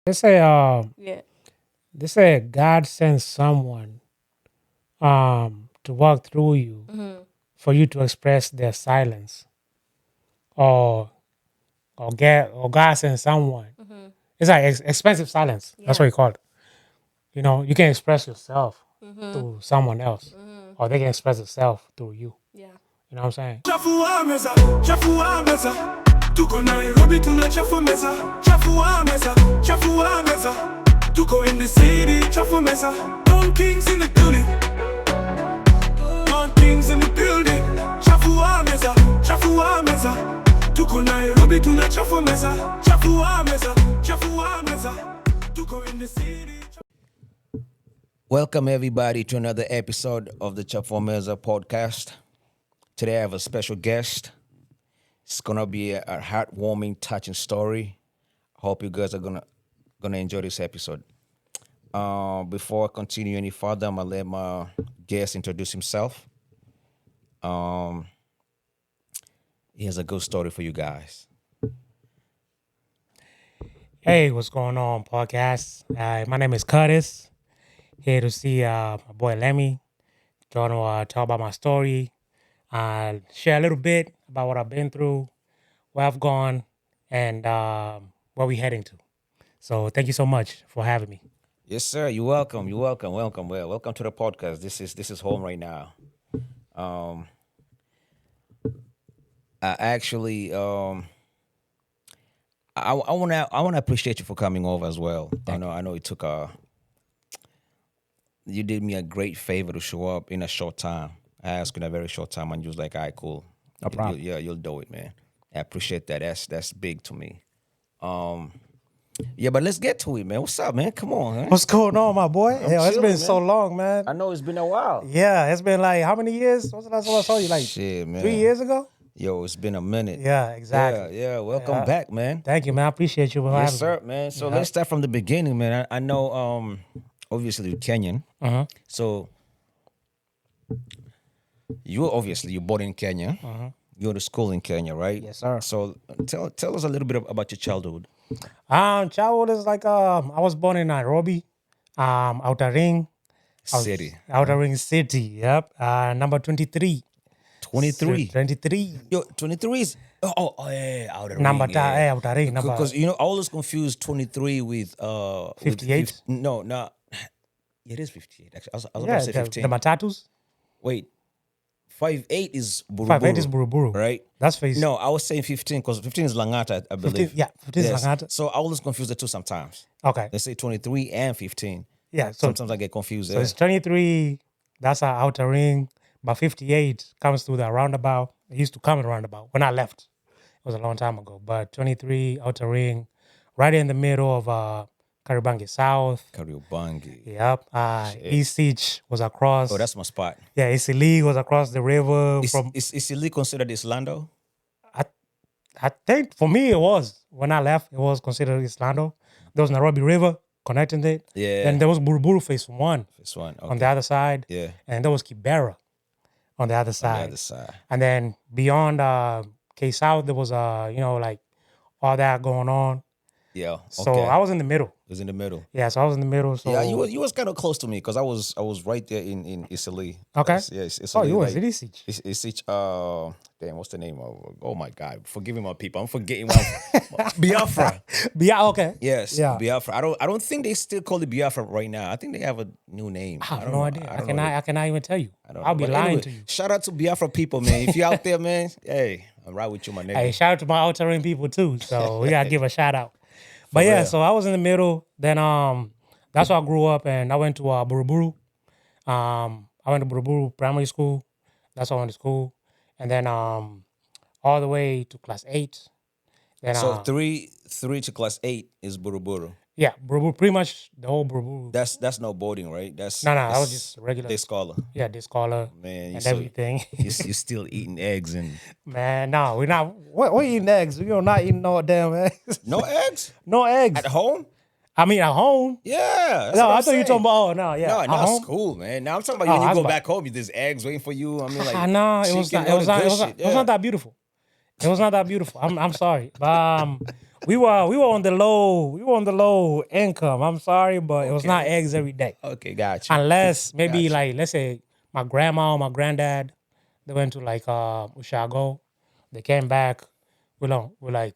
They say, Yeah. they say God sends someone to walk through you Mm-hmm. for you to express their silence, or God sends someone. Mm-hmm. It's like expensive silence. That's what Yeah. you call it. You can express yourself Mm-hmm. through someone else, Mm-hmm. or they can express themselves through you. Yeah. You know what I'm saying? Chafuwa Meza, Chafuwa Meza. Tuko Nairobi tuna Chafuwa Meza, Chafuwa Meza, Chafuwa Meza. Tuko in the city, Chafuwa Meza. Don Kings in the building, Don Kings in the building. Chafuwa Meza, Chafuwa Meza. Tuko Nairobi tuna Chafuwa Meza, Chafuwa Meza, Chafuwa Meza. Tuko in the city. Welcome, everybody, to another episode of the Chafuwa Meza podcast. Today, I have a special guest. It's gonna be a heartwarming, touching story. I hope you guys are gonna enjoy this episode. Before I continue any further, I'm gonna let my guest introduce himself. He has a good story for you guys. Hey, what's going on, podcast? My name is Curtis. Here to see my boy Lemmy. Trying to talk about my story, share a little bit about what I've been through, where I've gone, and where we're heading to. So thank you so much for having me. Yes, sir. You're welcome. You're welcome. Welcome. Well, welcome to the podcast. This is home right now. I actually I wanna appreciate you for coming over as well. I know it took you did me a great favor to show up in a short time. I asked you in a very short time, and you was like, "All right, cool, No problem. You'll do it, man." I appreciate that. That's big to me. Yeah, but let's get to it, man. What's up, man? Come on, man. What's going on, my boy? Yo, it's chilling, been so man. long, man. I know it's been a while. Yeah, it's been like how many years? What's the last time I saw you? Like Shit, man. 3 years ago? Yo, it's been a minute. Yeah, exactly. Yeah. Welcome Yeah. back, man. Thank you, man. I appreciate you for having Yes, me. sir, man. So Yeah. let's start from the beginning, man. I know, obviously, you're Kenyan. Uh-huh. So you're born in Kenya. Uh-huh. You go to school in Kenya, right? Yes, sir. So tell us a little bit about your childhood. Childhood is like I was born in Nairobi, Outer Ring. City. Outer Ring City, yep. Number 23. 23. 23. Yo, 23 is yeah, outer Number ring. Yeah. Outer Ring. Number Because I always confuse 23 with 58? No, yeah, it is 58. Actually, I was about yeah, to say 15. the Matatus. Wait, 58 is Buruburu. 58 is Buruburu. Right? That's face. No, I was saying 15 because 15 is Langata, I believe. 15 is Langata. So I always confuse the two sometimes. Okay. They say 23 and 15. Yeah. So, Sometimes I get confused. so it's 23. That's our Outer Ring. But 58 comes through the roundabout. It used to come in roundabout when I left. It was a long time ago. But 23 Outer Ring, right in the middle of Karibangi South. Kariobangi. Yep. East Beach was across. Oh, that's my spot. Yeah, Isili was across the river. Is Isili considered Islando? I think for me it was. When I left, it was considered Islando. There was Nairobi River connecting it. Yeah. Then there was Buruburu Phase 1 This one. Okay. on the other side. Yeah. And there was Kibera on the other On side. the other side. And then beyond K South, there was like all that going on. Yeah. So okay. I was in the middle. It was in the middle. Yeah, so I was in the middle. So Yeah, you was kind of close to me because I was right there in Isili. Okay. Yes. Oh, you was in Isich. It's damn, what's the name of? Oh my God, forgive me, my people. I'm forgetting Biafra. Yeah, okay. Yes, Yeah. Biafra. I don't think they still call it Biafra right now. I think they have a new name. I have don't no know. idea. don't know. I cannot even tell you. don't I'll know. be But lying anyway, to you. Shout out to Biafra people, man. If you're out there, man, hey, I'm right with you, my nigga. Hey, shout out to my Outer Ring people too. So we gotta give a shout out. But real. yeah, so I was in the middle. Then that's where I grew up, and I went to Buruburu. I went to Buruburu Primary School. That's where I went to school, and then all the way to class 8. Then So three to class 8 is Buruburu. yeah, Buruburu, pretty much the whole Buruburu. That's no boarding, right? That's No, that was that's just regular. day scholar. Yeah, this scholar Man, and everything. You're still eating eggs and Man, no, we're not. We're eating eggs. We're not eating no damn eggs. no eggs No eggs. at home. I mean, at home. Yeah, that's No, what I I'm thought you were saying. talking about. Oh no, yeah. No, at not home. school, man. Now I'm talking about Oh, when I you was go about- back home, there's eggs waiting for you. I mean, like, No, it was chicken, not. It was all not. the It good was not. shit. It was not that beautiful. It was not that beautiful. I'm sorry. But we were on the low income. I'm sorry, but it was not Okay. eggs every day. Okay, got you. Unless maybe Gotcha. like let's say my grandma or my granddad, they went to like Ushago, they came back with like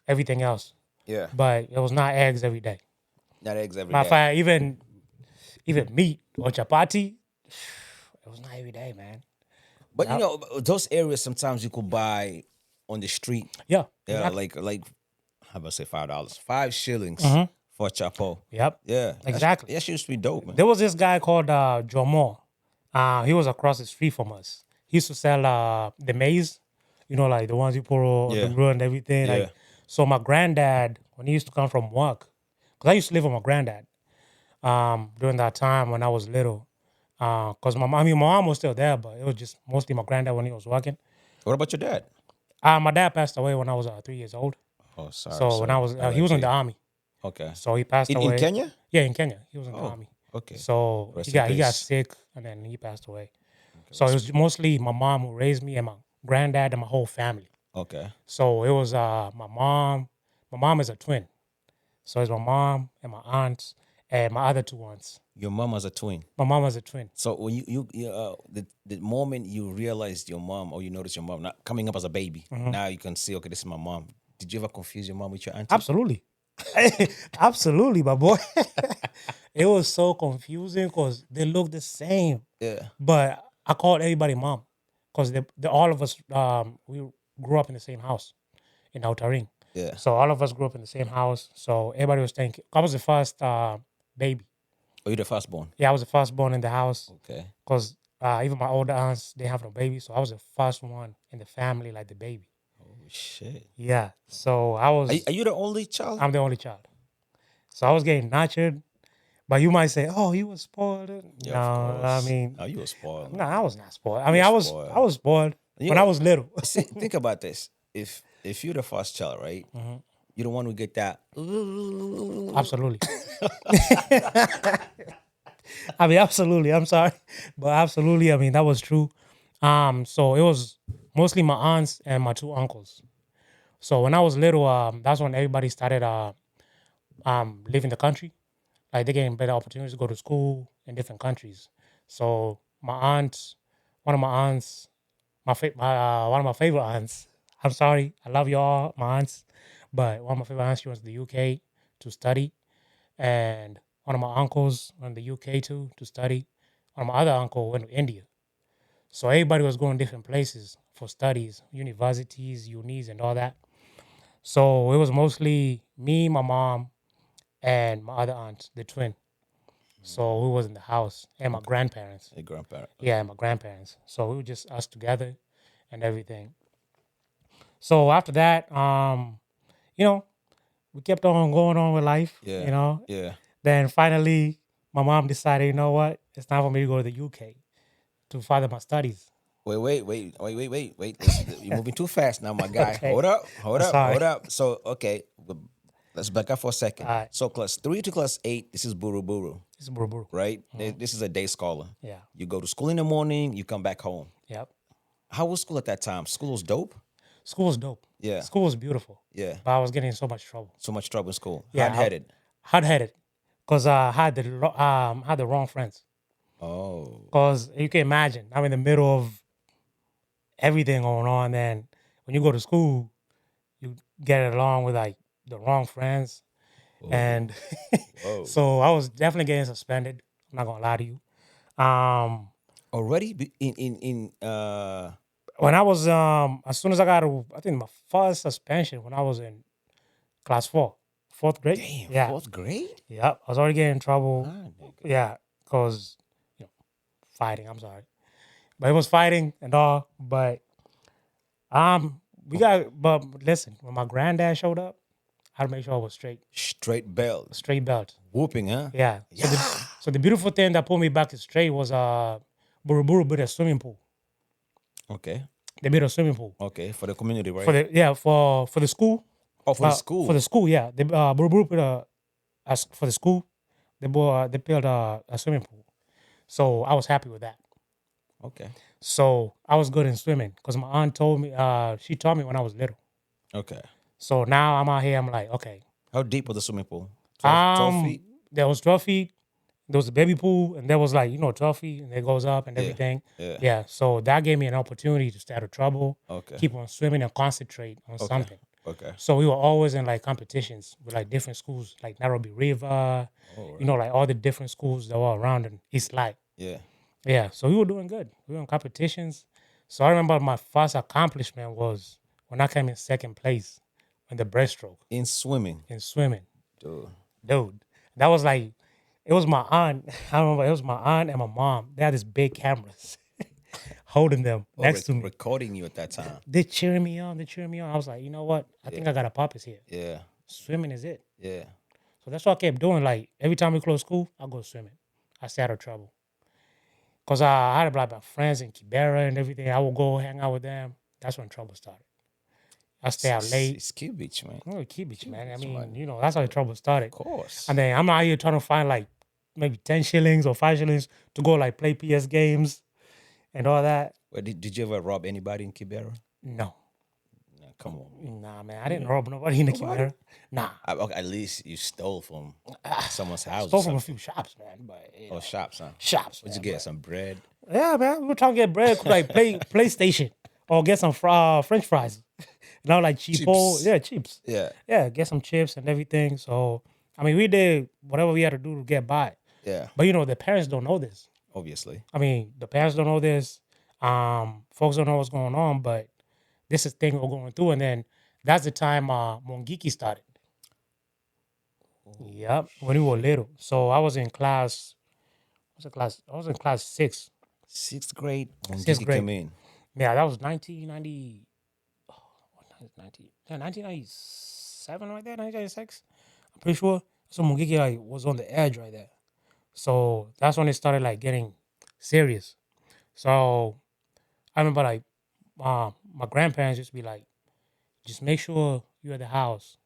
everything else. Yeah, But it was not eggs every day. not eggs every Matter of day. fact, even meat or chapati, it was not every day, man. But you Yep. know, those areas sometimes you could buy on the street. Yeah, Yeah, exactly. like how about say $5? 5 shillings Mhm. for a chapo. Yep, Yeah, exactly. that shit used to be dope, man. There was this guy called Jomo. He was across the street from us. He used to sell the maize, like the ones you pour on the Yeah. grill and everything. Yeah. Like, so my granddad, when he used to come from work, because I used to live with my granddad during that time when I was little. Because my mom was still there, but it was just mostly my granddad when he was working. What about your dad? My dad passed away when I was 3 years old. Oh, sorry, So when I sorry. was, he was in the army. Okay. So he passed In away. Kenya? Yeah, in Kenya, he was in the Oh, army. okay. So Rest he in got peace. sick and then he passed away. So it was mostly my mom who raised me and my granddad and my whole family. Okay. So it was my mom. My mom is a twin. So it's my mom and my aunts and my other two aunts. Your mom was a twin. My mom was a twin. So when the moment you realized your mom or you noticed your mom not coming up as a baby, now you can see, okay, this is my mom. Did you ever confuse your mom with your auntie? Absolutely. Absolutely, my boy. It was so confusing because they look the same. Yeah. But I called everybody mom because all of us, we grew up in the same house in Outer Ring. Yeah. So all of us grew up in the same house. So everybody was thinking, I was the first baby. Oh, you're the firstborn. Yeah, I was the first born in the house Okay. because even my older aunts, they have no baby. So I was the first one in the family, like the baby. Oh shit. Yeah. So I was, Are you the only child? I'm the only child. So I was getting nurtured. But you might say, "Oh, you was spoiled." Yeah, No, of course. I mean, Oh, you were spoiled. no, I was not spoiled. I You mean, were I was spoiled. spoiled You when know- I was little. See, think about this. If you're the first child, right? You're the one who get that. Absolutely. I mean, absolutely. I'm sorry, but absolutely. I mean, that was true. So it was mostly my aunts and my two uncles. So when I was little, that's when everybody started leaving the country. Like they getting better opportunities to go to school in different countries. So my aunt, one of my aunts, one of my favorite aunts. I'm sorry, I love y'all, my aunts, but one of my favorite aunts, she went to the UK to study, and one of my uncles went to the UK too to study. One of my other uncle went to India. So everybody was going different places for studies, universities, unis, and all that. So it was mostly me, my mom, and my other aunt, the twin. So who was in the house, and my grandparents. Your grandparent. Yeah, and my grandparents. So we were just us together and everything. So after that, we kept on going on with life. Yeah. Yeah. Then finally, my mom decided, you know what? It's time for me to go to the UK to further my studies. Wait. You're moving too fast now, my guy. Okay. Hold up. Sorry. Hold up. So, okay, let's back up for a second. All right. So, class 3 to class 8, this is Buru Buru, It's Buruburu. right? This is a day scholar. Yeah. You go to school in the morning, you come back home. Yep. How was school at that time? School was dope? School was dope. Yeah. School was beautiful. Yeah. But I was getting in so much trouble. So much trouble in school. Yeah, Hard-headed. Hard-headed. Because I had the wrong friends. Oh. Because you can imagine, I'm in the middle of everything going on. And when you go to school, you get along with like the wrong friends. And Whoa. so I was definitely getting suspended. I'm not gonna lie to you. Already When I was as soon as I got I think my first suspension when I was in class 4th grade. damn, Yeah. 4th grade? Yeah. I was already getting in trouble. Ah, nigga. Yeah, because fighting. I'm sorry, but it was fighting and all. But But listen, when my granddad showed up, I had to make sure I was Straight belt. straight belt. Whooping, huh? Yeah. So the beautiful thing that pulled me back to straight was Buruburu built a swimming pool. Okay. They built a swimming pool Okay. For the community, right? for the school. oh, for the school. For the school, yeah. They Buruburu built for the school. They built a swimming pool. So I was happy with that. Okay. So I was good in swimming because my aunt told me, she taught me when I was little. Okay. So now I'm out here. I'm like, okay. How deep was the swimming pool? 12 feet? There was 12 feet. There was a baby pool, and there was like 12 feet, and it goes up and Yeah, everything. yeah. Yeah. So that gave me an opportunity to stay out of trouble. Okay. Keep on swimming and concentrate on something. Okay. So we were always in like competitions with like different schools, like Nairobi River, like all the different schools that were around in East Light. Yeah. Yeah, so we were doing good. We were in competitions. So I remember my first accomplishment was when I came in second place in the breaststroke In swimming. in swimming. Dude. That was like, it was my aunt. I remember it was my aunt and my mom. They had these big cameras holding them next to me. Recording you at that time. They cheering me on. I was like, you know what? I think I got a purpose here. Yeah. Swimming is it. Yeah. So that's what I kept doing. Like every time we close school, I go swimming. I stay out of trouble. Cause I had like my friends in Kibera and everything. I would go hang out with them. That's when trouble started. I stay out late. It's Key Beach, man. Oh, Kibich, man. I Beach, mean, man. that's how the trouble started. Of course. And then I'm out here trying to find like maybe 10 shillings or 5 shillings to go like play PS games and all that. Well, did you ever rob anybody in Kibera? No. Nah, come on. Nah, man. I didn't rob nobody in the Nobody? Kibera. Nah. Okay, at least you stole from someone's house. Stole or from a something. few shops, man. But Oh, shops, huh? shops. What'd you man, get? Some bread? Yeah, man. We were trying to get bread, like play PlayStation or get some French fries. Like cheapo. Chips. Yeah, chips. Yeah. Yeah, get some chips and everything. So, I mean, we did whatever we had to do to get by. Yeah. But, the parents don't know this. Obviously. I mean, the parents don't know this. Folks don't know what's going on, but this is the thing we're going through. And then that's the time Mongiki started. Yep, when we were little. So I was in class, I was in class 6. 6th grade when Sixth Gigi grade. came in. Yeah, that was 1990. Yeah, 1997 right there, 1996. I'm pretty sure. So Mungiki like was on the edge right there. So that's when it started like getting serious. So I remember like my grandparents used to be like, just make sure you're at the house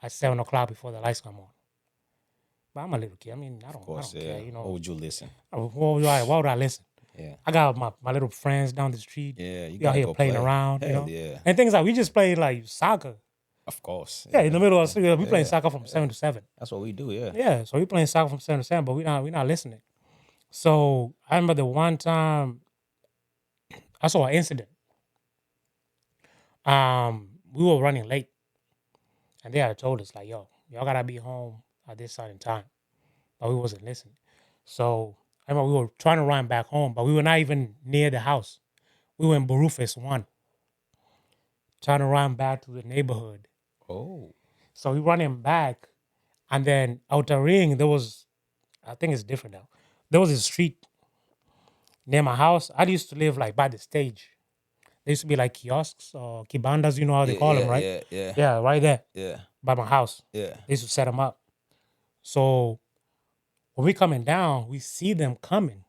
at 7 o'clock before the lights come on. But I'm a little kid. I mean, I Of don't course, care. yeah. Why would you listen? Why would I listen? Yeah. I got my little friends down the street. Yeah, you We out gotta here go playing play. around, Hell yeah. And things like we just played like soccer. Of course. Yeah, in the middle of we playing soccer from 7 to 7. That's what we do, yeah. Yeah, so we playing soccer from 7 to 7, but we not listening. So I remember the one time I saw an incident. We were running late, and they had told us like, "Yo, y'all gotta be home at this certain time," but we wasn't listening. So I remember we were trying to run back home, but we were not even near the house. We were in Barufis 1, trying to run back to the neighborhood. Oh. So we running back, and then outer ring there was, I think it's different now. There was a street near my house. I used to live like by the stage. There used to be like kiosks or kibandas, you know how they call them, right? Yeah, right there Yeah. by my house. Yeah. They used to set them up. So when we coming down, we see them coming.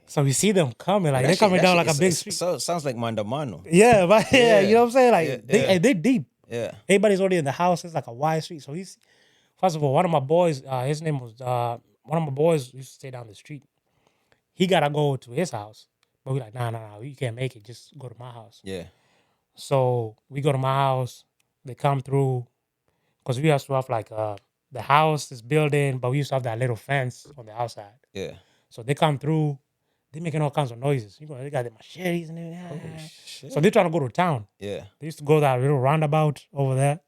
So we see them coming, like they're coming down like a big street. So it sounds like Mandamano. Yeah, but yeah, Yeah. you know what I'm saying? Like Yeah, they deep. Yeah. Everybody's already in the house. It's like a wide street. So he's, first of all, one of my boys, his name was, one of my boys used to stay down the street. He got to go to his house. But we're like, nah, you can't make it. Just go to my house. Yeah. So we go to my house. They come through. Because we used to have like, the house is building, but we used to have that little fence on the outside. Yeah. So they come through. They making all kinds of noises. They got their machetes and everything. Oh, shit. So they're trying to go to town. Yeah. They used to go that little roundabout over there.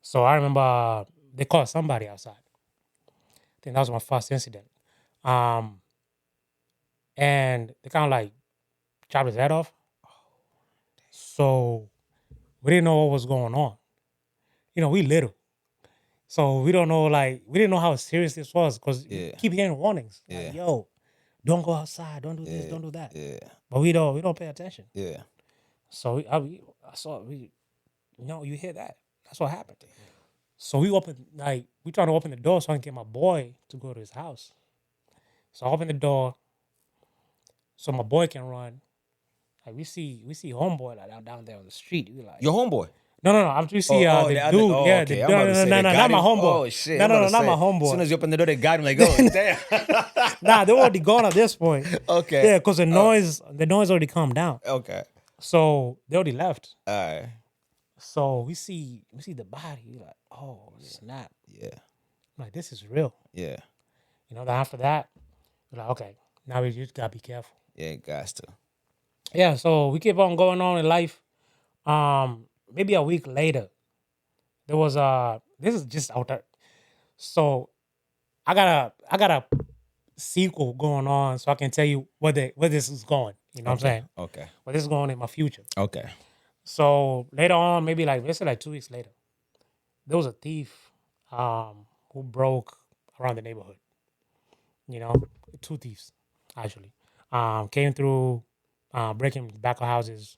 So I remember they called somebody outside. I think that was my first incident. And they kind of like chopped his head off. So we didn't know what was going on. We little. So we don't know, like, we didn't know how serious this was because we keep hearing warnings. Like, yo, don't go outside. Don't do this. Don't do that. Yeah. But we don't pay attention. Yeah. So I saw, you hear that. That's what happened. So we trying to open the door so I can get my boy to go to his house. So I open the door so my boy can run. Like we see homeboy like down there on the street. We like, Your homeboy? No. We see the dude. Okay. The, I'm about to say no, they not got my him. homeboy. Oh shit. No, I'm about to not say, my homeboy. As soon as you open the door, they got him. Like, oh damn. Nah, they're already gone at this point. Okay. Yeah, because the noise already calmed down. Okay. So they already left. All right. So we see the body. We're like, oh snap! Yeah. I'm like, this is real. Yeah. Then after that, we're like, okay, now we just gotta be careful. Yeah, guys to. Yeah. So we keep on going on in life. Maybe a week later, there was this is just out there. So I got a sequel going on, so I can tell you where this is going. You know what I'm saying? Okay. Where this is going in my future. Okay. So later on, maybe like let's say like 2 weeks later, there was a thief who broke around the neighborhood. You know, 2 thieves actually came through, breaking back of houses,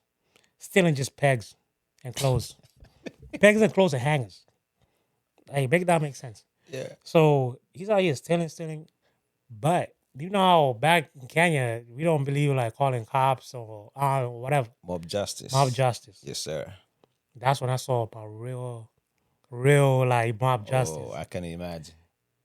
stealing just pegs and clothes, pegs and clothes and hangers. Hey, make that make sense. Yeah. So he's out here stealing, but you know how back in Kenya we don't believe like calling cops or whatever. Mob justice. Mob justice. Yes, sir. That's when I saw about real like mob justice. Oh, I can imagine.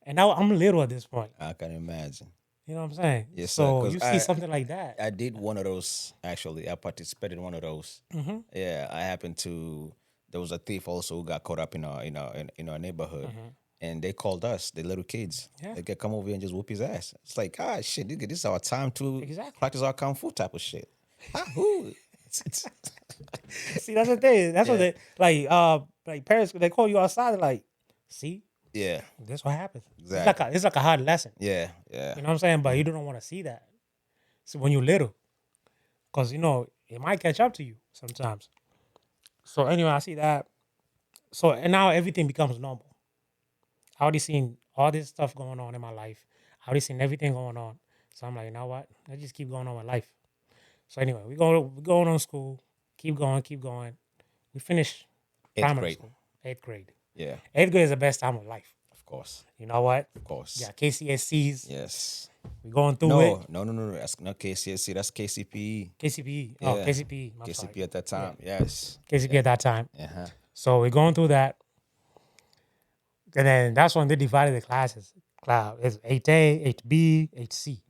And now I'm little at this point. I can imagine. You know what I'm saying? Yes, so sir, 'cause you see something like that. I did one of those actually. I participated in one of those. Mm-hmm. Yeah, I happened to. There was a thief also who got caught up in our neighborhood, and they called us, the little kids. Yeah. They could come over here and just whoop his ass. It's like, shit, nigga, this is our time to Exactly. practice our kung fu type of shit. Who? See, that's the thing. That's what they like parents they call you outside. They're like, see, Yeah, this what happens. Exactly. It's like a hard lesson. yeah, yeah. You know what I'm saying? But you don't want to see that. So when you're little, because it might catch up to you sometimes. So anyway, I see that. So and now everything becomes normal. I already seen all this stuff going on in my life. I already seen everything going on. So I'm like, you know what? Let's just keep going on with life. So anyway, we're going on school. Keep going. We finished primary grade. school. 8th grade. Yeah, 8th grade is the best time of life. of course, You know what? of course. Yeah, KCSCs. Yes. We're going through it. No. That's not KCSC. That's KCPE. KCPE. Oh, Yeah. KCPE. I'm KCPE sorry. at that time. Yes. KCPE at that time. Uh-huh. So we're going through that. And then that's when they divided the classes. It's 8A, 8B, 8C.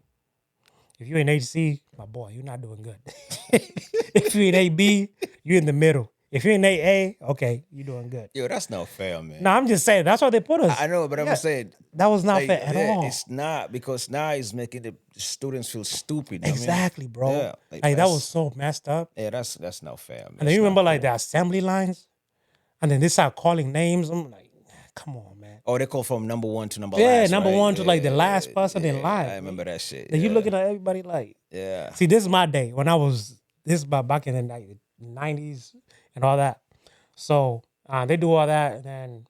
If you're in 8C, my boy, you're not doing good. If you're in 8B, you're in the middle. If you're in 8A, okay, you're doing good. Yo, that's not fair, man. No, I'm just saying, that's what they put us. I know, but Yeah. I'm saying That was not like, fair at yeah, all. it's not, because now it's making the students feel stupid. I mean, Exactly, bro. yeah, like like, that was that's- so messed up. yeah, that's not fair, man. And then It's you not remember like fair. the assembly lines? And then they start calling names. I'm like, come on, man. Oh, they call from number one to number Yeah, last, number right? one to like the Yeah, last person in yeah, line. I remember that shit. Then you yeah. looking at everybody like, Yeah. see, this is my day when I was this back in the 90s and all that. So they do all that, and then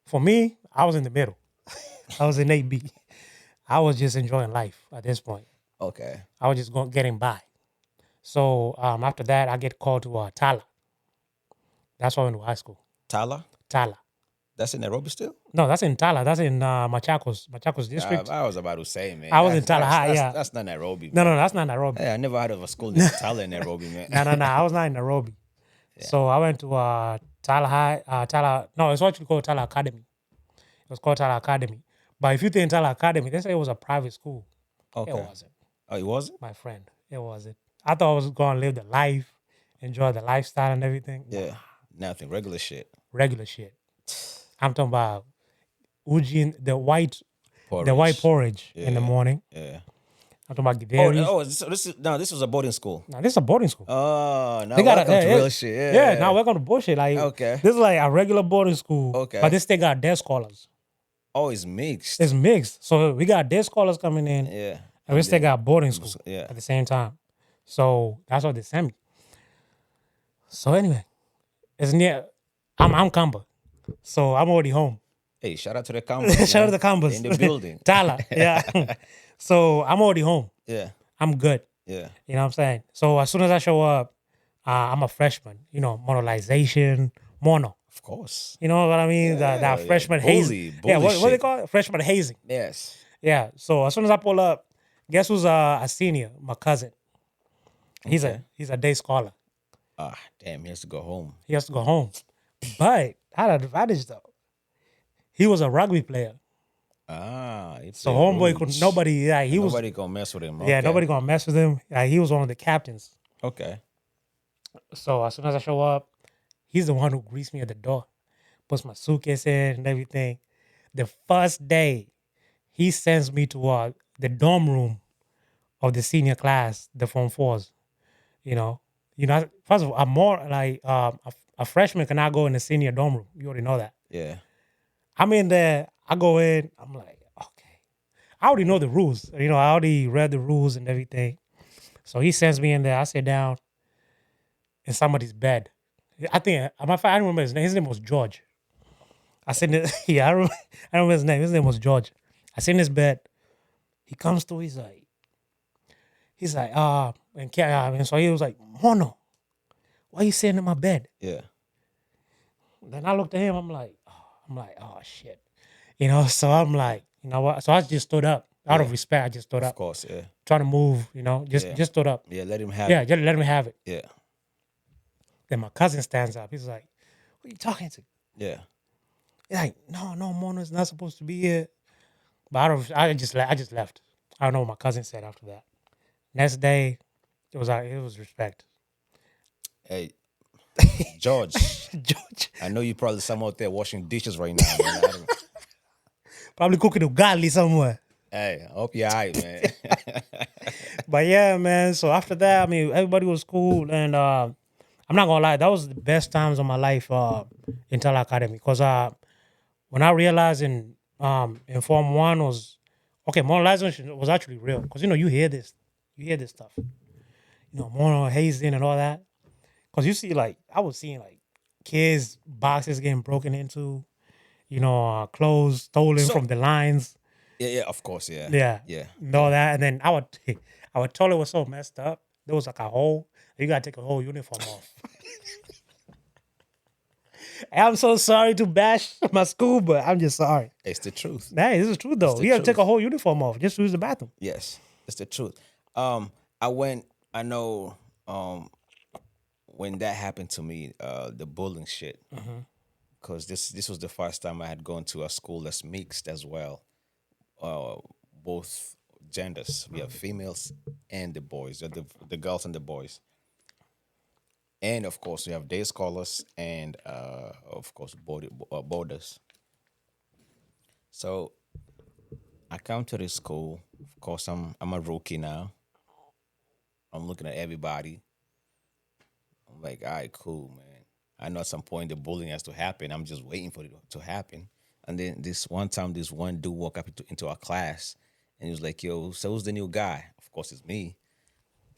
for me, I was in the middle. I was in 8B. I was just enjoying life at this point. Okay. I was just getting by. So after that, I get called to Tala. That's why I went to high school. Tala? Tala. That's in Nairobi still? No, that's in Tala. That's in Machakos district. I was about to say, man. I was in That's- Tallahassee, that's- yeah. That's not Nairobi. No, man. that's not Nairobi. Hey, I never heard of a school named Tala in Nairobi, man. No. I was not in Nairobi. So I went to Tala. No, it's actually called Tala Academy. It was called Tala Academy. But if you think Tala Academy, they say it was a private school. Okay. It wasn't, Oh, it wasn't? my friend. It wasn't. I thought I was going to live the life, enjoy the lifestyle and everything. Yeah. Nothing. Regular shit. Regular shit. I'm talking about uji, the white porridge in the Yeah. morning. Yeah. I'm talking about Oh, githeri. so this was a boarding school. Now this is a boarding school. Oh, now They got welcome to real shit. Yeah. Now welcome to bullshit. Like, Okay. this is like a regular boarding school. Okay. But this thing got day scholars. Oh, it's mixed. It's mixed. So we got day scholars coming in, Yeah. and we still got boarding school Yeah. at the same time. So that's what they sent me. So anyway, it's near. I'm Kamba, so I'm already home. Hey, shout out to the Combos. Shout out to the Kambas. In the building. Tala, yeah. So I'm already home. Yeah. I'm good. Yeah. You know what I'm saying? So as soon as I show up, I'm a freshman. Monolization, mono. Of course. You know what I mean? Yeah, that yeah. freshman Bully, hazing. Yeah, what bully they shit. call it? Freshman hazing. Yes. Yeah. So as soon as I pull up, guess who's a senior? My cousin. He's a day scholar. Ah, damn, he has to go home. He has to go home. But I had an advantage though. He was a rugby player. Ah, So homeboy could nobody. Yeah, he was. Nobody gonna mess with him. Yeah, Okay. nobody gonna mess with him. He was one of the captains. Okay. So as soon as I show up, he's the one who greets me at the door, puts my suitcase in and everything. The first day, he sends me to the dorm room of the senior class, the Form 4s. First of all, I'm more like a freshman cannot go in the senior dorm room. You already know that. Yeah. I'm in there. I go in. I'm like, okay. I already know the rules. I already read the rules and everything. So he sends me in there. I sit down in somebody's bed. I think, I don't remember his name. His name was George. I sit in, yeah, I remember his name. His name was George. I sit in his bed. He comes through. And so he was like, Mono, why you sitting in my bed? Yeah. Then I looked at him. Oh shit. So I'm like, you know what? So I just stood up out of Yeah. respect. I just stood Of up, course. Yeah. trying to move. Just Yeah. just stood up. Yeah. Let him have Yeah, it. just let him have it. Yeah. Then my cousin stands up. He's like, "Who are you talking to?" Yeah. He's like, "No, Mono's not supposed to be here." But I just left. I don't know what my cousin said after that. Next day, it was respect. Hey, George. George I know you probably some out there washing dishes right now, man. probably cooking ugali somewhere. Hey, I hope you're all right, man. But yeah, man. So after that, I mean, everybody was cool, and I'm not gonna lie, that was the best times of my life in Tala Academy. Because when I realized in Form 1 was okay, moralization was actually real. Because you hear this stuff, moral hazing and all that. Because you see, like I was seeing like kids boxes getting broken into, clothes stolen So- from the lines. Yeah, of course, yeah. Yeah. Yeah. And all that. And then our toilet was so messed up. There was like a hole. You gotta take a whole uniform off. I'm so sorry to bash my school, but I'm just sorry. It's the truth. Hey, this is true though. the You gotta take truth. a whole uniform off just to use the bathroom. Yes, it's the truth. I know when that happened to me, the bullying shit, because this was the first time I had gone to a school that's mixed as well, both genders. We have females and the boys, the girls and the boys. And of course, we have day scholars and, of course, boarders. So I come to this school. Of course, I'm a rookie now. I'm looking at everybody. I'm like, all right, cool, man. I know at some point the bullying has to happen. I'm just waiting for it to happen. And then this one time, this one dude walked up into our class, and he was like, "Yo, so who's the new guy?" Of course, it's me.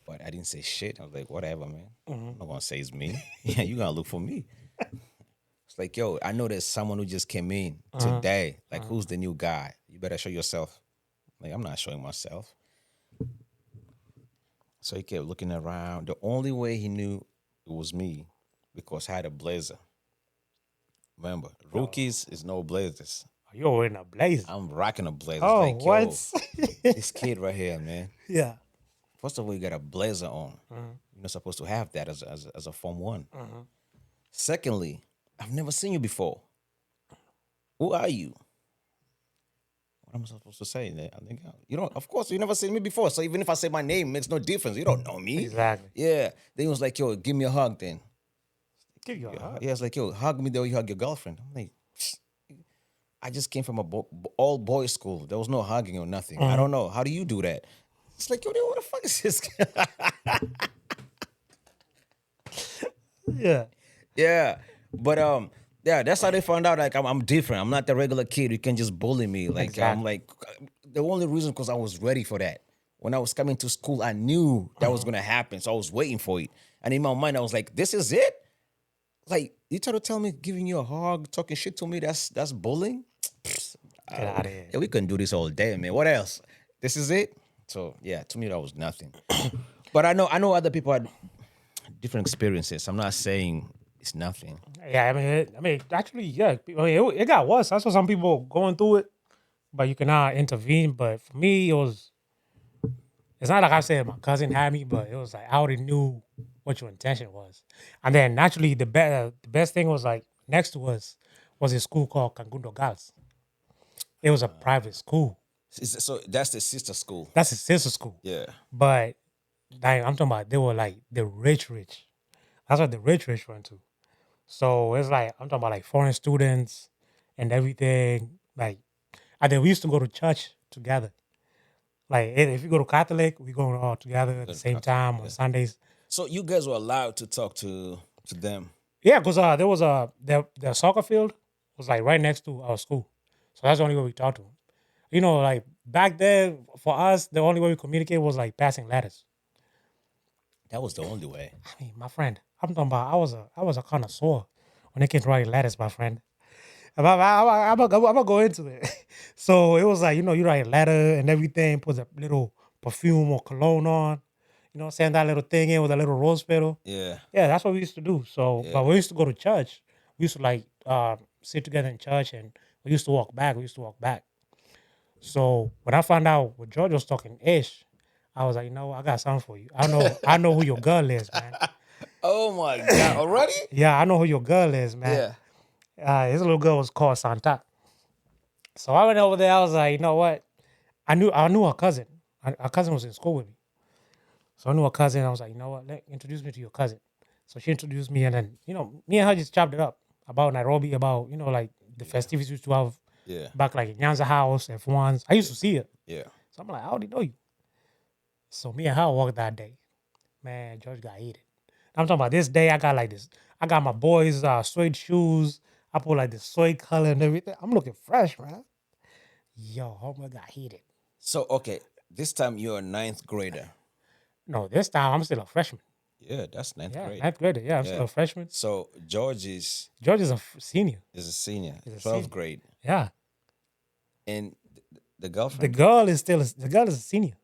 But I didn't say shit. I was like, whatever, man. I'm not gonna say it's me. Yeah, you gotta look for me. It's like, yo, I know there's someone who just came in today. Like, who's the new guy? You better show yourself. Like, I'm not showing myself. So he kept looking around. The only way he knew it was me because I had a blazer. Remember, rookies is no blazers. You're in a blazer. I'm rocking a blazer. Oh, Like, yo, what? this kid right here, man. Yeah. First of all, you got a blazer on. You're not supposed to have that as a Form 1. Secondly, I've never seen you before. Who are you? What am I supposed to say? I think you don't. Of course, you never seen me before. So even if I say my name, it makes no difference. You don't know me. Exactly. Yeah. Then he was like, "Yo, give me a hug." Then Give you a hug. yeah, it's like, "Yo, hug me the way you hug your girlfriend." I'm like, I just came from a all boys school. There was no hugging or nothing. I don't know. How do you do that? It's like, yo, what the fuck is this? Yeah. Yeah, but yeah, that's how they found out. Like, I'm different. I'm not the regular kid. You can just bully me. Like, I'm Exactly. like, the only reason because I was ready for that. When I was coming to school, I knew that was gonna happen, so I was waiting for it. And in my mind, I was like, this is it. Like, you try to tell me giving you a hug, talking shit to me, that's bullying. Get out of here. Yeah, we couldn't do this all day, man. What else? This is it. So yeah, to me that was nothing. But I know other people had different experiences. I'm not saying it's nothing. Yeah, actually, yeah. It got worse. I saw some people going through it, but you cannot intervene. But for me, it's not like I said my cousin had me, but it was like I already knew what your intention was. And then naturally, the best thing was like next to us was a school called Kangundo Girls. It was a private school. So that's the sister school. That's a sister school. Yeah. But like, I'm talking about they were like the rich. That's what the rich went to. So it's like I'm talking about like foreign students and everything. Like, and then we used to go to church together. Like if you go to Catholic, we go all together at the Good same Catholic, time on yeah. Sundays. So you guys were allowed to talk to them. Yeah, because there was the soccer field was like right next to our school, so that's the only way we talked to them. Like back then for us, the only way we communicate was like passing letters. That was the only way. I mean, my friend, I'm talking about I was a connoisseur when it came to writing letters, my friend. I'm gonna go into it. So it was like, you write a letter and everything, put a little perfume or cologne on, send that little thing in with a little rose petal. Yeah. Yeah, that's what we used to do. So, Yeah. but we used to go to church. We used to like sit together in church, and we used to walk back. So when I found out what George was talking ish, I was like, I got something for you. I know who your girl is, man. Oh my God! Already? Yeah, I know who your girl is, man. His little girl was called Santa. So I went over there. I was like, you know what? I knew her cousin. Her cousin was in school with me. So I knew her cousin. I was like, you know what? Introduce me to your cousin. So she introduced me, and then me and her just chopped it up about Nairobi, about like the festivities we used to have Yeah. back like in Nyanza House, F1s. I used to see her. Yeah. So I'm like, I already know you. So me and her walked that day. Man, George got heated. I'm talking about this day. I got like this. I got my boys' suede shoes. I put like the suede color and everything. I'm looking fresh, man. Yo, homie got heated. So okay, this time you're a ninth grader. No, this time I'm still a freshman. Yeah, that's ninth Yeah, grade. ninth grader. Yeah, I'm still Yeah. a freshman. So George is George is a senior. a senior, He's a 12th senior. grade, Yeah, and the the girlfriend. girl is a senior.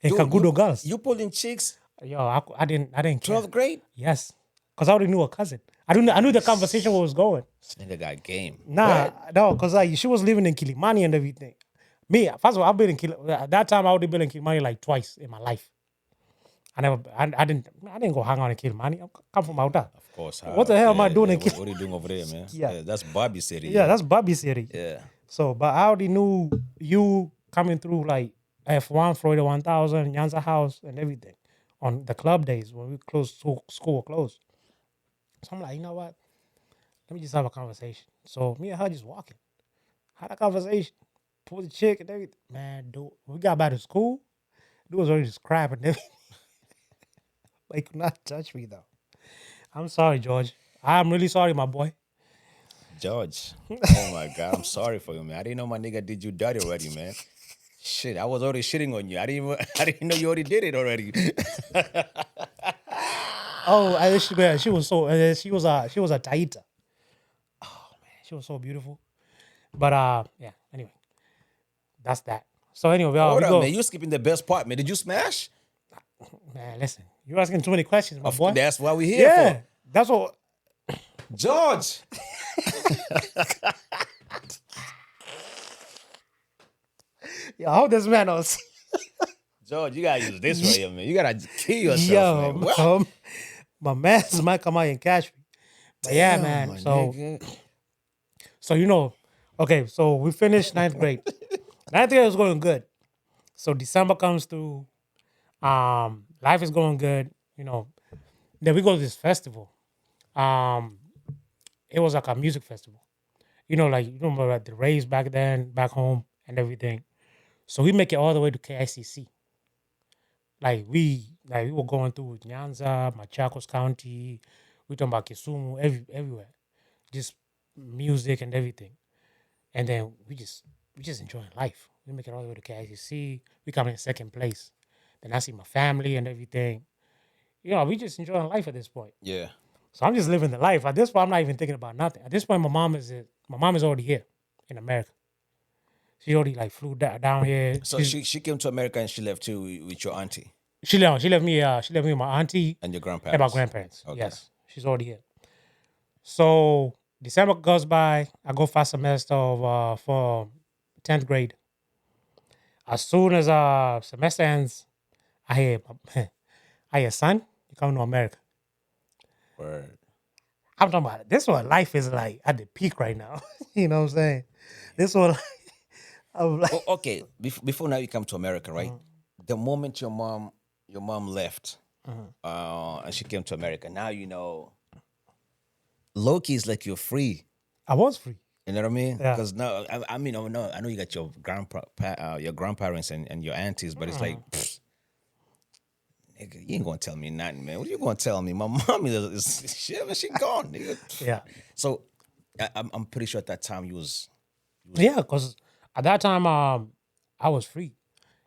In Dude, Kagudo girls. You pulling chicks Yo, I didn't care. 12th grade? Yes, because I already knew her cousin. I knew the conversation was going. This nigga got game. Nah, no, because like she was living in Kilimani and everything. Me, first of all, I've been in at that time I already been in Kilimani like twice in my life. I didn't go hang out in Kilimani. I come from out there. Of course. What the hell am I doing in What are you doing over there, man? Yeah. That's Bobby City. Yeah, that's Bobby City. Yeah. So, but I already knew you coming through like F1, Florida 1000, Nyanza House, and everything on the club days when we closed school were closed. So I'm like, you know what? Let me just have a conversation. So me and her just walking. Had a conversation. Pulled the chick and everything. Man, dude, when we got back to school, dude was already just crapping and everything. Like, could not touch me though. I'm sorry, George. I'm really sorry, my boy. George. Oh my God. I'm sorry for you, man. I didn't know my nigga did you dirty already, man. Shit, I was already shitting on you. I didn't know you already did it already. Oh, she was so she was a Taita. Oh man, she was so beautiful. But yeah. Anyway, that's that. So anyway, Hold we on, go. man. You skipping the best part, man. Did you smash? Man, listen, you're asking too many questions, my boy. That's why we here Yeah, for. that's what. George. Yeah, I hope this man knows. George, you gotta use this right here, man. You gotta kill yourself, Yo, man. What? my man's might come out and catch me. But yeah, Damn, man. my So, nigga. okay, so we finished ninth grade. Ninth grade was going good. So December comes through. Life is going good. Then we go to this festival. It was like a music festival. Like you remember like the raves back then, back home, and everything. So we make it all the way to KICC. Like we were going through Nyanza, Machakos County. We talking about Kisumu, everywhere, just music and everything. And then we just enjoying life. We make it all the way to KICC. We come in second place. Then I see my family and everything. We just enjoying life at this point. Yeah. So I'm just living the life. At this point, I'm not even thinking about nothing. At this point, my mom is already here in America. She already like flew down here. So she came to America and she left too with your auntie She left me with my auntie and your and grandparents. my grandparents. Okay. Yes, she's already here. So December goes by. I go first semester for 10th grade. As soon as semester ends, I hear, son, you coming to America. Word. I'm talking about it. This is what life is like at the peak right now. You know what I'm saying? This one, I'm like, Oh, okay. Before now you come to America, right? The moment your mom left, and she came to America. Now you know, Loki is like you're free. I was free. You know what I mean? Yeah. Because now, I mean, I know you got your grandparents and your aunties, but it's like, pfft, nigga, you ain't gonna tell me nothing, man. What are you gonna tell me? My mom is she gone, nigga. Yeah. So, I'm pretty sure at that time you was Yeah, because at that time, I was free,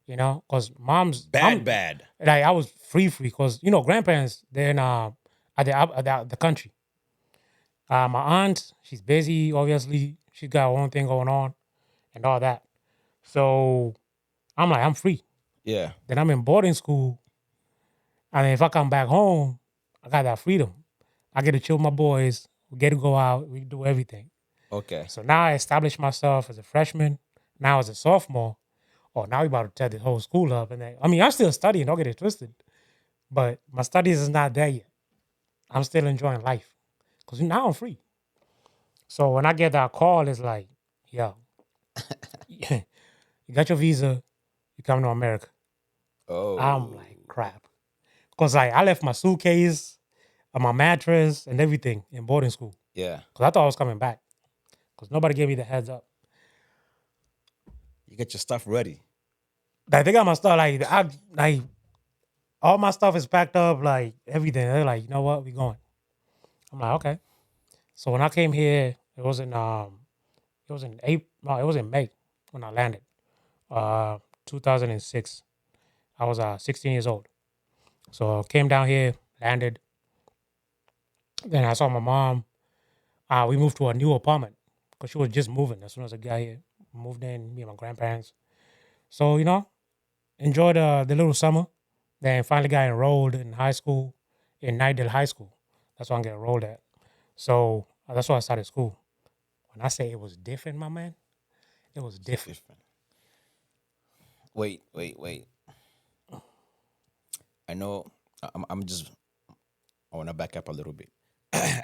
you know, because bad. like I was free, because you know, grandparents they're in at the country. My aunt, she's busy. Obviously, she's got her own thing going on and all that. So I'm like, I'm free. Yeah. Then I'm in boarding school, and if I come back home, I got that freedom. I get to chill with my boys. We get to go out. We do everything. Okay. So now I established myself as a freshman. Now as a sophomore. Oh, now we about to tear the whole school up. And then, I mean, I'm still studying. Don't get it twisted. But my studies is not there yet. I'm still enjoying life because now I'm free. So when I get that call, it's like, yo, you got your visa. You come to America. Oh. I'm like, crap. Because like, I left my suitcase, my mattress, and everything in boarding school. Yeah. Because I thought I was coming back. Because nobody gave me the heads up. You get your stuff ready. Like, they got my stuff, like all my stuff is packed up, like everything. They're like, you know what, we going. I'm like, okay. So when I came here, it was in April. No, it was in May when I landed. 2006. I was 16 years old. So I came down here, landed. Then I saw my mom. We moved to a new apartment because she was just moving as soon as I got here. Moved in, me and my grandparents. So, you know, enjoyed the little summer. Then finally got enrolled in high school, in Nightdale High School. That's where I got enrolled at. So that's why I started school. When I say it was different, my man, it was different. Wait. I know. I'm just. I want to back up a little bit.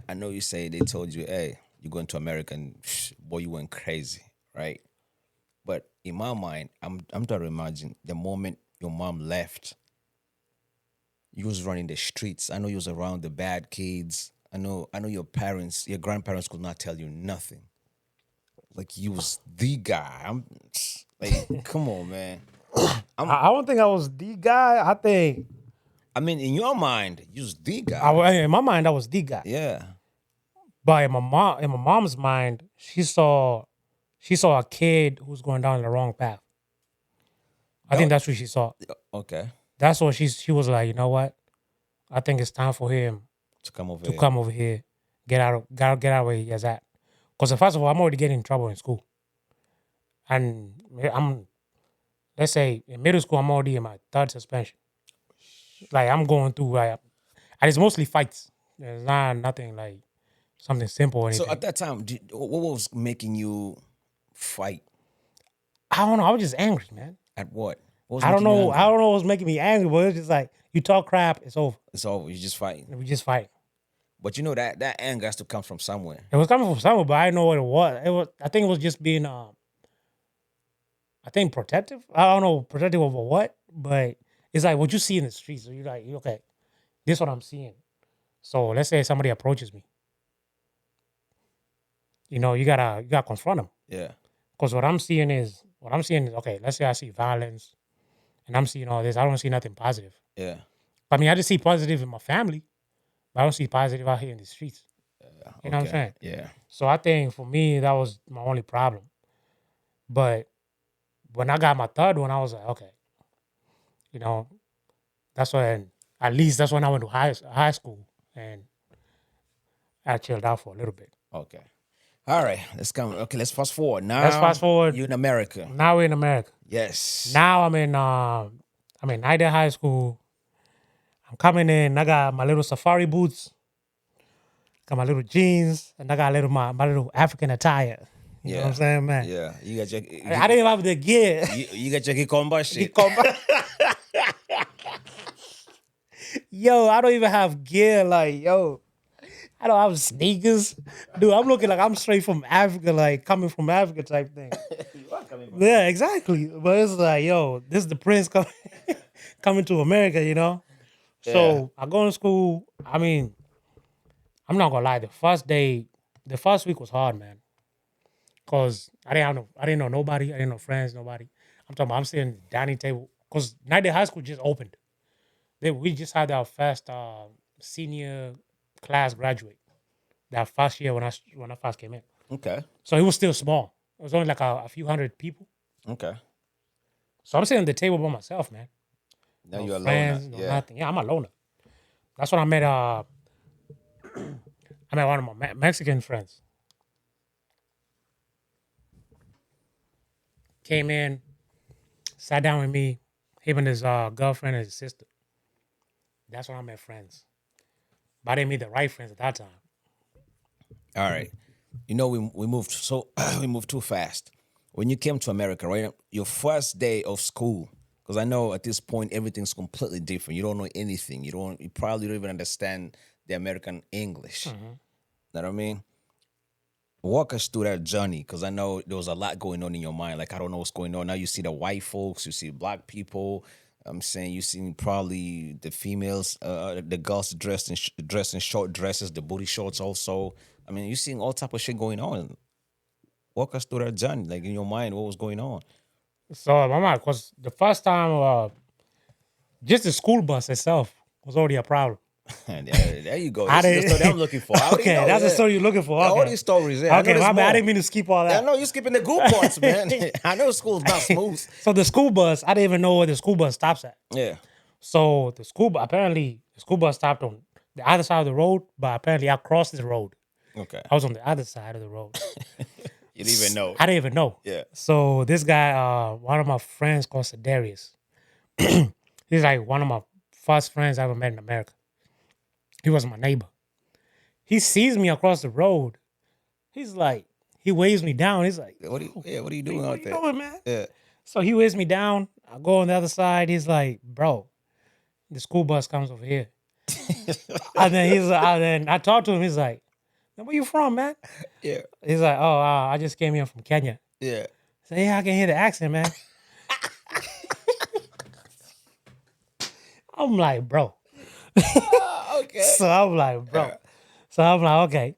I know you say they told you, "Hey, you're going to America," and boy, you went crazy, right? But in my mind, I'm trying to imagine the moment your mom left. You was running the streets. I know you was around the bad kids. I know your parents, your grandparents could not tell you nothing. Like you was the guy. I'm like, come on, man. I don't think I was the guy. I mean, in your mind, you was the guy. In my mind, I was the guy. Yeah. But in my mom's mind, she saw a kid who was going down the wrong path. I think that's what she saw. Okay. That's what she was like, you know what? I think it's time for him To come over to here. come over here, get out where he is at. Because first of all, I'm already getting in trouble in school, and let's say in middle school, I'm already in my third suspension. Like I'm going through and it's mostly fights. It's not nothing like something simple or anything. So at that time, what was making you fight? I don't know. I was just angry, man. At what? What was I don't making you know. angry? I don't know what was making me angry, but it's just like you talk crap, it's over. It's over. You just fighting. We just fight. But you know that anger has to come from somewhere. It was coming from somewhere, but I didn't know what it was. I think it was just being I think protective. I don't know protective over what, but it's like what you see in the streets. So you're like, okay, this is what I'm seeing. So let's say somebody approaches me. You know, you gotta confront them. Yeah. Because what I'm seeing is okay. Let's say I see violence, and I'm seeing all this. I don't see nothing positive. Yeah. I mean, I just see positive in my family, but I don't see positive out here in the streets. You know what I'm saying? Yeah. So I think for me that was my only problem. But when I got my third one, I was like, okay, you know, that's when at least that's when I went to high school and I chilled out for a little bit. Okay. All right. Let's come. Okay. Let's fast forward. Now. Let's fast forward. You're in America. Now we're in America. Yes. Now I'm in Nida High School. I'm coming in. I got my little safari boots, got my little jeans, and I got my little African attire. You know what I'm saying, man? Yeah. You got your. I didn't have the gear. You got your Kikomba shit. Yo, I don't even have gear. Like, yo, I don't have sneakers. Dude, I'm looking like I'm straight from Africa, like coming from Africa type thing. You are coming from Yeah, exactly. But it's like, yo, this is the prince coming to America, you know? Yeah. So I go to school. I mean, I'm not gonna lie. The first week was hard, man. Cause I didn't know nobody. I didn't know friends, nobody. I'm talking about I'm sitting at the dining table. Cause night day high school just opened. We just had our first senior class graduate. That first year when I first came in. Okay. So it was still small. It was only like a few hundred people. Okay. So I'm sitting at the table by myself, man. Now No you're alone now. friends, no Yeah. nothing. Yeah, I'm a loner. That's when I met I met one of my Mexican friends. Came in, sat down with me, him and his girlfriend and his sister. That's when I met friends. But I didn't meet the right friends at that time. All right. You know, we moved so we moved too fast. When you came to America, right? Your first day of school, because I know at this point everything's completely different. You don't know anything. You probably don't even understand the American English. Know what I mean? Walk us through that journey, because I know there was a lot going on in your mind. Like, I don't know what's going on. Now you see the white folks, you see black people. I'm saying you see probably the females, the girls dressed in short dresses, the booty shorts also. I mean, you seeing all type of shit going on. Walk us through that journey, like in your mind, what was going on? So my mind, because the first time, just the school bus itself was already a problem. There you go. I This is the didn't. story I'm looking for. I already Okay, know, that's the yeah. story you're looking for. All Okay. these stories, yeah. I know Okay, there's my bad. I more. didn't mean to skip all I that. know you're skipping the good parts, man. I know school's not smooth. So the school bus, I didn't even know where the school bus stops at. Yeah. So apparently the school bus stopped on the other side of the road, but apparently I crossed the road. Okay. I was on the other side of the road. You didn't even know. I didn't even know. Yeah. So this guy, one of my friends called Darius. He's like one of my first friends I ever met in America. He was my neighbor. He sees me across the road. He's like, he waves me down. He's like, What are you doing what are out you there? doing, man? Yeah. So he waves me down. I go on the other side. He's like, bro, the school bus comes over here. And then I talked to him. He's like, where you from, man? Yeah. He's like, oh, I just came here from Kenya. Yeah. So yeah, I can hear the accent, man. I'm like, bro. Okay. So I'm like, bro. Yeah. So I'm like, okay.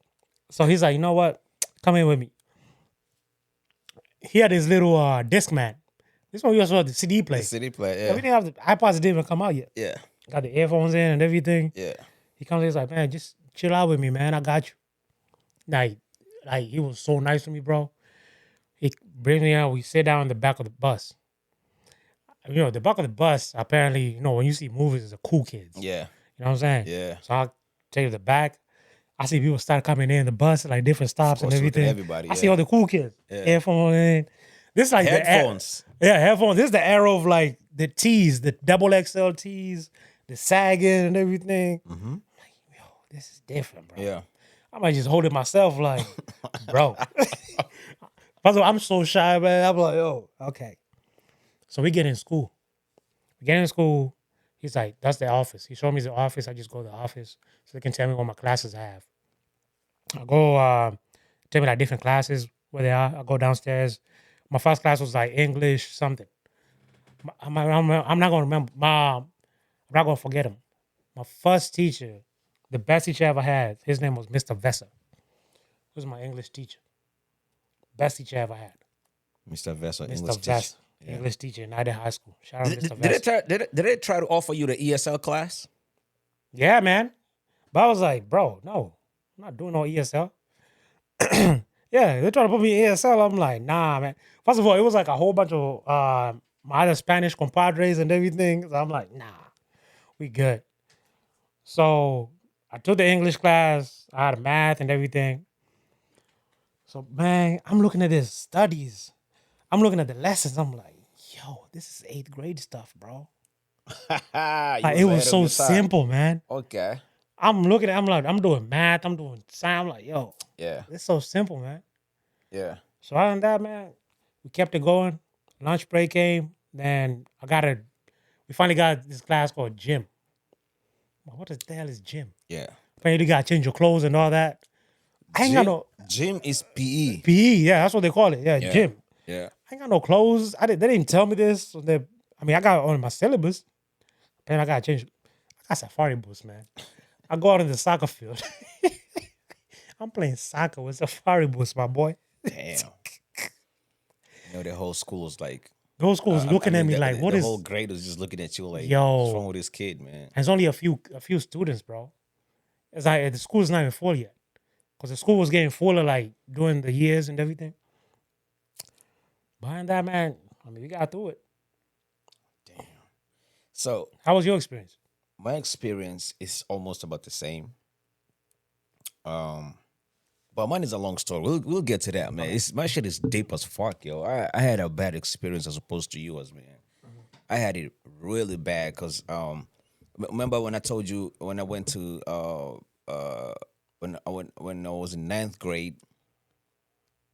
So he's like, you know what? Come in with me. He had his little Discman. This one we also had the CD player. The city play, We yeah. didn't have the iPods didn't even come out yet. Yeah. Got the earphones in and everything. Yeah. He comes in, he's like, man, just chill out with me, man. I got you. Like he was so nice to me, bro. He brings me out. We sit down in the back of the bus. You know, the back of the bus, apparently, you know, when you see movies, it's the cool kids. Yeah. You know what I'm saying? Yeah. So I take the back. I see people start coming in the bus, like different stops and course, everything. everybody, I see yeah. all the cool kids. Yeah. Headphones in. This is like Headphones. headphones. This is the era of like the tees, the double XL tees, the sagging and everything. Mm-hmm. Like, yo, this is different, bro. Yeah. I might just hold it myself, like, bro. First of all, I'm so shy, man. I'm like, oh, okay. So we get in school. He's like, that's the office. He showed me the office. I just go to the office so they can tell me what my classes I have. I go, tell me like different classes where they are. I go downstairs. My first class was like English something. I'm not going to remember. I'm not going to forget him. My first teacher, the best teacher I ever had, his name was Mr. Vessa. He was my English teacher. Best teacher I ever had. Mr. Vessel, Mr. English Vessa. teacher. Yeah. English teacher in Ida High School. Shout out Did, Mr. did, Vessa. did they try to offer you the ESL class? Yeah, man. But I was like, bro, no, I'm not doing no ESL. Yeah, they're trying to put me in ESL. I'm like, nah, man. First of all, it was like a whole bunch of my other Spanish compadres and everything. So I'm like, nah, we good. So I took the English class. I had math and everything. So, man, I'm looking at this studies. I'm looking at the lessons. I'm like, yo, this is 8th grade stuff, bro. Like, it was so simple, man. Okay. I'm looking at, I'm like, I'm doing math, I'm doing science. I'm like, yo, Yeah. it's so simple, man. Yeah. So other than that, man, we kept it going. Lunch break came. Then we finally got this class called gym. Well, what the hell is gym? Yeah. Apparently you got to change your clothes and all that. I ain't got no Gym is PE. PE. Yeah, that's what they call it. Yeah, Yeah. gym. Yeah. I ain't got no clothes. They didn't tell me this. So I got it on my syllabus. Apparently I got to got safari boots, man. I go out in the soccer field. I'm playing soccer with safari boots, my boy. Damn. You know, the whole school was like, The whole school was looking at me like, what the is whole grade was just looking at you like, Yo. what's wrong with this kid, man? There's only a few students, bro. It's like the school's not even full yet. Because the school was getting fuller like during the years and everything. Behind that, man, I mean, we got through it. Damn. So How was your experience? my experience is almost about the same. But mine is a long story. We'll get to that, man. My shit is deep as fuck, yo. I had a bad experience as opposed to yours, man. I had it really bad because remember when I told you when I went to when I was in 9th grade,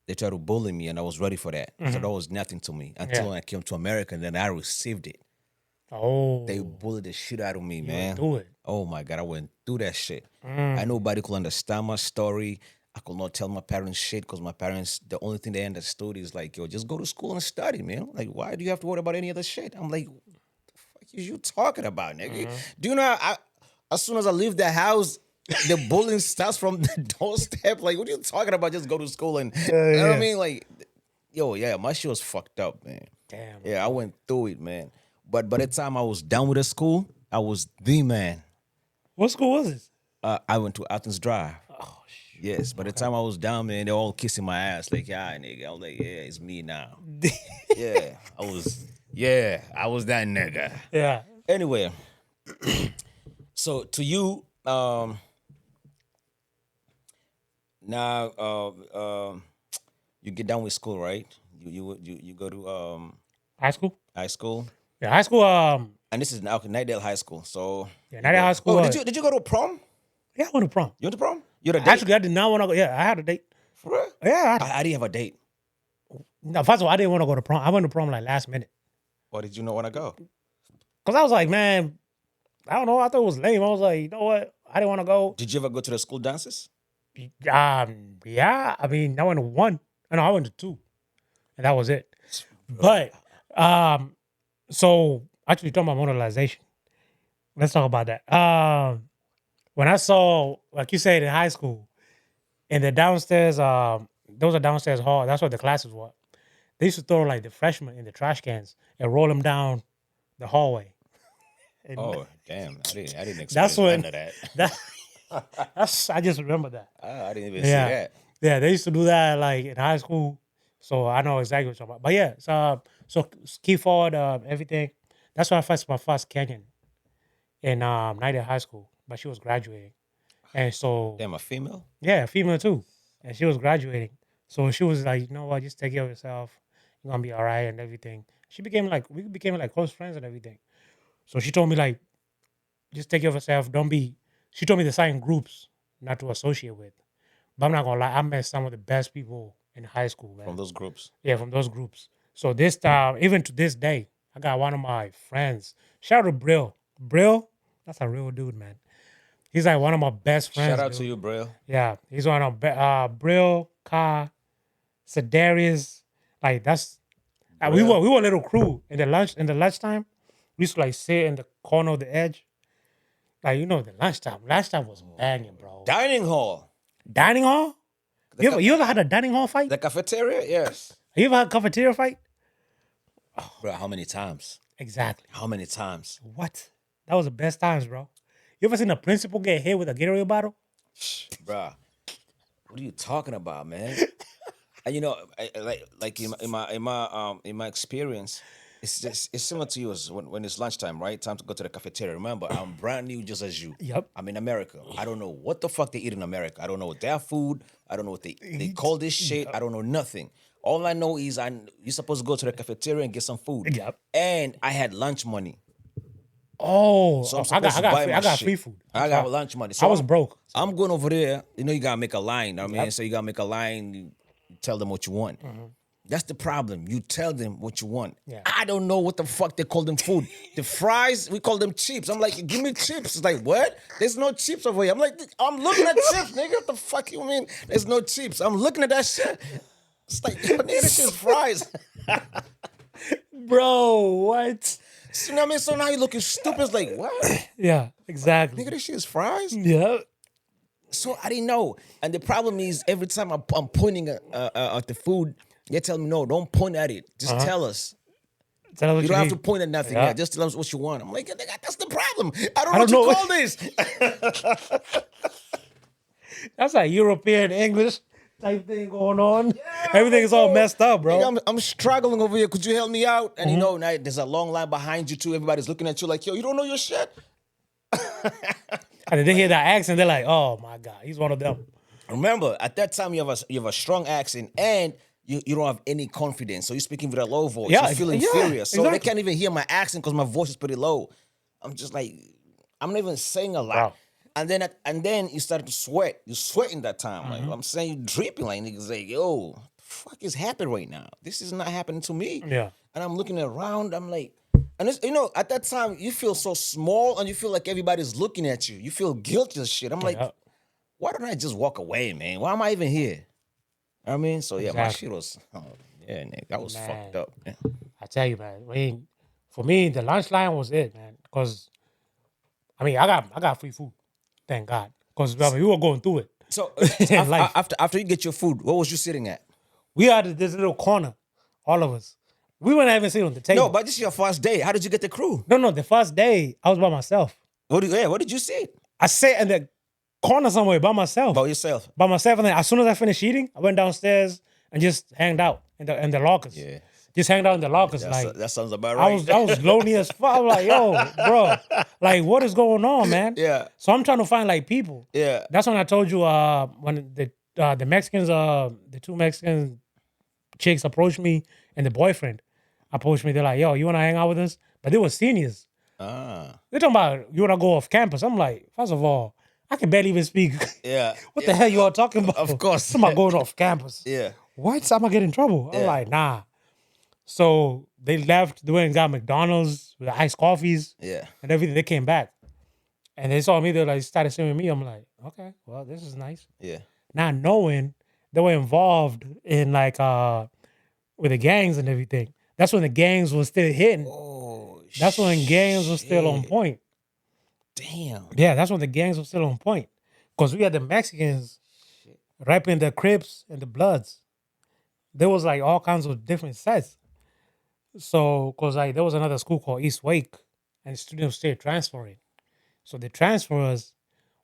they tried to bully me and I was ready for that. So that was nothing to me until I came to America and then I received it. Oh. They bullied the shit out of me, you man. went through it. Oh my God, I went through that shit. And nobody could understand my story. I could not tell my parents shit because my parents, the only thing they understood is like, yo, just go to school and study, man. Like, why do you have to worry about any other shit? I'm like, what the fuck is you talking about, nigga? Do you know, as soon as I leave the house, the bullying starts from the doorstep. Like, what are you talking about? Just go to school and, you know what I mean? Like, yo, yeah, my shit was fucked up, man. Damn. Yeah, I went through it, man. But by the time I was done with the school, I was the man. What school was this? I went to Athens Drive. Oh, shit. Yes, by the time I was down, man, they're all kissing my ass. Like, yeah, nigga. I was like, yeah, it's me now. I was that nigga. Yeah. Anyway, so to you, now you get done with school, right? You go to High school? high school, Yeah, high school, and this is now Nightdale High School. So yeah, Nightdale High School. Oh, did you go to prom? Yeah, I went to prom. You went to prom? You had a date? Actually, I did not want to go. Yeah, I had a date. For real? Yeah. I didn't have a date. No, first of all, I didn't want to go to prom. I went to prom like last minute. Why did you not want to go? Because I was like, man, I don't know. I thought it was lame. I was like, you know what? I didn't want to go. Did you ever go to the school dances? Yeah. I mean, I went to one. No, I went to two. And that was it. But, so actually talking about moralization. Let's talk about that. When I saw, like you said, in high school, in the downstairs, those are downstairs hall. That's what the classes were. They used to throw like the freshmen in the trash cans and roll them down the hallway. And Oh, damn. I didn't expect That's when- none of that. I just remember that. I didn't even Yeah. see that. Yeah, they used to do that like in high school. So I know exactly what you're talking about. But yeah, so keep forward everything. That's when I first my first Kenyan in Nightingale High School, but she was graduating. And so Damn, a female? yeah, female too. And she was graduating. So she was like, you know what, just take care of yourself. You're gonna be all right and everything. We became like close friends and everything. So she told me like, just take care of yourself. She told me the certain groups not to associate with. But I'm not gonna lie, I met some of the best people in high school, man. From those groups. Yeah, from those groups. So this time, even to this day, I got one of my friends. Shout out to Brill. Brill, that's a real dude, man. He's like one of my best friends. Shout out dude. to you, bro. Yeah, he's one of Brill, Ka, Sedarius. Like that's we were a little crew in the lunchtime. We used to like sit in the corner of the edge. Like, you know, the lunchtime. Lunchtime was banging, bro. Dining hall. Dining hall? You ever had a dining hall fight? The cafeteria? Yes. You ever had a cafeteria fight? Bro, how many times? Exactly. How many times? What? That was the best times, bro. You ever seen a principal get hit with a Gatorade bottle? Bruh, what are you talking about, man? And you know, like in my experience, it's similar to you as when it's lunchtime, right? Time to go to the cafeteria. Remember, I'm brand new, just as you. Yep. I'm in America. I don't know what the fuck they eat in America. I don't know their food. I don't know what they call this shit. I don't know nothing. All I know is you're supposed to go to the cafeteria and get some food. Yep. And I had lunch money. Oh, So I'm I supposed to buy my got shit. free food. I got lunch money. So I was broke. I'm going over there. You know, you gotta make a line. I mean, so you gotta make a line. You tell them what you want. That's the problem. You tell them what you want. Yeah. I don't know what the fuck they call them food. The fries, we call them chips. I'm like, give me chips. It's like, what? There's no chips over here. I'm like, I'm looking at chips, nigga. What the fuck you mean? There's no chips. I'm looking at that shit. It's like, yo, nigga, this is fries. Bro, what? You know what I mean? So now you looking stupid. It's like, what? Yeah, exactly. Nigga, this shit is fries? Yeah. So I didn't know. And the problem is every time I'm pointing at the food, they tell me, no, don't point at it. Just tell us. Tell us what You don't have to need. point at nothing. Yeah. Yeah, just tell us what you want. I'm like, nigga, that's the problem. I don't I know don't what know. you call this. That's like European English type thing going on. Everything is all messed up, bro. Nigga, I'm struggling over here. Could you help me out? And you know, now there's a long line behind you too. Everybody's looking at you like, yo, you don't know your shit? And they hear that accent, they're like, "Oh my god, he's one of them." Remember, at that time you have a strong accent and you don't have any confidence. So you're speaking with a low voice. Yeah, You feel yeah, inferior. So they exactly. can't even hear my accent because my voice is pretty low. I'm just like, I'm not even saying a lot. Wow. And then you start to sweat. You're sweating that time. Like I'm saying, you're dripping. Like niggas like, yo, the fuck is happening right now? This is not happening to me. Yeah. And I'm looking around. I'm like, and it's, you know, at that time you feel so small and you feel like everybody's looking at you. You feel guilty as shit. I'm like, Yeah. why don't I just walk away, man? Why am I even here? I mean, so yeah, my Exactly. shit was, yeah, Nick, that was Man. fucked up. Man. I tell you, man. I mean, for me, the lunch line was it, man. Because I mean, I got free food, thank God. Because we were going through it. So Life. after you get your food, what was you sitting at? We had this little corner, all of us. We weren't even sitting on the table. No, but this is your first day. How did you get the crew? No. The first day, I was by myself. What did you sit? I sat in the corner somewhere by myself. By yourself. By myself, and then as soon as I finished eating, I went downstairs and just hanged out in the lockers. Yeah. Just hanged out in the lockers. Like That sounds about right. I was lonely as fuck. I was like, yo, bro, like what is going on, man? Yeah. So I'm trying to find like people. Yeah. That's when I told you when the Mexicans, the two Mexican chicks approached me and the boyfriend approached me. They're like, yo, you wanna hang out with us? But they were seniors. Ah. They're talking about you wanna go off campus. I'm like, first of all, I can barely even speak. Yeah. What the hell you all talking about? Of course. I'm about going off campus. Yeah. What? I'm gonna get in trouble. I'm Yeah. like, nah. So they left. They went and got McDonald's with the iced coffees Yeah. and everything. They came back and they saw me. They like started seeing me. I'm like, okay, well, this is nice. Yeah. Not knowing they were involved in like with the gangs and everything. That's when the gangs was still hitting. Oh, That's when gangs was still on shit. point. Damn. Yeah, that's when the gangs were still on point. Because we had the Mexicans rapping the Crips and the Bloods. There was like all kinds of different sets. So, because like there was another school called East Wake, and the students stayed transferring. So the transfers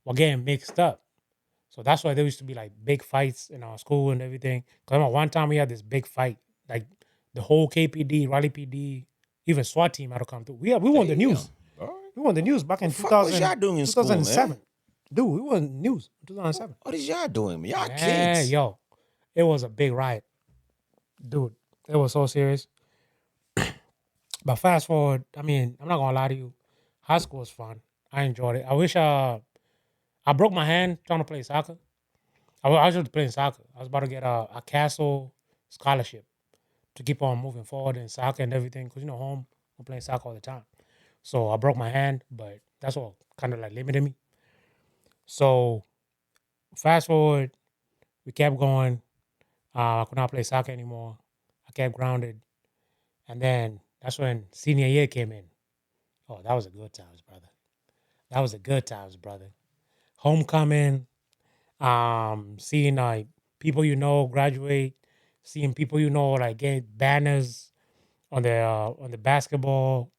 were getting mixed up. So that's why there used to be like big fights in our school and everything. Because I remember one time we had this big fight, like the whole KPD, Raleigh PD, even SWAT team had to come through. We won the news. All right. We won the news back in fuck 2000, was y'all doing in school, man? 2007. Dude, we won the news in 2007. What is y'all doing, man? Y'all Yeah, kids. yo, it was a big riot. Dude, it was so serious. But fast forward, I mean, I'm not gonna lie to you. High school was fun. I enjoyed it. I wish I broke my hand trying to play soccer. I was just playing soccer. I was about to get a Castle scholarship to keep on moving forward in soccer and everything. Because, you know, home, I'm playing soccer all the time. So I broke my hand, but that's what kind of like limited me. So fast forward, we kept going. I could not play soccer anymore. I kept grounded. And then that's when senior year came in. Oh, that was a good times, brother. That was a good times, brother. Homecoming, seeing like people you know graduate, seeing people you know like get banners on the basketball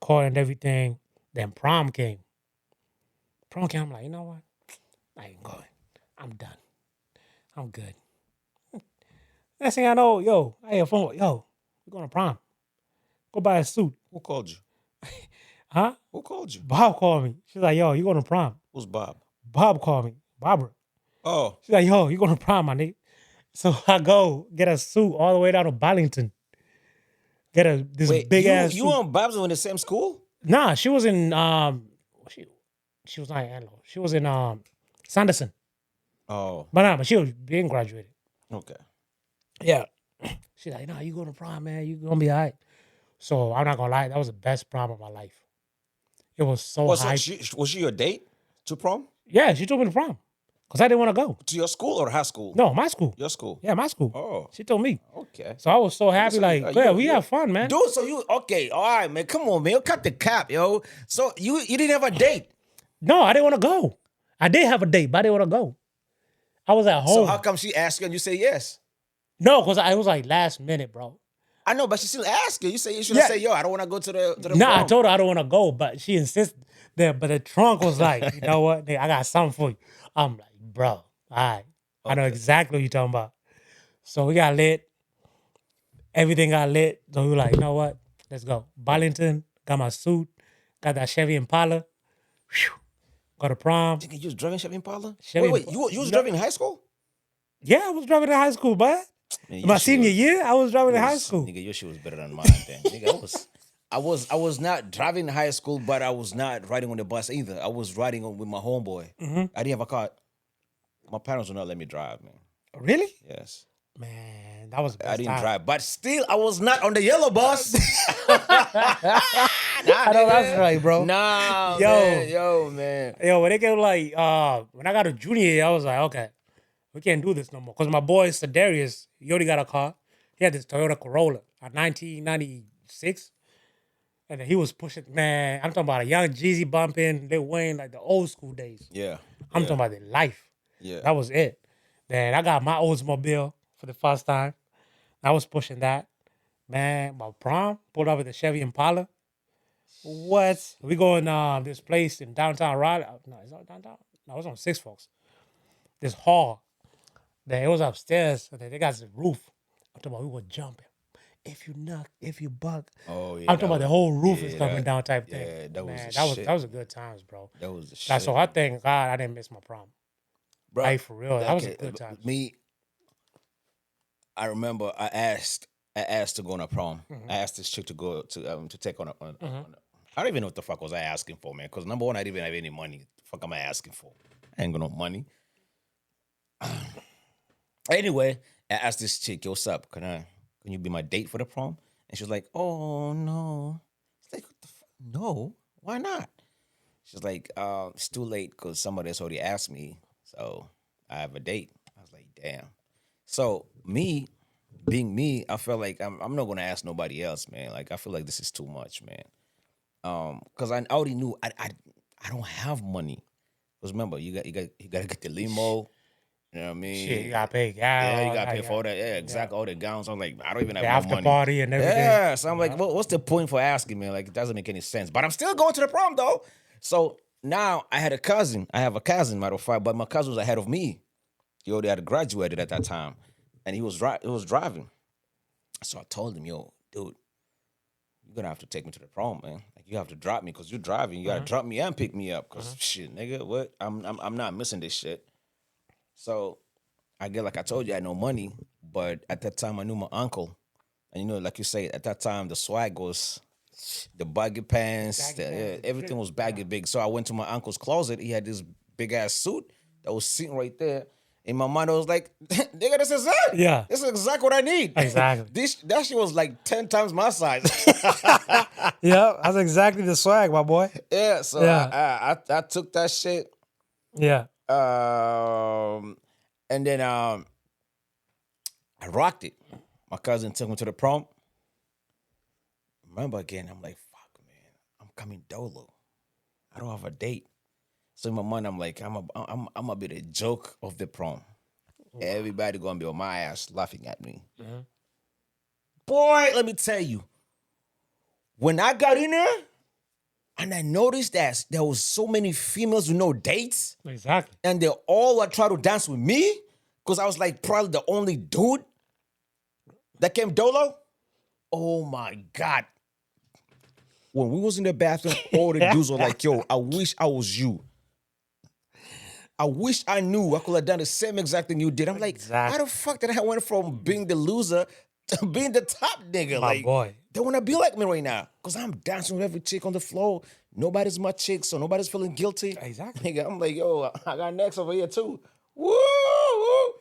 court and everything. Then prom came. I'm like, you know what? I ain't going. I'm done. I'm good. Next thing I know, yo, I hear a phone. Yo, we're going to prom. Go buy a suit. Who called you? Huh? Who called you? Bob called me. She's like, yo, you going to prom? Who's Bob? Bob called me. Barbara. Oh. She's like, yo, you going to prom, my nigga? So I go get a suit all the way down to Bollington. Get this big ass You suit. and Babs were in the same school? Nah, she was in she was not in Antelope. She was in Sanderson. Oh. But she was being graduated. Okay. Yeah. She's like, nah, you going to prom, man. You gonna be all right. So I'm not gonna lie, that was the best prom of my life. It was so hype. Was she your date to prom? Yeah, she took me to prom. Because I didn't want to go. To your school or high school? No, my school. Your school. Yeah, my school. Oh. She told me. Okay. So I was so happy. So, Like, yeah, we have fun, man. Dude, so you okay? All right, man. Come on, man. Cut the cap, yo. So you didn't have a date. No, I didn't want to go. I did have a date, but I didn't want to go. I was at home. So how come she asked you and you say yes? No, because I was like last minute, bro. I know, but she still asked you. You should have said, yo, I don't want to go to the Nah, prom. I told her I don't want to go, but she insisted. But the trunk was like, you know what? Nigga, I got something for you. I'm like, bro, all right. I know exactly what you're talking about. So we got lit. Everything got lit. So we were like, you know what? Let's go. Burlington, got my suit, got that Chevy Impala. Whew. Go to prom. Nigga, you was driving Chevy Impala? Chevy Wait, you was driving in high school? Yeah, I was driving in high school, bud. Man, My senior year, I was driving in high school. Nigga, your shit was better than mine then. Nigga, I was not driving in high school, but I was not riding on the bus either. I was riding with my homeboy. I didn't have a car. My parents would not let me drive, man. Really? Yes. Man, that was the best I didn't time. drive, but still, I was not on the yellow bus. I know that's right, bro. Nah, man. Yo, when they get like, when I got a junior year, I was like, okay, we can't do this no more. Because my boy, Sedarius, he already got a car. He had this Toyota Corolla, a 1996. And then he was pushing, man, I'm talking about a young Jeezy bumping, Lil Wayne, like the old school days. Yeah. I'm talking about the life. Yeah. That was it. Then I got my Oldsmobile for the first time. I was pushing that. Man, my prom, pulled up with the Chevy Impala. What? We going this place in downtown Raleigh. No, it's not downtown. No, it was on Six Forks. This hall. Then it was upstairs. And then they got this roof. I'm talking about we were jumping. If you knock, if you buck. Oh, yeah. I'm talking about the whole roof is coming down type thing. Yeah, that was Man, the that shit. was a good times, bro. That was the shit. So I thank God I didn't miss my prom. Bro, Like, for real. That was a okay, good time. Me, I remember I asked to go on a prom. I asked this chick to go to take on a I don't even know what the fuck was I asking for, man. Because number one, I didn't even have any money. The fuck am I asking for? I ain't got no money. Anyway, I asked this chick, yo, what's up? Can you be my date for the prom? And she was like, oh no. It's like, what the fuck? No, why not? She's like, it's too late because somebody else already asked me. So I have a date. I was like, damn. So me, being me, I felt like I'm not gonna ask nobody else, man. Like I feel like this is too much, man. Because I already knew I don't have money. Because remember, you gotta get the limo. You know what I mean? Shit, you gotta pay gas. Yeah, you gotta pay for all that. Yeah, exactly. All the gowns. I'm like, I don't even have The no after money. party and everything. Yeah, so I'm like, what's the point for asking, man? Like, it doesn't make any sense. But I'm still going to the prom though. So now I had a cousin. I have a cousin, matter of fact, but my cousin was ahead of me. He already had graduated at that time, and he was driving. So I told him, yo, dude, you're gonna have to take me to the prom, man. Like you have to drop me because you're driving. You gotta drop me and pick me up. Cause shit, nigga, what? I'm not missing this shit. So I get like I told you, I had no money, but at that time I knew my uncle, and you know, like you say, at that time the swag was the baggy pants, everything was baggy big. So I went to my uncle's closet. He had this big ass suit that was sitting right there. In my mind, I was like, nigga, this is it. Yeah. This is exactly what I need. Exactly. That shit was like 10 times my size. Yeah, that's exactly the swag, my boy. Yeah, so Yeah. I took that shit. Yeah. And then I rocked it. My cousin took me to the prom. Remember again, I'm like, fuck, man, I'm coming dolo. I don't have a date. So in my mind, I'm like, I'm gonna be the joke of the prom. Everybody gonna be on my ass laughing at me. Boy, let me tell you, when I got in there, and I noticed that there was so many females with no dates, Exactly. and they all were trying to dance with me, because I was like probably the only dude that came dolo. Oh my God. When we was in the bathroom, all the dudes were like, yo, I wish I was you. I wish I knew I could have done the same exact thing you did. I'm like, Exactly. how the fuck did I went from being the loser to being the top nigga? My like, boy. they want to be like me right now. Because I'm dancing with every chick on the floor. Nobody's my chick, so nobody's feeling guilty. Exactly. Nigga, I'm like, yo, I got next over here too. Woo, woo.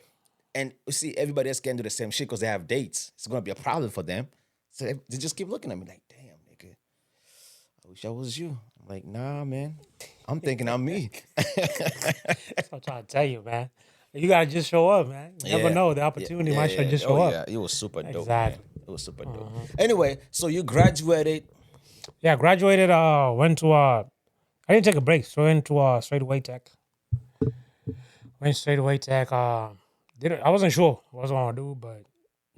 And you see, everybody else can do the same shit because they have dates. It's going to be a problem for them. So they just keep looking at me like, damn, nigga, I wish I was you. I'm Like, nah, man. I'm thinking I'm me. That's what I'm trying to tell you, man. You gotta just show up, man. You never know. The opportunity might should just Oh show up. yeah, it was super dope, man. Exactly. It was super dope. Anyway, so you graduated. Yeah, graduated. Went to I didn't take a break. So went to straight away tech. Went straight away tech. Didn't I wasn't sure what I was gonna do, but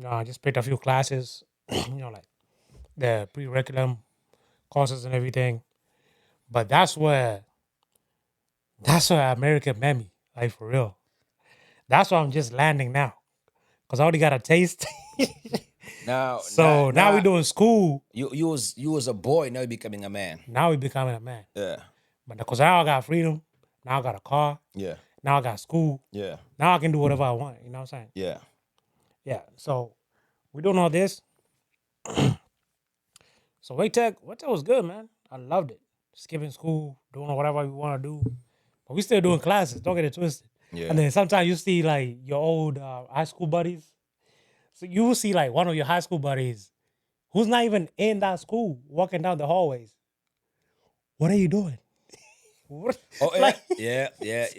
I just picked a few classes. Like the pre-curriculum courses and everything. But that's where America met me, like for real. That's why I'm just landing now, cause I already got a taste. Now, So now we doing school. you was a boy. Now you're becoming a man. Now we becoming a man. Yeah, But because now I got freedom, now I got a car, yeah, now I got school, yeah, now I can do whatever I want. You know what I'm saying? yeah. Yeah. So we doing all this. So Wake Tech was good, man. I loved it. Skipping school, doing whatever we want to do. But we still doing classes. Don't get it twisted. Yeah. And then sometimes you see like your old high school buddies. So you will see like one of your high school buddies who's not even in that school walking down the hallways. What are you doing? What? Oh yeah, Like-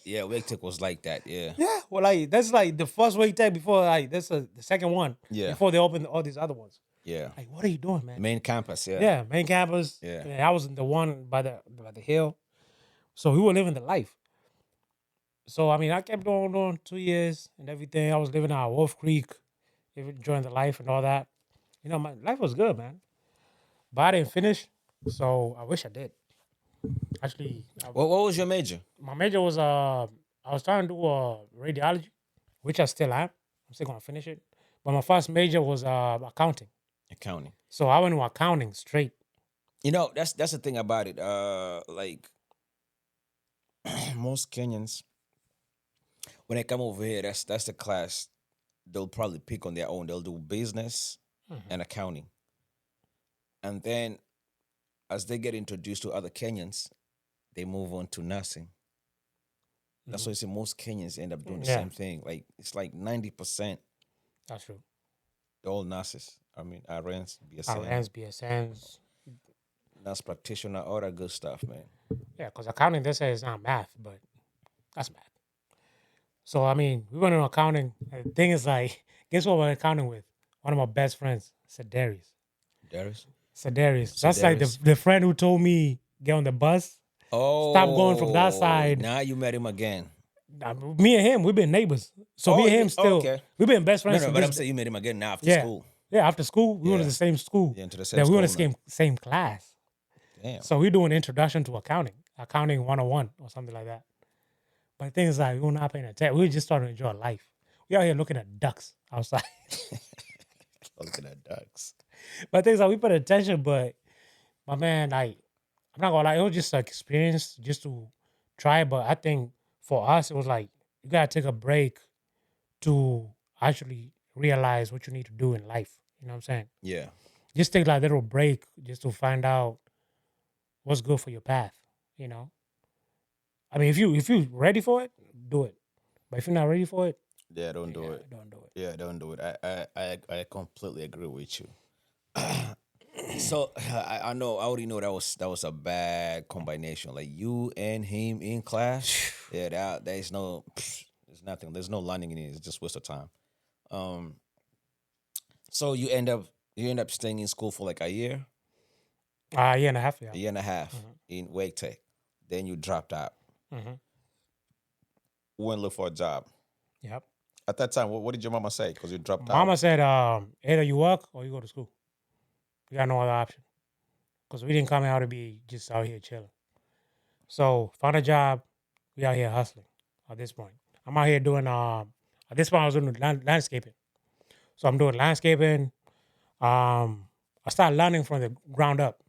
yeah. Wake Tech was like that. Yeah, Yeah, well, like that's like the first Wake Tech before like that's the second one. Yeah. Before they open all these other ones. yeah. Like, what are you doing, man? Main campus. Yeah, Yeah, main campus. Yeah. And I was the one by the hill. So we were living the life. So I mean, I kept doing 2 years and everything. I was living out Wolf Creek, enjoying the life and all that. My life was good, man. But I didn't finish, so I wish I did. Actually, What was your major? my major was I was trying to do radiology, which I still am. I'm still gonna finish it. But my first major was accounting. Accounting. So I went to accounting straight. That's the thing about it. Like most Kenyans, when they come over here, that's the class they'll probably pick on their own. They'll do business and accounting, and then as they get introduced to other Kenyans, they move on to nursing. That's why you see most Kenyans end up doing the Yeah. same thing. Like it's like 90% That's true. they're all nurses. I mean, RNs, BSN, RNs, BSNs. nurse practitioner, all that good stuff, man. Yeah, because accounting, they say it's not math, but that's math. So, I mean, we went into accounting. And the thing is, like, guess what we're accounting with? One of my best friends, Sedarius. Darius? Sedarius. That's like Sedarius. the friend who told me, get on the bus. Oh, Stop going from that side. Now you met him again. Me and him, we've been neighbors. So Oh, me and you- him still, okay. we've been best No, friends. no, since but this I'm saying you met him again now after Yeah. school. Yeah, after school, we went to Yeah. the same school. Yeah, into the same Then we went to school same class. Damn. So we're doing introduction to accounting 101 or something like that. But the thing is, like, we were not paying attention. We were just starting to enjoy life. We out here looking at ducks outside. Looking at ducks. But things like we put attention, but my man, like, I'm not gonna lie, it was just an experience just to try. But I think for us, it was like you gotta take a break to actually realize what you need to do in life. You know what I'm saying? Yeah. Just take like a little break just to find out what's good for your path. I mean, if you ready for it, do it. But if you're not ready for it, Yeah, don't do it. don't do it. Yeah, don't do it. I completely agree with you. So I know I already know that was a bad combination. Like you and him in class. Yeah, there's nothing. There's no learning in it. It's just waste of time. So you end up staying in school for like a year, Year and a half, yeah. a year and a half in Wake Tech. Then you dropped out. Mhm. Went look for a job. Yep. At that time, what did your mama say? Because you dropped out. Mama said, either you work or you go to school. You got no other option. Because we didn't come out to be just out here chilling. So found a job. We out here hustling at this point. I'm out here doing, at this point I was doing landscaping. So I'm doing landscaping. I started learning from the ground up,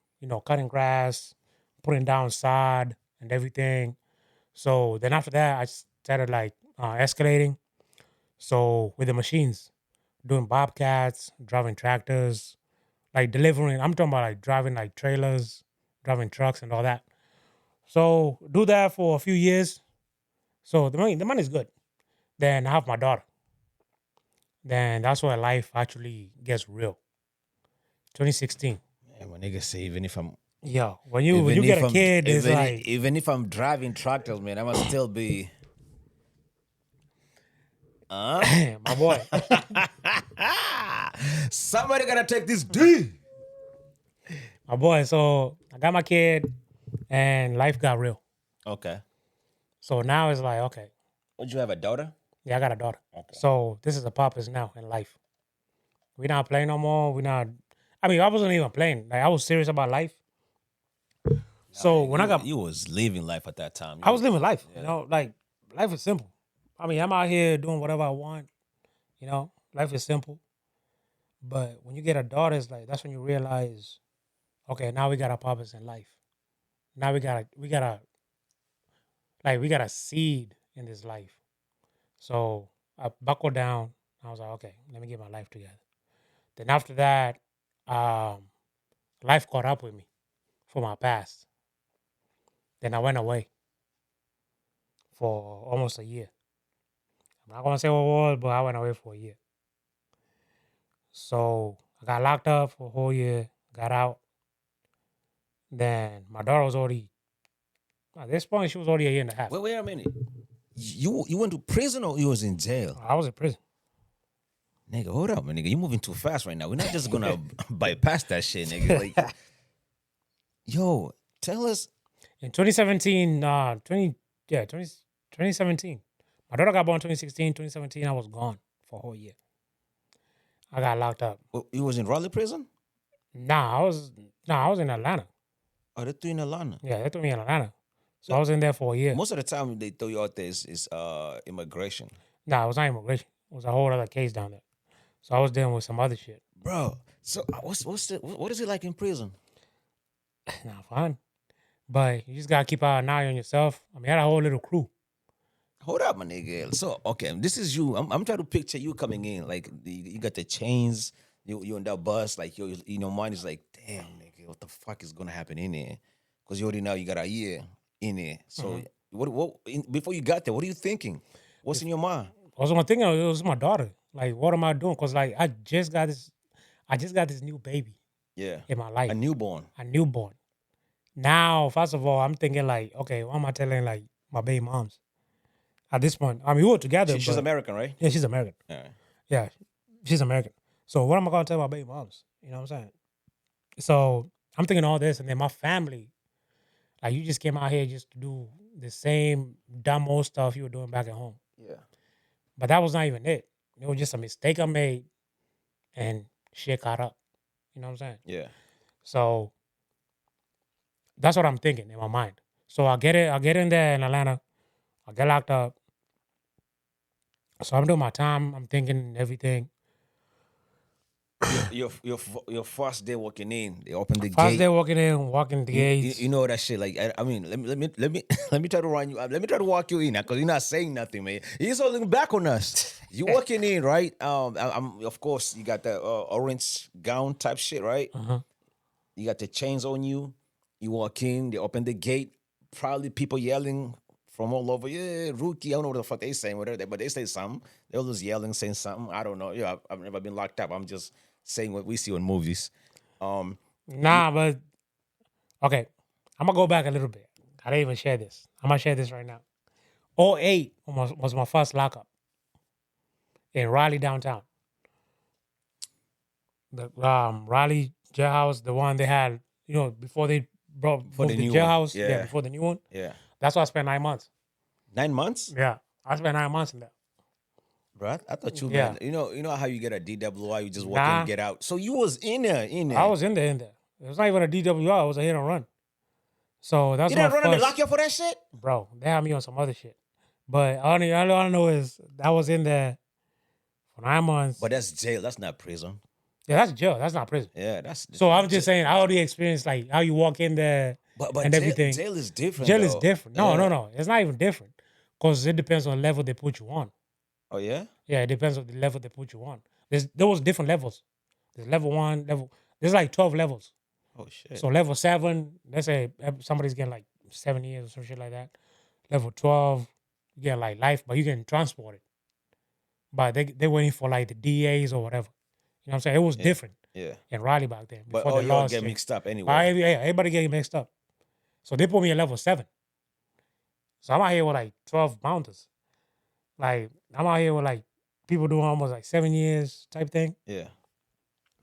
cutting grass, putting down sod and everything. So then after that, I started like escalating. So with the machines, doing bobcats, driving tractors, like delivering. I'm talking about like driving like trailers, driving trucks and all that. So do that for a few years. So the money's good. Then I have my daughter. Then that's where life actually gets real. 2016. And my nigga say, even if I'm Yo, when you get a kid, it's like even if I'm driving tractors, man, I must still be. my boy. Somebody gotta take this D. My boy. So I got my kid, and life got real. Okay. So now it's like, okay, Would you have a daughter? yeah, I got a daughter. Okay. So this is a purpose now in life. We're not playing no more. We're not. I mean, I wasn't even playing. Like I was serious about life. So when I got, you was living life at that time. I was living life. You know, like life is simple. I mean, I'm out here doing whatever I want. You know, life is simple. But when you get a daughter, it's like that's when you realize, okay, now we got a purpose in life. Now we got a seed in this life. So I buckled down. I was like, okay, let me get my life together. Then after that, life caught up with me for my past. Then I went away for almost a year. I'm not gonna say what it was, but I went away for a year. So I got locked up for a whole year, got out. Then my daughter was already at this point she was already a year and a half. Wait a minute. You went to prison or you was in jail? I was in prison. Nigga, hold up, man, nigga. You moving too fast right now. We're not just gonna bypass that shit, nigga. Like, yo, tell us. In 2017, 2017. My daughter got born in 2016. 2017, I was gone for a whole year. I got locked up. You was in Raleigh prison? I was in Atlanta. Oh, they threw you in Atlanta. Yeah, they threw me in Atlanta. So I was in there for a year. Most of the time they throw you out there is immigration. Nah, it was not immigration. It was a whole other case down there. So I was dealing with some other shit. Bro, so what is it like in prison? Nah, fine. But you just gotta keep an eye on yourself. I mean, I had a whole little crew. Hold up, my nigga. So, okay, this is you. I'm trying to picture you coming in. Like, you got the chains. You in that bus. Like, your mind is like, damn, nigga, what the fuck is going to happen in there? Because you already know you got a year in there. So, before you got there, what are you thinking? What's in your mind? I was thinking it was my daughter. Like, what am I doing? Because, like, I just got this new baby. Yeah. In my life. A newborn. Now, first of all, I'm thinking, like, okay, what am I telling, like, my baby moms? At this point, I mean, we were together. She's American, right? Yeah, she's American. Yeah, she's American. So what am I gonna tell my baby moms? You know what I'm saying? So I'm thinking all this, and then my family, like you just came out here just to do the same dumb old stuff you were doing back at home. Yeah. But that was not even it. It was just a mistake I made, and shit caught up. You know what I'm saying? Yeah. So that's what I'm thinking in my mind. So I get in there in Atlanta. I get locked up. So I'm doing my time. I'm thinking everything. Your first day walking in, they open the gate. First day walking in, walking the gates. You know that shit. Like, I mean, let me let me try to run you up. Let me try to walk you in because you're not saying nothing, man. You're just holding back on us. You walking in, right? I'm of course you got the orange gown type shit, right? Uh-huh. You got the chains on you. You walk in, they open the gate. Probably people yelling from all over. Yeah, rookie. I don't know what the fuck they saying, whatever. But they say something. They always yelling, saying something. I don't know. Yeah, I've never been locked up. I'm just saying what we see in movies. But okay. I'm gonna go back a little bit. I didn't even share this. I'm gonna share this right now. '08 was my first lockup in Raleigh downtown. The Raleigh jailhouse, the one they had, before they brought the jailhouse. Yeah, before the new one. Yeah. That's why I spent 9 months. 9 months? Yeah. I spent 9 months in there. Bro, I thought you, Yeah. man, you know how you get a DWI, you just walk in and get out. So you was in there. I was in there. It was not even a DWI. It was a hit and run. So that's you didn't run and lock you up for that shit? Bro, they had me on some other shit. But all I know is I was in there for 9 months. But that's jail. That's not prison. Yeah, that's jail. That's not prison. Yeah, that's... So I'm just saying, I already experienced, like, how you walk in there and everything. Jail is different, Jail is different. No. It's not even different. Because it depends on the level they put you on. Oh, yeah? Yeah, it depends on the level they put you on. There was different levels. There's level 1, there's like 12 levels. Oh, shit. So level 7, let's say somebody's getting like 7 years or some shit like that. Level 12, you get like life, but you getting transported. But they're waiting for like the DAs or whatever. You know what I'm saying? It was different Yeah. in Raleigh back then But before the you all laws get changed. mixed up But anyway. everybody getting mixed up. So they put me at level 7. So I'm out here with like 12 bounters. Like I'm out here with like people doing almost like 7 years type thing. Yeah.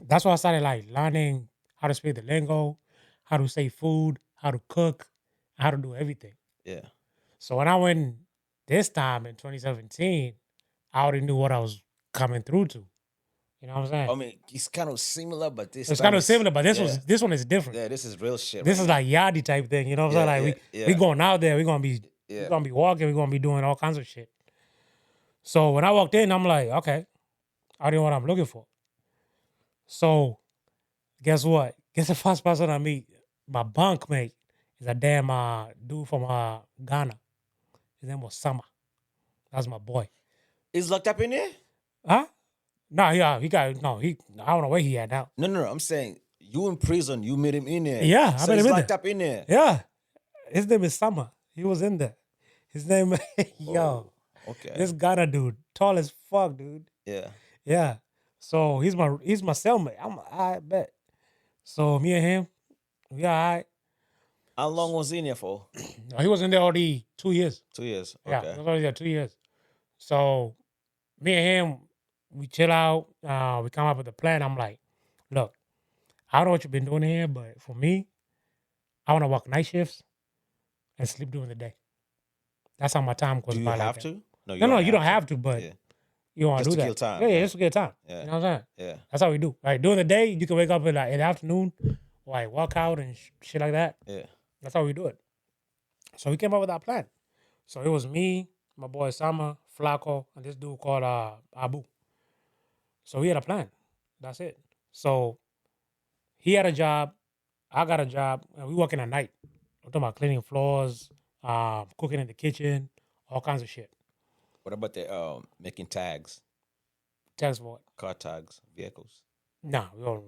That's why I started like learning how to speak the lingo, how to say food, how to cook, how to do everything. Yeah. So when I went this time in 2017, I already knew what I was coming through to. You know what I'm saying? I mean, it's kind of similar, but this It's time kind of similar, but yeah. this one is different. Yeah, this is real shit. This right is now. like yachty type thing. You know what I'm saying? Like we going out there, we're gonna be walking, we're gonna be doing all kinds of shit. So when I walked in, I'm like, okay, I already know what I'm looking for. So guess what? Guess the first person I meet, my bunk mate, is a damn dude from Ghana. His name was Summer. That's my boy. He's locked up in there? Huh? No, yeah, he I don't know where he at now. No. I'm saying you in prison, you met him in there. Yeah, so I met he's him in locked there. up in there. Yeah. His name is Summer. He was in there. His name, yo. Okay. This Ghana dude, tall as fuck, dude. Yeah. Yeah. So he's my cellmate. I bet. So me and him, we all right. How long was he in there for? He was in there already 2 years. 2 years. Yeah, Okay. he was already there 2 years. So me and him, we chill out. We come up with a plan. I'm like, look, I don't know what you've been doing here, but for me, I want to work night shifts and sleep during the day. That's how my time goes Do you by. have like to? No, No, you don't have to, but Yeah. you want to Just do to that. kill time, Yeah, yeah. just to kill time. Yeah. You know what I'm saying? Yeah. That's how we do. Like during the day, you can wake up in the afternoon, like work out and shit like that. Yeah. That's how we do it. So we came up with that plan. So it was me, my boy Sama, Flaco, and this dude called Abu. So we had a plan. That's it. So he had a job, I got a job, and we working at night. I'm talking about cleaning floors, cooking in the kitchen, all kinds of shit. What about the making tags, Text what? car tags, vehicles? Nah, no.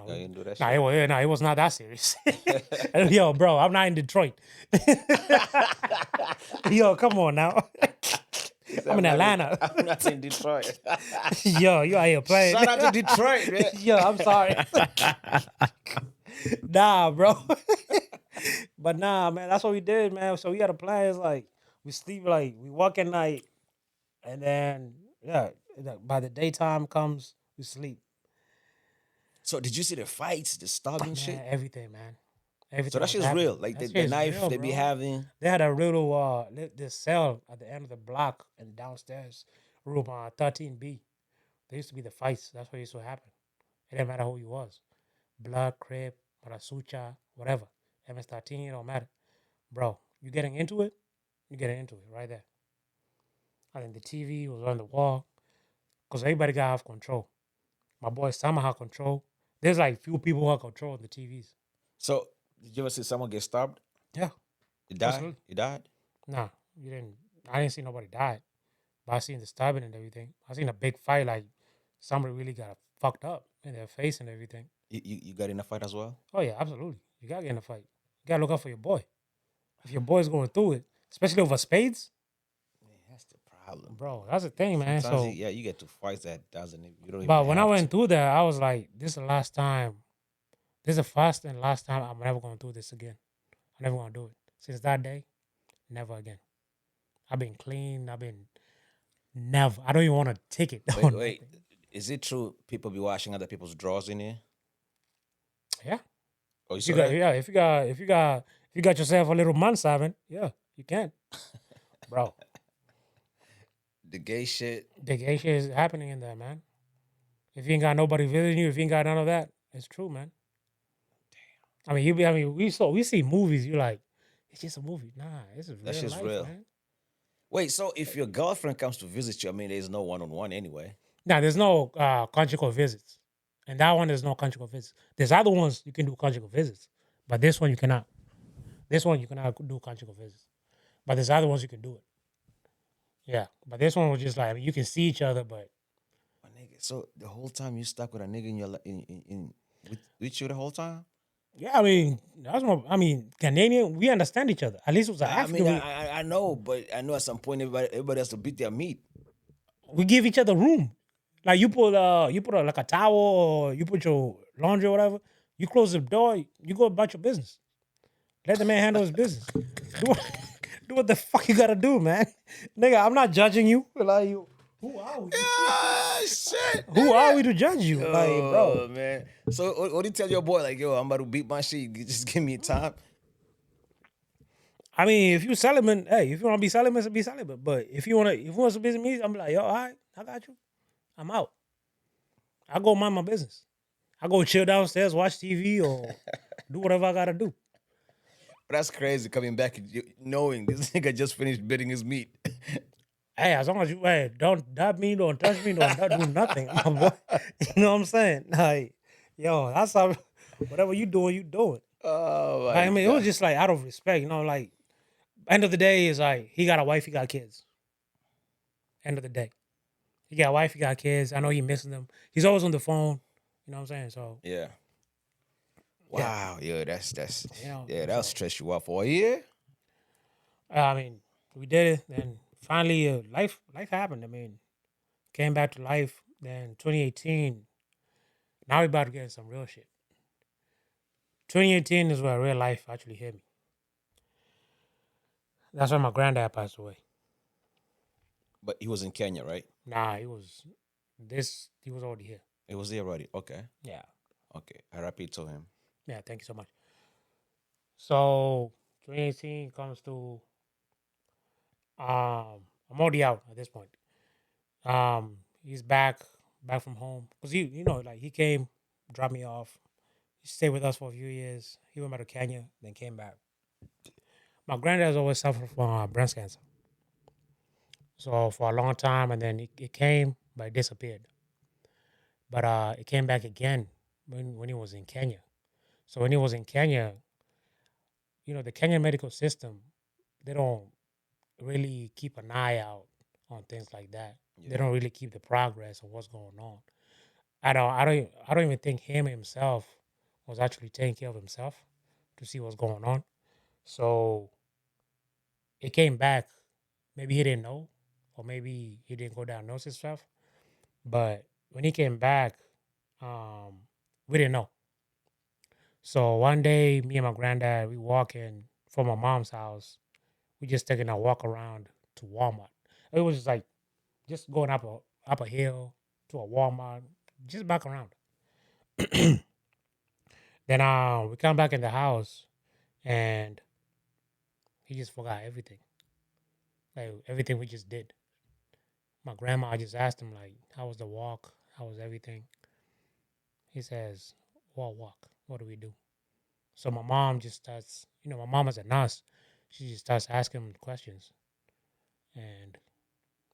You didn't do that Nah, shit? it was not that serious. Yo, bro, I'm not in Detroit. Yo, come on now. I'm in Atlanta. I'm not in Detroit. Yo, you out here playing. Shout out to Detroit, man. Yo, I'm sorry. Nah, bro. But nah, man, that's what we did, man. So we had a plan. It's like we sleep, like we work at night, and then by the daytime comes, we sleep. So did you see the fights, the stabbing Man, shit? everything, man. Everything. So that was shit's happening. real. Like That the shit's knife real, they be bro. having. They had a little this cell at the end of the block and downstairs, room 13B. There used to be the fights. That's what used to happen. It didn't matter who you was. Blood, Crip, Marasucha, whatever. MS-13, it don't matter. Bro, you getting into it, you getting into it right there. I mean, the TV was on the wall because everybody got off control. My boy Sama had control. There's like few people who have control of the TVs. So did you ever see someone get stabbed? Yeah. He died? Absolutely. He died? Nah, you didn't. I didn't see nobody die, but I seen the stabbing and everything. I seen a big fight, like somebody really got fucked up in their face and everything. You got in a fight as well? Oh yeah, absolutely. You gotta get in a fight. You gotta look out for your boy. If your boy's going through it, especially over spades, Man, that's the problem. bro, that's the thing, man. Sometimes So, you get to fights that doesn't even, you don't even but when I have went to. through that, I was like, this is the last time. This is the first and last time I'm never gonna do this again. I'm never gonna do it. Since that day, never again. I've been clean. I've been never. I don't even want to take it. Wait. Is it true people be washing other people's drawers in here? Yeah. Oh, you If saw you got, that? yeah, if you got yourself a little man yeah, you can, bro. The gay shit. The gay shit is happening in there, man. If you ain't got nobody visiting you, if you ain't got none of that, it's true, man. Damn. I mean, we see movies. You like, it's just a movie. Nah, this is real That shit's life, real. man. Wait, so if your girlfriend comes to visit you, I mean, there's no one-on-one anyway. Nah, there's no conjugal visits, and that one there's no conjugal visits. There's other ones you can do conjugal visits, but this one you cannot. This one you cannot do conjugal visits, but there's other ones you can do it. Yeah, but this one was just like, I mean, you can see each other, but My nigga, so the whole time you stuck with a nigga in your with you the whole time? yeah, I mean, Canadian, we understand each other. At least it was an I African. mean, I know, but I know at some point everybody has to beat their meat. We give each other room. Like you put like a towel or you put your laundry or whatever. You close the door. You go about your business. Let the man handle his business. Do what, do what the fuck you gotta do, man. Nigga, I'm not judging you. Like you, who are we? Ah, shit. Who are we to judge you? Like, Oh bro. man. So what do you tell your boy? Like, yo, I'm about to beat my shit. Just give me time. I mean, if you celibate, hey, if you want to be celibate. But if you want some business, me, I'm like, yo, all right, I got you. I'm out. I go mind my business. I go chill downstairs, watch TV, or do whatever I gotta do. But that's crazy coming back and knowing this nigga just finished bidding his meat. Hey, as long as you don't dab me, don't touch me, don't do nothing, my boy. You know what I'm saying? Like, yo, that's how whatever you doing, you do it. Oh Like, my I mean, it was god. just like out of respect, you know. Like, end of the day is like he got a wife, he got kids. End of the day, he got a wife, he got kids. I know he missing them. He's always on the phone. You know what I'm saying? So Yeah. yeah, Wow. Yeah, that's you know. yeah, that'll So stress you out for a year. I mean, we did it. Then finally, life happened. I mean, came back to life. Then 2018. Now we about to get in some real shit. 2018 is where real life actually hit me. That's when my granddad passed away. But he was in Kenya, right? Nah, he was already here. It was there already. Okay. Yeah. Okay. RIP to him. Yeah, thank you so much. So 2018 comes to I'm already out at this point. He's back from home. Because like he came, dropped me off. He stayed with us for a few years. He went back to Kenya, then came back. My granddad's always suffered from breast cancer. So for a long time, and then it came, but it disappeared. But it came back again when he was in Kenya. So when he was in Kenya, the Kenyan medical system, they don't really keep an eye out on things like that. Yeah. They don't really keep the progress of what's going on. I don't even think him himself was actually taking care of himself to see what's going on. So it came back. Maybe he didn't know, or maybe he didn't go diagnose himself. But when he came back, we didn't know. So one day, me and my granddad, we walking from my mom's house. We just taking a walk around to Walmart. It was just like just going up a hill to a Walmart, just back around. Then we come back in the house, and he just forgot everything, like everything we just did. My grandma, I just asked him like, "How was the walk? How was everything?" He says, "What walk? What do we do?" So my mom just starts, my mom is a nurse. She just starts asking him questions, and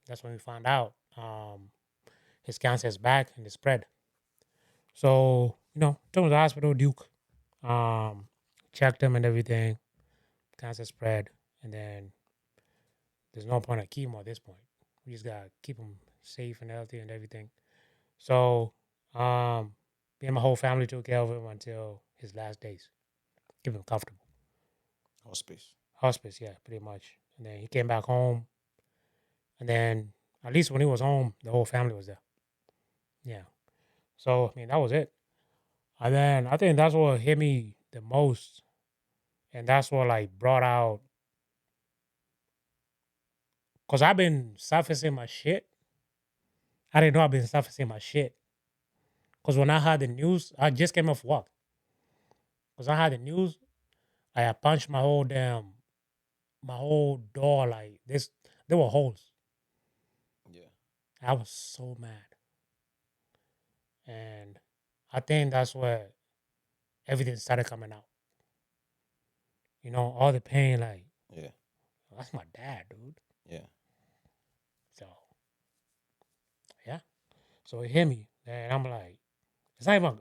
that's when we found out his cancer is back and it spread. So took him to the hospital, Duke, um, checked him and everything. Cancer spread, and then there's no point of chemo at this point. We just gotta keep him safe and healthy and everything. So, me and my whole family took care of him until his last days. Keep him comfortable. Hospice. Hospice, yeah, pretty much. And then he came back home, and then at least when he was home, the whole family was there. Yeah. So I mean, that was it. And then I think that's what hit me the most, and that's what like brought out. Cause I've been surfacing my shit. I didn't know I've been surfacing my shit. Cause when I heard the news, I just came off work. Cause I heard the news, I punched my whole door like this. There were holes. Yeah. I was so mad, and I think that's where everything started coming out. All the pain, like Yeah. that's my dad, dude. Yeah. So yeah, so it hit me, and I'm like, it's not even.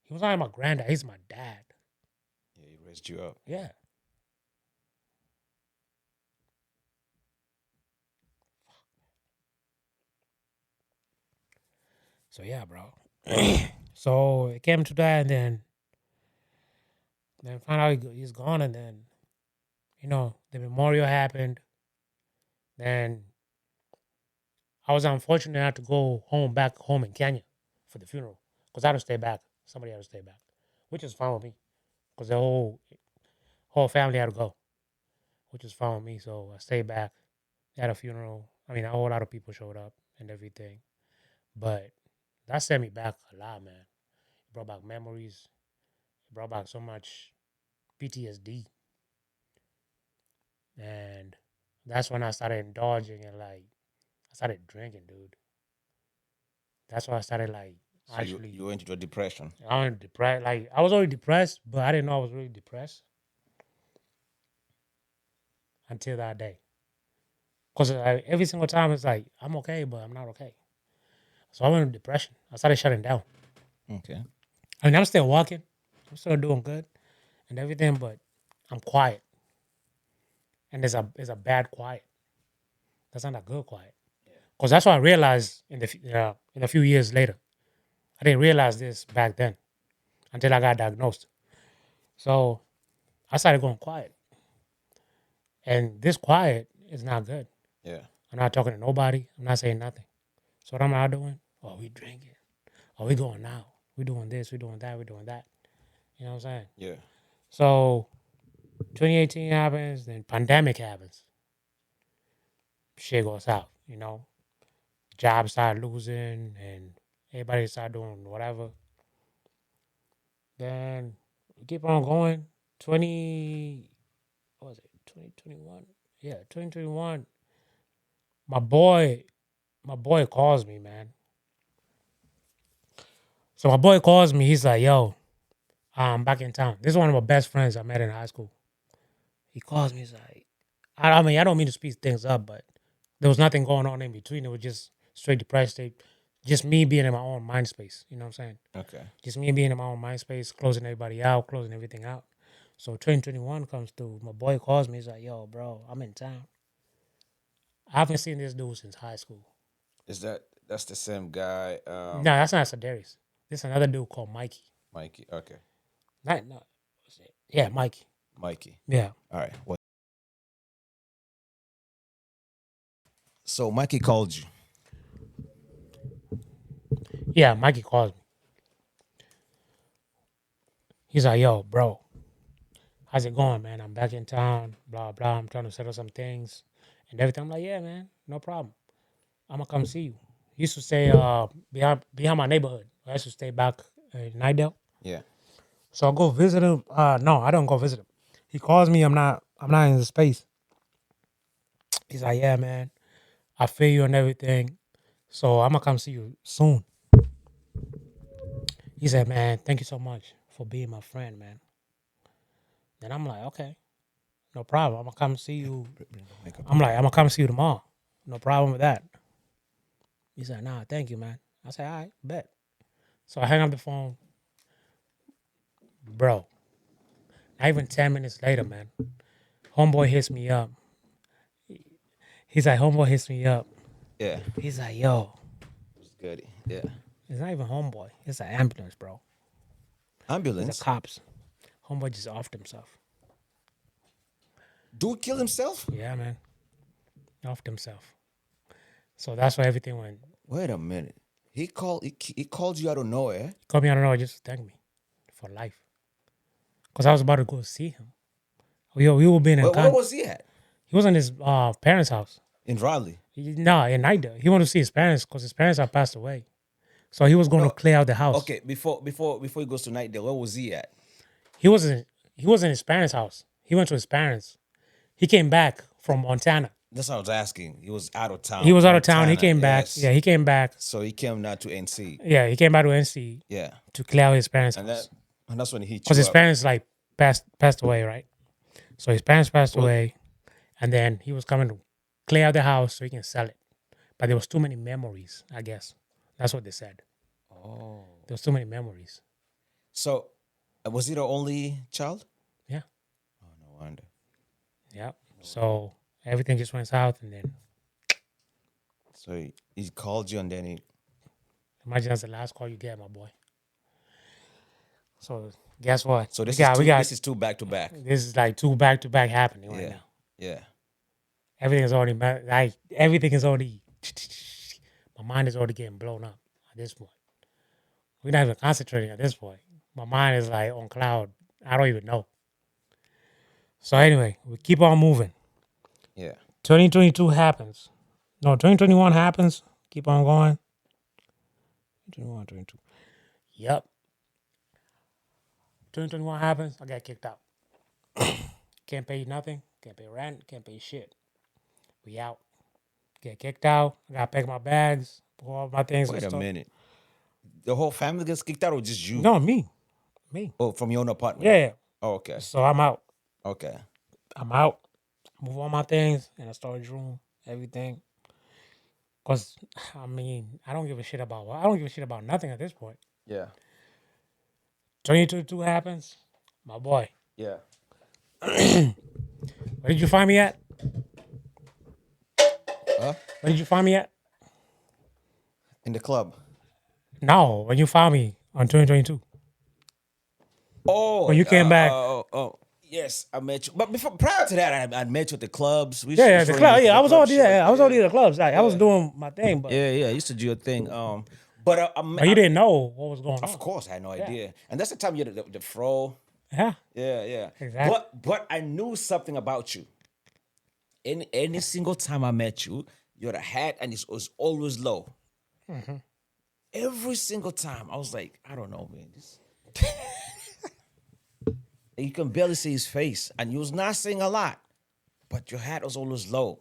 He was not even my granddad. He's my dad. Yeah. He raised you up. Yeah. So yeah, bro. So it came to that, and then found out he's gone, and then the memorial happened. Then I was unfortunate not to go back home in Kenya for the funeral because I had to stay back. Somebody had to stay back, which is fine with me because the whole family had to go, which is fine with me. So I stayed back. They had a funeral. I mean, a whole lot of people showed up and everything, but that set me back a lot, man. It brought back memories. It brought back so much PTSD, and that's when I started indulging and like I started drinking, dude. That's why I started like So actually. you went into a depression. I was depressed. Like I was already depressed, but I didn't know I was really depressed until that day. Cause every single time it's like I'm okay, but I'm not okay. So I went into depression. I started shutting down. Okay. I mean, I'm still walking. I'm still doing good and everything, but I'm quiet. And there's a bad quiet. That's not a good quiet. Cause that's what I realized in a few years later. I didn't realize this back then until I got diagnosed. So I started going quiet, and this quiet is not good. Yeah. I'm not talking to nobody. I'm not saying nothing. So what am I doing? Oh, we drinking. Oh, we going out. We doing this. We doing that. We doing that. You know what I'm saying? Yeah. So 2018 happens, then pandemic happens. Shit goes south. You know, jobs start losing, and everybody start doing whatever. Then we keep on going. 20, what was it? 2021. Yeah, 2021. My boy, my boy calls me, man. So my boy calls me. He's like, "Yo, I'm back in town." This is one of my best friends I met in high school. He calls me. He's like, I mean, I don't mean to speed things up, but there was nothing going on in between. It was just straight depressed state. Just me being in my own mind space. You know what I'm saying? Okay. Just me being in my own mind space, closing everybody out, closing everything out. So 2021 comes through. My boy calls me. He's like, "Yo, bro, I'm in town. I haven't seen this dude since high school." That's the same guy? No, that's not Sedaris. This is another dude called Mikey. Mikey. Okay. Not, no, yeah, Mikey. Mikey. Yeah. All right. What? So Mikey called you. Yeah, Mikey calls me. He's like, "Yo, bro, how's it going, man? I'm back in town, blah, blah. I'm trying to settle some things and everything." I'm like, "Yeah, man, no problem. I'm going to come see you." He used to stay behind my neighborhood. I used to stay back in Nidell. Yeah. So I go visit him. No, I don't go visit him. He calls me. I'm not in the space. He's like, "Yeah, man, I feel you and everything. So I'm going to come see you soon." He said, "Man, thank you so much for being my friend, man." And I'm like, "Okay, no problem. I'm gonna come see you." I'm gonna come see you tomorrow. No problem with that. He said, "Nah, thank you, man." I said, "All right, bet." So I hang up the phone, bro. Not even 10 minutes later, man. Homeboy hits me up. He's like, homeboy hits me up. Yeah. He's like, "Yo, It's good. Yeah. it's not even homeboy. It's an ambulance, bro. It's Ambulance. the cops." Homeboy just offed himself. Dude killed himself? Yeah, man. Offed himself. So that's why everything went. Wait a minute. He called you out of nowhere. Called me, I don't know, just to thank me for life. Because I was about to go see him. We were being in Where contact. was he at? He was in his parents' house. In Raleigh. No, in Nida. He wanted to see his parents because his parents have passed away. So he was going to clear out the house. Okay, before he goes to Nightdale, where was he at? He was in his parents' house. He went to his parents. He came back from Montana. That's what I was asking. He was out of town. He was out of town. He Montana, came back. yes. Yeah, he came back. So he came now to NC. Yeah, he came back to NC Yeah. to clear out his parents' And house. that's when he Because his parents like passed away, right? So his parents passed away, and then he was coming to clear out the house so he can sell it. But there was too many memories, I guess. That's what they said. Oh. There was too many memories. So was he the only child? Yeah. Oh, no wonder. Yeah. So everything just went south, and then So he called you and then he imagine that's the last call you get, my boy. So guess what? So this this is two back to back. This is like two back to back happening right Yeah. now. Yeah. Everything is already my mind is already getting blown up at this point. We're not even concentrating at this point. My mind is like on cloud. I don't even know. So anyway, we keep on moving. Yeah. 2022 happens. No, 2021 happens. Keep on going. 21, 22. Yep. 2021 happens. I got kicked out. Can't pay nothing. Can't pay rent. Can't pay shit. We out. Get kicked out. I gotta pack my bags. Put all my things. Wait and a stuff. minute. The whole family gets kicked out, or just you? No, me. Me. Oh, from your own apartment. Yeah. Oh, okay. So I'm out. Okay. I'm out. Move all my things in a storage room. Everything. Cause I mean, I don't give a shit about nothing at this point. Yeah. 2022 happens. My boy. Yeah. Where did you find me at? Huh? Where did you find me at? In the club. No, when you found me on 2022. Oh. When you came back. Oh. Yes, I met you. But prior to that, I met you at the clubs. We Yeah, used the to club. into Yeah, the I was club already shit there. like I was that, already at the clubs. Like, I was doing my thing, but Yeah, I used to do your thing. But but you didn't know what was going on. Of course, I had no idea. And that's the time you're the fro. Yeah. Yeah. Exactly. But I knew something about you. Any single time I met you, you had a hat and it was always low. Mm-hmm. Every single time, I was like, I don't know, man. You can barely see his face, and he was not saying a lot, but your hat was always low.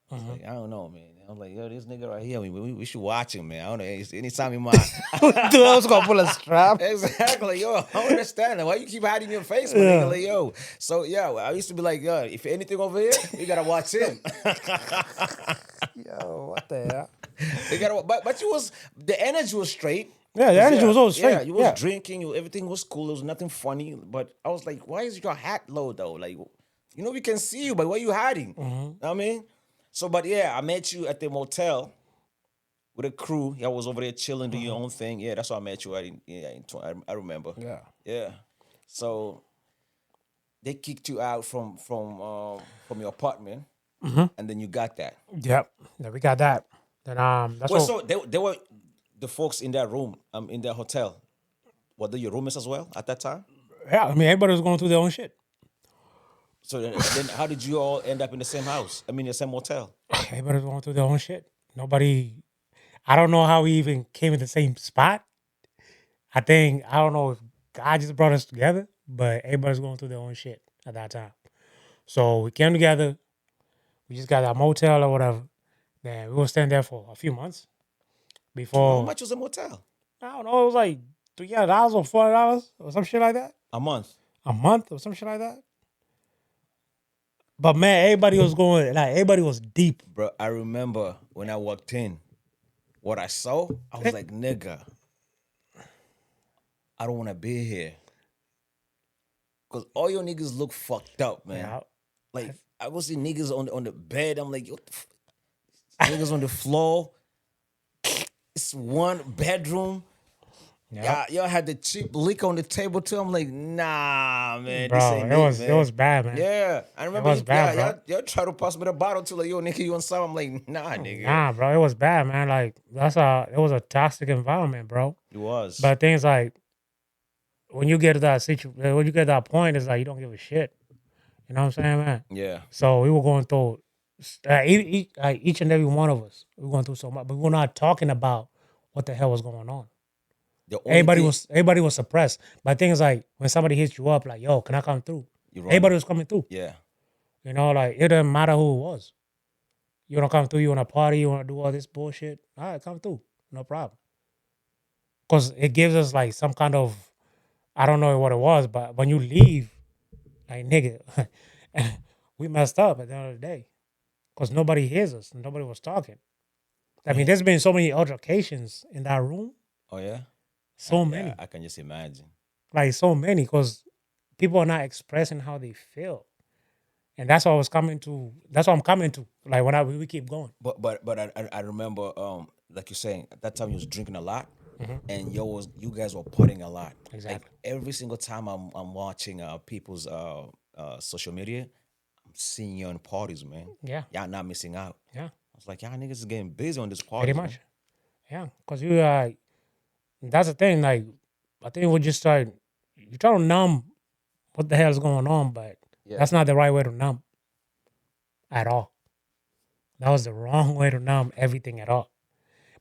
I was like, I don't know, man. I was like, yo, this nigga right here, we should watch him, man. I don't know. Anytime he might. Dude, I was gonna pull a strap. Exactly, yo. I don't understand. Why you keep hiding your face, my nigga? Like, yo. So, yeah, I used to be like, yo, if anything over here, you gotta watch him. Yo, what the hell? But the energy was straight. Yeah, the energy was all straight. Yeah, you was drinking, everything was cool. There was nothing funny. But I was like, why is your hat low though? Like, we can see you, but why are you hiding? Mm-hmm. Know what I mean? So, but yeah, I met you at the motel with a crew. I was over there chilling, doing your own thing. Yeah, that's why I met you. I remember. Yeah. So they kicked you out from your apartment, and then you got that. Yep. Yeah, we got that. Then that's Well, what. so they were the folks in that room, in that hotel. Were they your roommates as well at that time? Yeah, I mean everybody was going through their own shit. So then how did you all end up in the same house? I mean, the same motel? Everybody was going through their own shit. Nobody. I don't know how we even came in the same spot. I don't know if God just brought us together, but everybody's going through their own shit at that time. So we came together. We just got our motel or whatever. Then we were staying there for a few months before. How much was a motel? I don't know. It was like $300 or $400 or some shit like that. A month. A month or some shit like that. But man, everybody was deep. Bro, I remember when I walked in, what I saw, I was like, nigga, I don't want to be here. Because all your niggas look fucked up, man. Yeah. Like, I was seeing niggas on the bed. I'm like, what the niggas on the floor. It's one bedroom. Yeah. Y'all had the cheap liquor on the table too. I'm like, nah, man. Bro, this ain't it was bad, man. Yeah. I remember was bad, y'all try to pass me the bottle to like, yo, nigga, you want some? I'm like, nah, nigga. Nah, bro, it was bad, man. Like it was a toxic environment, bro. It was. But things like when you get to that when you get to that point, it's like you don't give a shit. You know what I'm saying, man? Yeah. So we were going through each and every one of us. We were going through so much, but we were not talking about what the hell was going on. Everybody was suppressed. But things like when somebody hits you up, like, yo, can I come through? Everybody was coming through. Yeah. You know, like it doesn't matter who it was. You want to come through, you want to party, you want to do all this bullshit. All right, come through. No problem. Because it gives us like some kind of, I don't know what it was, but when you leave, like, nigga, we messed up at the end of the day. Because nobody hears us. Nobody was talking. I mean, there's been so many altercations in that room. Oh, yeah? So many. Yeah, I can just imagine. Like, so many. Because people are not expressing how they feel. And that's what I'm coming to. Like, we keep going. But I remember, like you're saying, at that time you was drinking a lot. And you guys were partying a lot. Exactly. Like, every single time I'm watching people's social media, I'm seeing you in parties, man. Yeah. Y'all not missing out. Yeah. was like, y'all niggas is getting busy on this party. Pretty much. Yeah, because you that's the thing. Like, I think we just start. You try to numb what the hell is going on, but that's not the right way to numb at all. That was the wrong way to numb everything at all.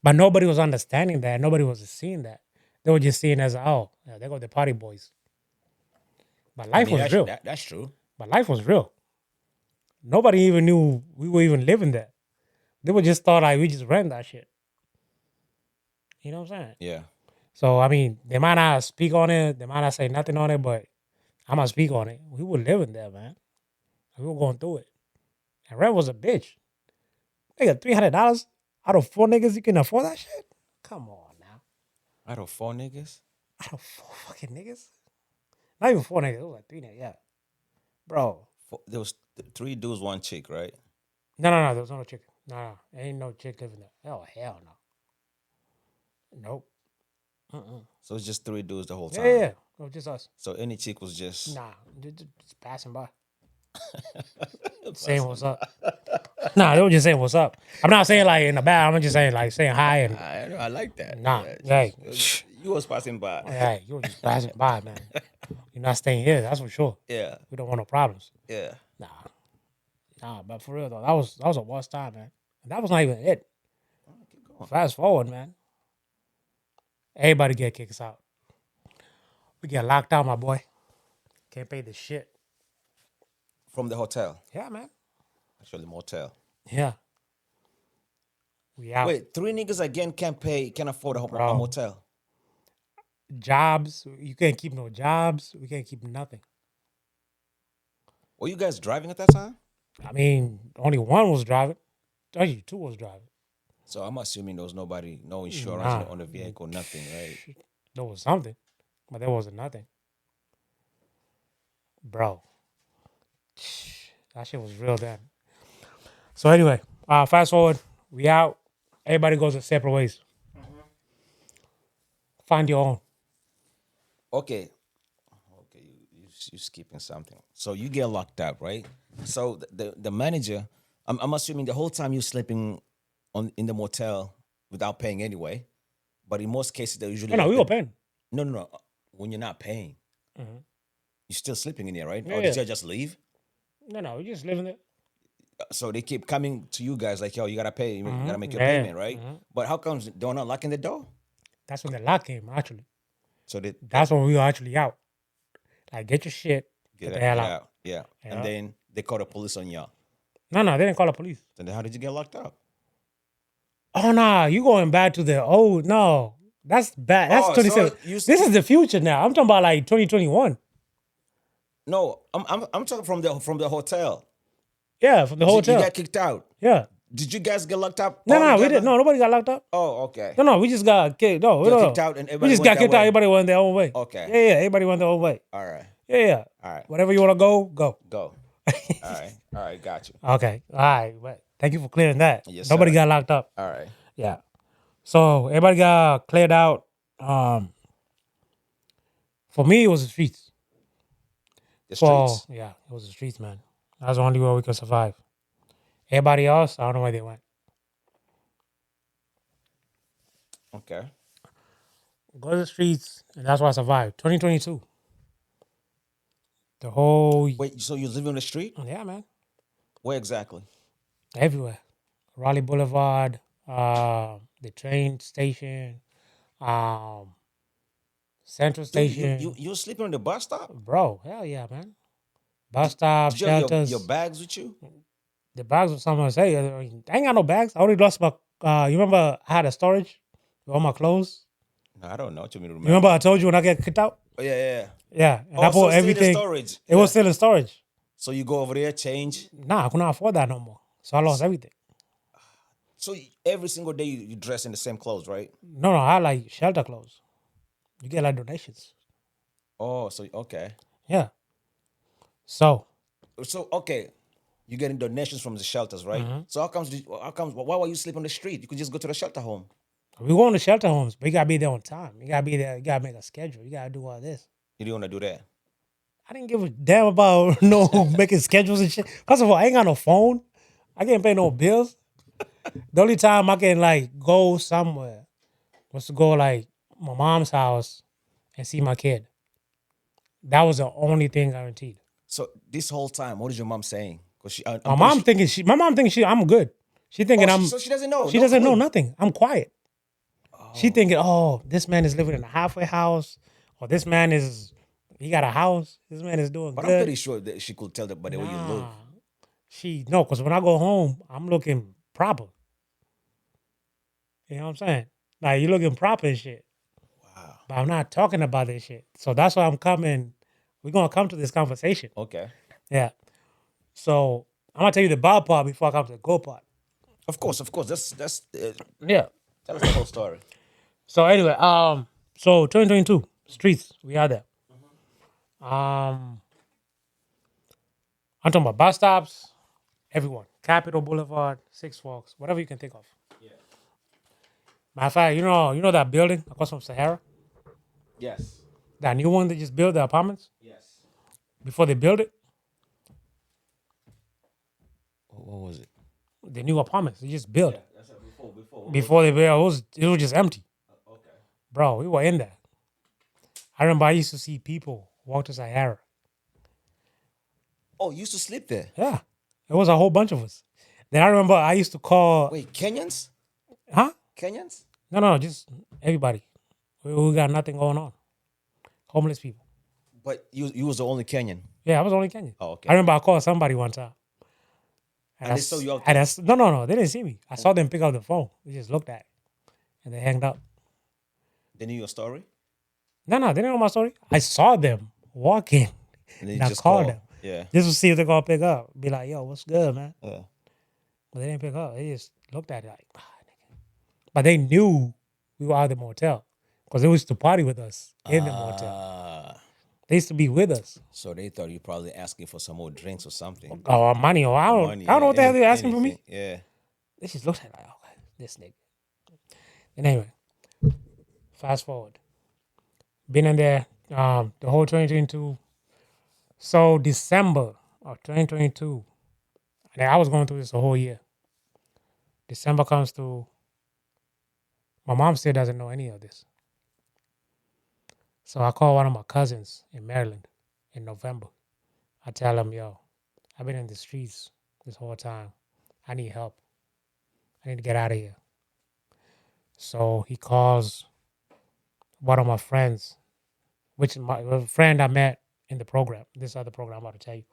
But nobody was understanding that. Nobody was seeing that. They were just seeing as, oh, yeah, they go the party boys. But life was real. That's true. But life was real. Nobody even knew we were even living there. They would just thought like we just ran that shit. You know what I'm saying? Yeah. So, I mean, they might not speak on it. They might not say nothing on it, but I'm going to speak on it. We were living there, man. We were going through it. And rent was a bitch. Nigga, $300 out of 4 niggas, you can afford that shit? Come on now. Out of 4 niggas? Out of 4 fucking niggas? Not even 4 niggas. It was like 3 niggas, yeah. Bro. There was 3 dudes, 1 chick, right? No. There was no chick. No. Ain't no chick living there. Oh, hell no. Nope. So it's just 3 dudes the whole time? Yeah. It was just us. So any chick was just... Nah. Just passing by. Saying what's up. Nah, they were just saying what's up. I'm not saying like in the bad. I'm just saying like saying hi. And I like that. Nah. Yeah, you was passing by. Hey, you were just passing by, man. You're not staying here. That's for sure. Yeah. We don't want no problems. Yeah. Nah, but for real though, that was a worst time, man. And that was not even it. Fast forward, man. Everybody get kicked out. We get locked out, my boy. Can't pay the shit. From the hotel? Yeah, man. Actually, motel. Yeah. We out. Wait, 3 niggas again can't afford a motel? Jobs. You can't keep no jobs. We can't keep nothing. Were you guys driving at that time? I mean, only one was driving. Actually, 2 was driving. So I'm assuming there was no insurance on the vehicle, nothing, right? There was something, but there wasn't nothing. Bro. That shit was real then. So anyway, fast forward. We out. Everybody goes their separate ways. Find your own. Okay, you skipping something. So you get locked up, right? So the manager, I'm assuming the whole time you're sleeping in the motel without paying anyway. But in most cases, they usually... No, we were paying. No. When you're not paying, you're still sleeping in there, right? Yeah, or did you just leave? No, we just living there. So they keep coming to you guys like, yo, you got to pay. You got to make your payment, right? But how comes they're not locking the door? That's when the lock came, actually. So that's when we were actually out. Like, get your shit. Get the hell out. Yeah. And then they call the police on y'all. No, they didn't call the police. Then how did you get locked up? Oh, nah, you going back to the old, no. That's bad. That's 27. This is the future now. I'm talking about like 2021. No, I'm talking from the hotel. Yeah, from the hotel. You got kicked out. Yeah. Did you guys get locked up? No, we didn't. No, nobody got locked up. Oh, okay. No, we just got kicked. No, we got kicked out and everybody we just got kicked out. Everybody went their own way. Okay. Yeah, everybody went their own way. All right. Yeah. All right. Whatever you want to go. Go. All right, got you. Okay. All right. But thank you for clearing that. Yes, nobody sir. got locked up. All right. Yeah. So everybody got cleared out. For me, it was the streets. The streets? Yeah, it was the streets, man. That's the only way we could survive. Everybody else, I don't know where they went. Okay. Go to the streets, and that's why I survived. 2022. The whole... Wait, so you live on the street? Yeah, man. Where exactly? Everywhere. Raleigh Boulevard, the train station, Central Station. You sleeping on the bus stop? Bro, hell yeah, man. Bus stop, Did you have shelters. your bags with you? The bags with someone say, I ain't got no bags. I only lost my, you remember I had a storage with all my clothes? No, I don't know what you mean. You remember I told you when I get kicked out? Oh, yeah. Yeah. And I bought everything. Storage. It was still in storage. So you go over there, change? Nah, I could not afford that no more. So I lost everything. So every single day you dress in the same clothes, right? No, I had like shelter clothes. You get like donations. Oh, so, okay. Yeah. So, okay. You're getting donations from the shelters, right? So why were you sleeping on the street? You could just go to the shelter home. We go on the shelter homes, but you gotta be there on time. You gotta be there. You gotta make a schedule. You gotta do all this. You didn't want to do that? I didn't give a damn about making schedules and shit. First of all, I ain't got no phone. I can't pay no bills. The only time I can like go somewhere was to go like my mom's house and see my kid. That was the only thing guaranteed. So this whole time, what is your mom saying? Because My I'm pretty mom sure. thinking I'm good. She thinking I'm. So she doesn't know. She No doesn't know clue. nothing. I'm quiet. She thinking, oh, this man is living in a halfway house, or this man is he got a house. This man is doing But I'm good. pretty sure that she could tell that by the way you look. Nah, no, because when I go home, I'm looking proper. You know what I'm saying? Like you looking proper and shit. Wow. But I'm not talking about this shit. So that's why I'm coming. We're gonna come to this conversation. Okay. Yeah. So I'm gonna tell you the bad part before I come to the good part. Of course, of course. That's Yeah. tell us the whole story. So anyway, so 2022 streets, we are there. I'm talking about bus stops, everyone. Capitol Boulevard, Six Forks, whatever you can think of. Yeah. Matter of fact, you know that building across from Sahara? Yes. That new one they just built the apartments? Yes. Before they built it, What was it? the new apartments they just built. That's before. What Before they built it was just empty. Okay. Bro, we were in there. I remember I used to see people walk to Sahara. Oh, you used to sleep there. Yeah. It was a whole bunch of us. Then I remember I used to call Wait, Kenyans? huh? Kenyans? No, just everybody. We got nothing going on. Homeless people. But you was the only Kenyan. Yeah, I was only Kenyan. Oh, okay. I remember I called somebody one time. And they saw you out and there? no, they didn't see me. I saw them pick up the phone. They just looked at it. And they hanged up. They knew your story? No, they didn't know my story. I saw them walking. And they And I just called called. them. Yeah. Just to see if they're gonna pick up. Be like, yo, what's good, man? Yeah. But they didn't pick up. They just looked at it like, nigga. But they knew we were out of the motel. Because they used to party with us in the motel. They used to be with us. So they thought you probably asking for some more drinks or something. Or money, or I don't know what the hell they're asking for me. Yeah. They just looked at it like, okay, this nigga. And anyway, fast forward. Been in there the whole 2022. So December of 2022, and I was going through this the whole year. December comes through. My mom still doesn't know any of this. So I call one of my cousins in Maryland in November. I tell him, yo, I've been in the streets this whole time. I need help. I need to get out of here. So he calls one of my friends, which is my a friend I met in the program. This other program I'm about to tell you.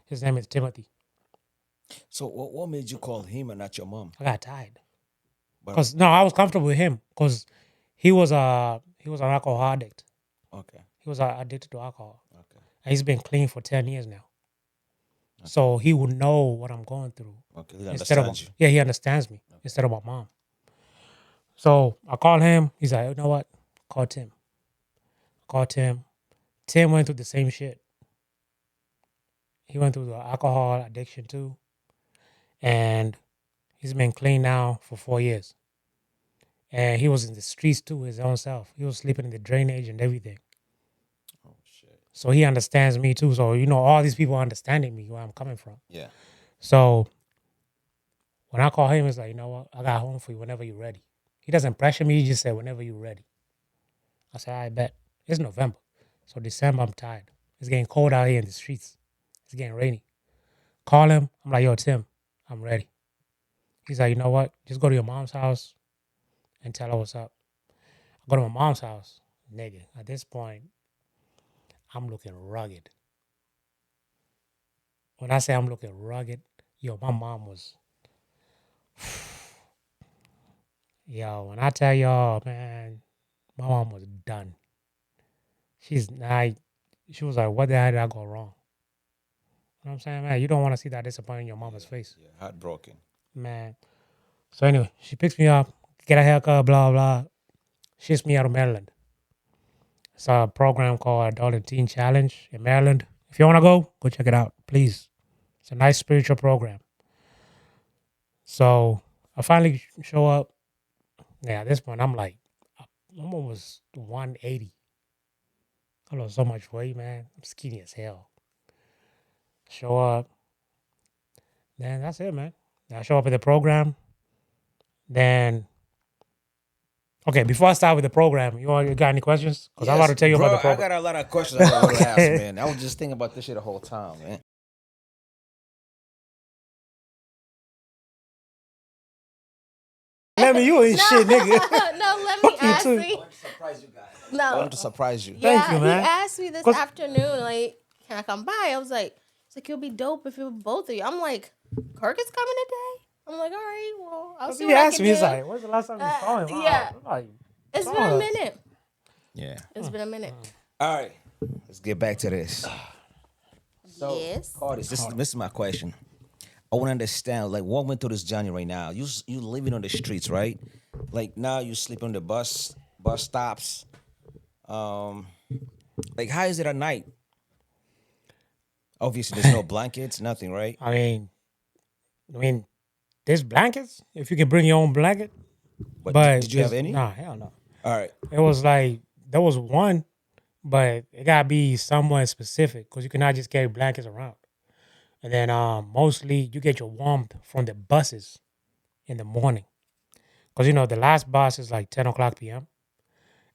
His name is Timothy. So what made you call him and not your mom? I got tired. But- Because no, I was comfortable with him because he was an alcohol addict. Okay. He was addicted to alcohol. Okay. And he's been clean for 10 years now. So he would know what I'm going through. Okay. He Instead of understands you. yeah, he understands me instead of my mom. So I called him. He's like, you know what? Call Tim. Call Tim. Tim went through the same shit. He went through the alcohol addiction too. And he's been clean now for 4 years. And he was in the streets too, his own self. He was sleeping in the drainage and everything. Oh shit. So he understands me too. So, all these people are understanding me where I'm coming from. Yeah. So when I call him, it's like, you know what? I got home for you whenever you're ready. He doesn't pressure me. He just said, whenever you're ready. I said, I bet. It's November. So December, I'm tired. It's getting cold out here in the streets. It's getting rainy. Call him. I'm like, yo, Tim, I'm ready. He's like, you know what? Just go to your mom's house and tell her what's up. I go to my mom's house. Nigga, at this point, I'm looking rugged. When I say I'm looking rugged, yo, my mom was... Yo, when I tell y'all, man, my mom was done. She was like, what the hell did I go wrong? You know what I'm saying, man? You don't want to see that disappointment in your mama's face. Yeah. Heartbroken. Man. So anyway, she picks me up, get a haircut, blah, blah. Ships me out of Maryland. It's a program called Adult and Teen Challenge in Maryland. If you want to go check it out, please. It's a nice spiritual program. So I finally show up. Yeah, at this point, I'm like, I'm almost 180. I lost so much weight, man. I'm skinny as hell. Show up. Then that's it, man. I show up at the program. Then, okay, before I start with the program, you got any questions? Because I'm about Yes, to tell you about bro. the I program. got a lot of questions I want to ask, Okay. man. I was just thinking about this shit the whole time, man. Let me, you ain't shit, nigga. No, let me Fuck you ask too. me. Surprise you guys. I No. wanted to surprise you. Thank Yeah, you, he man. asked me this 'Cause- afternoon, like, can I come by? I was like, it's like, it'll be dope if it was both of you. I'm like, Kirk is coming today? I'm like, all right, well, I'll see He what I asked can me, do. he's like, when's the last time you saw him? Yeah. I'm like, It's saw been a her. minute. Yeah. It's been a minute. All right. Let's get back to this. So, Yes. Curtis, this is my question. I want to understand, like, what went through this journey right now? You living on the streets, right? Like now you sleep on the bus stops. Um, like how is it at night? Obviously, there's no blankets, nothing, right? I mean, there's blankets if you can bring your own blanket. But But did you have there's- any? Nah, hell no. All right. It was like there was one, but it gotta be somewhere specific because you cannot just carry blankets around. And then mostly you get your warmth from the buses in the morning because the last bus is like 10 o'clock p.m.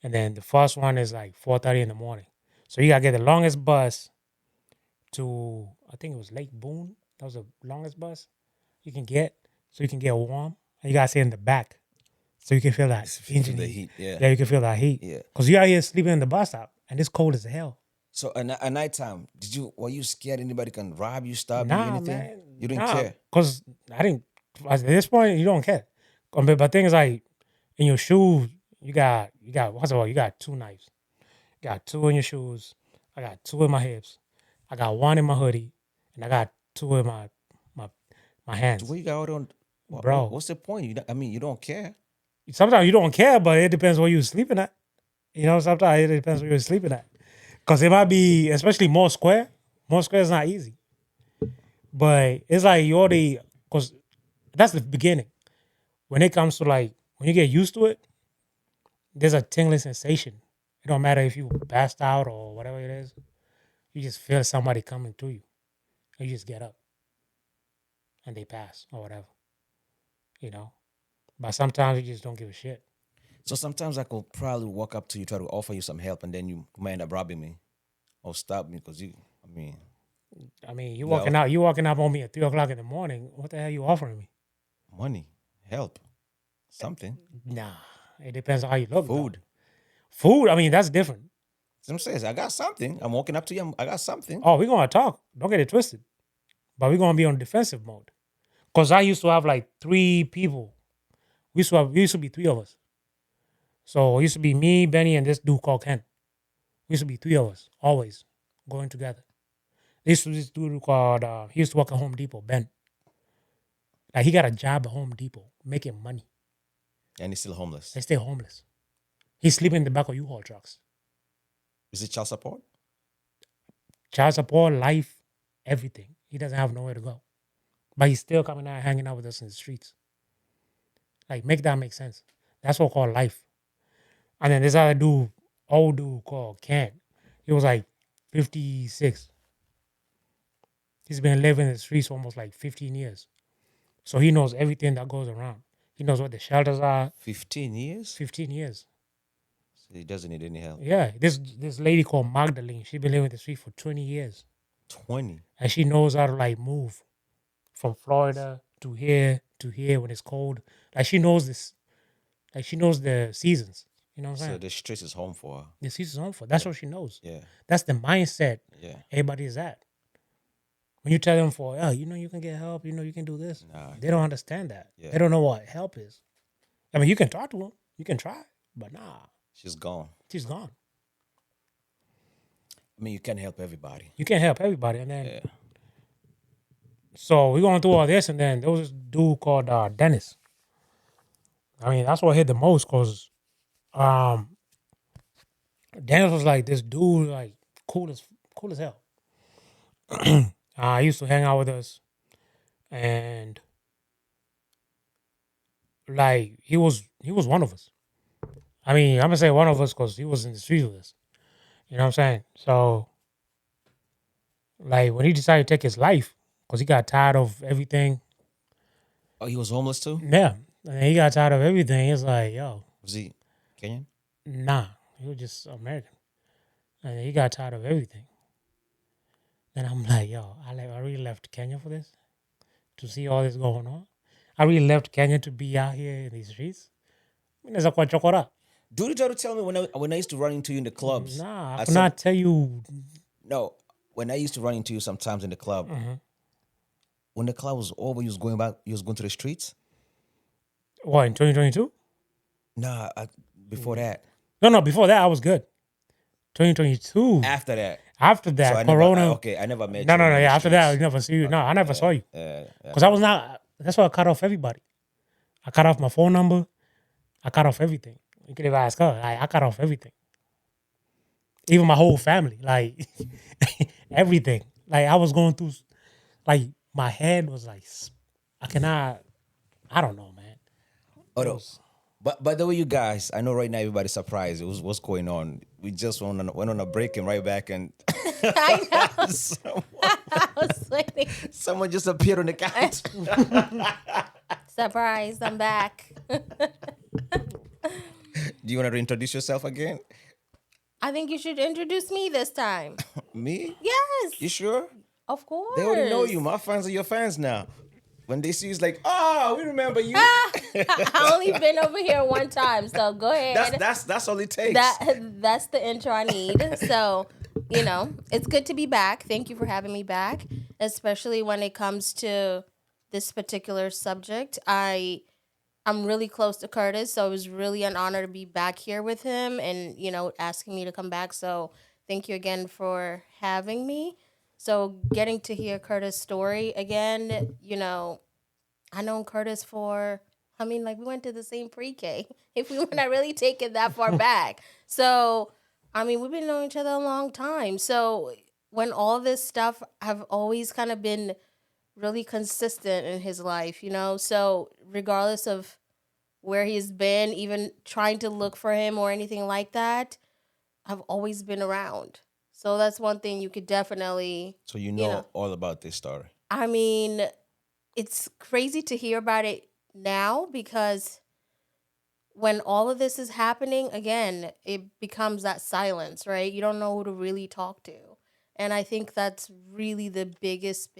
and then the first one is like 4:30 in the morning. So you gotta get the longest bus to I think it was Lake Boone. That was the longest bus you can get, so you can get warm. And you gotta sit in the back, so you can feel that engine the heat. heat, yeah. Yeah, you can feel that heat. Yeah. Because you out here sleeping in the bus stop, and it's cold as hell. So at nighttime, were you scared anybody can rob you, stab you, Nah, anything? man. You didn't care. Because I didn't. At this point, you don't care. But things like in your shoes, you got. First of all, you got 2 knives. You got 2 in your shoes. I got 2 in my hips. I got 1 in my hoodie, and I got 2 in my hands. What you got on? Bro. What's the point? You don't care. Sometimes you don't care, but it depends where you're sleeping at. Sometimes it depends where you're sleeping at. Because it might be, especially more square. More square is not easy. But it's like you already, because that's the beginning. When it comes to when you get used to it, there's a tingling sensation. It don't matter if you passed out or whatever it is. You just feel somebody coming to you. And you just get up. And they pass or whatever. But sometimes you just don't give a shit. So sometimes I could probably walk up to you, try to offer you some help, and then you might end up robbing me or stop me because you. You No. walking up on me at 3 o'clock in the morning. What the hell you offering me? Money, help, something, Nah, it depends on how you look. food. Though. Food, that's different. Some says I got something. I'm walking up to you. I got something. Oh, we're gonna talk. Don't get it twisted. But we're gonna be on defensive mode. Cause I used to have like 3 people. We used to be 3 of us. So it used to be me, Benny, and this dude called Ken. We used to be 3 of us, always going together. This was this dude called he used to work at Home Depot, Ben. Like he got a job at Home Depot, making money. And he's still homeless. They stay homeless. He's sleeping in the back of U-Haul trucks. Is it child support? Child support, life, everything. He doesn't have nowhere to go. But he's still coming out, hanging out with us in the streets. Like, make that make sense. That's what called life. And then this other dude, old dude called Ken. He was like 56. He's been living in the streets for almost like 15 years. So he knows everything that goes around. He knows what the shelters are. 15 years. 15 years. So he doesn't need any help. Yeah. This lady called Magdalene, she's been living in the street for 20 years. 20. And she knows how to move from Florida to here when it's cold. Like she knows this. Like she knows the seasons. You know what I'm saying? So the streets is home for her. The season's home for. That's what she knows. Yeah. That's the mindset Yeah. everybody is at. When you tell them you can get help, you can do this. Nah. They don't understand that. Yeah. They don't know what help is. You can talk to them. You can try. But nah, She's gone. she's gone. You can't help everybody. You can't help everybody. And then, Yeah. so we're going through all this. And then there was this dude called Dennis. That's what hit the most because Dennis was like this dude, like cool as hell. He used to hang out with us, and like he was one of us. I'm gonna say one of us because he was in the streets with us. You know what I'm saying? So, like when he decided to take his life because he got tired of everything, Oh, he was homeless too? Yeah. And he got tired of everything. He's like, yo, Was he Kenyan? nah. He was just American. And he got tired of everything. Then I'm like, yo, I really left Kenya for this? To see all this going on? I really left Kenya to be out here in these streets? Inaweza kuwa chokora. Dude, you try to tell me when I used to run into you in the clubs. Nah, I at could not tell you. No, when I used to run into you sometimes in the club, when the club was over, you was going to the streets. What, in 2022? Nah, before that, No, before that, I was good. 2022. after that. After that, So I Corona. I never met No, you. no, on the yeah. After that, I streets. never see you. No, I never saw you. Yeah. Because I was not, that's why I cut off everybody. I cut off my phone number. I cut off everything. You could even ask her. I cut off everything. Even my whole family. Like, everything. Like, I was going through, like, my head was like, I don't know, man. Oh, no. But by the way, you guys, I know right now everybody's surprised. It was what's going on. We just went on a break and right back, and I know. I was waiting. someone just appeared on the couch. Surprise, I'm back. Do you want to introduce yourself again? I think you should introduce me this time. Me? Yes. You sure? Of course. They already know you. My fans are your fans now. When they see you, it's like, oh, we remember you. I only been over here one time, so go ahead. That's all it takes. That's the intro I need. So, it's good to be back. Thank you for having me back, especially when it comes to this particular subject. I'm really close to Curtis, so it was really an honor to be back here with him and, asking me to come back. So thank you again for having me. So getting to hear Curtis' story again, I known Curtis we went to the same pre-K, if we want to really take it that far back. So, we've been knowing each other a long time. So when all this stuff have always kind of been really consistent in his life, so regardless of where he's been, even trying to look for him or anything like that, I've always been around. So that's one thing you could definitely... So you know all about this story. It's crazy to hear about it now because when all of this is happening, again, it becomes that silence, right? You don't know who to really talk to. And I think that's really the biggest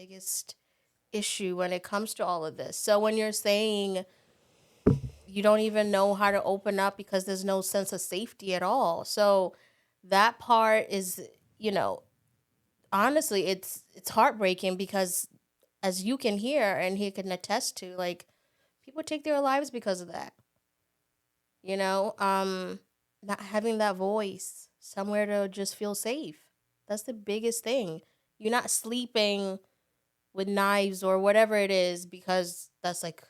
issue when it comes to all of this. So when you're saying you don't even know how to open up because there's no sense of safety at all. So that part is... honestly, it's heartbreaking because as you can hear and he can attest to, like, people take their lives because of that. Not having that voice, somewhere to just feel safe. That's the biggest thing. You're not sleeping with knives or whatever it is because that's like,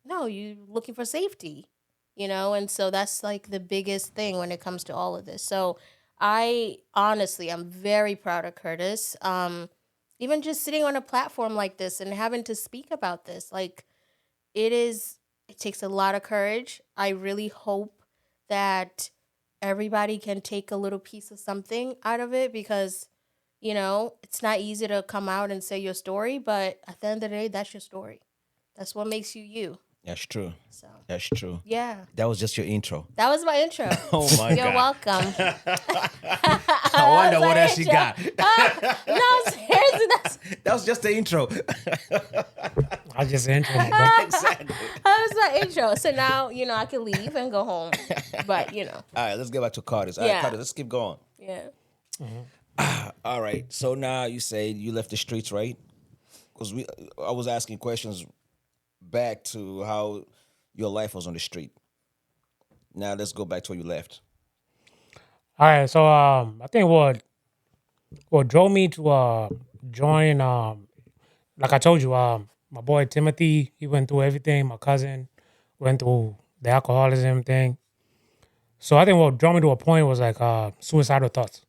no, you're looking for safety, and so that's like the biggest thing when it comes to all of this. So I'm very proud of Curtis. Even just sitting on a platform like this and having to speak about this, like, it takes a lot of courage. I really hope that everybody can take a little piece of something out of it because, it's not easy to come out and say your story, but at the end of the day, that's your story. That's what makes you you. That's true. So That's true. yeah. That was just your intro. That was my intro. Oh my You're God. welcome. I wonder what else you got. No, seriously, That was just the intro. I just intro. Exactly. that was my intro. So now, I can leave and go home. But, All right, let's get back to Curtis. All right, Yeah. Curtis, let's keep going. yeah. All right. So now you say you left the streets, right? Because I was asking questions back to how your life was on the street. Now let's go back to where you left. All right, so I think what drove me to join, like I told you, my boy Timothy, he went through everything. My cousin went through the alcoholism thing. So I think what drove me to a point was like suicidal thoughts.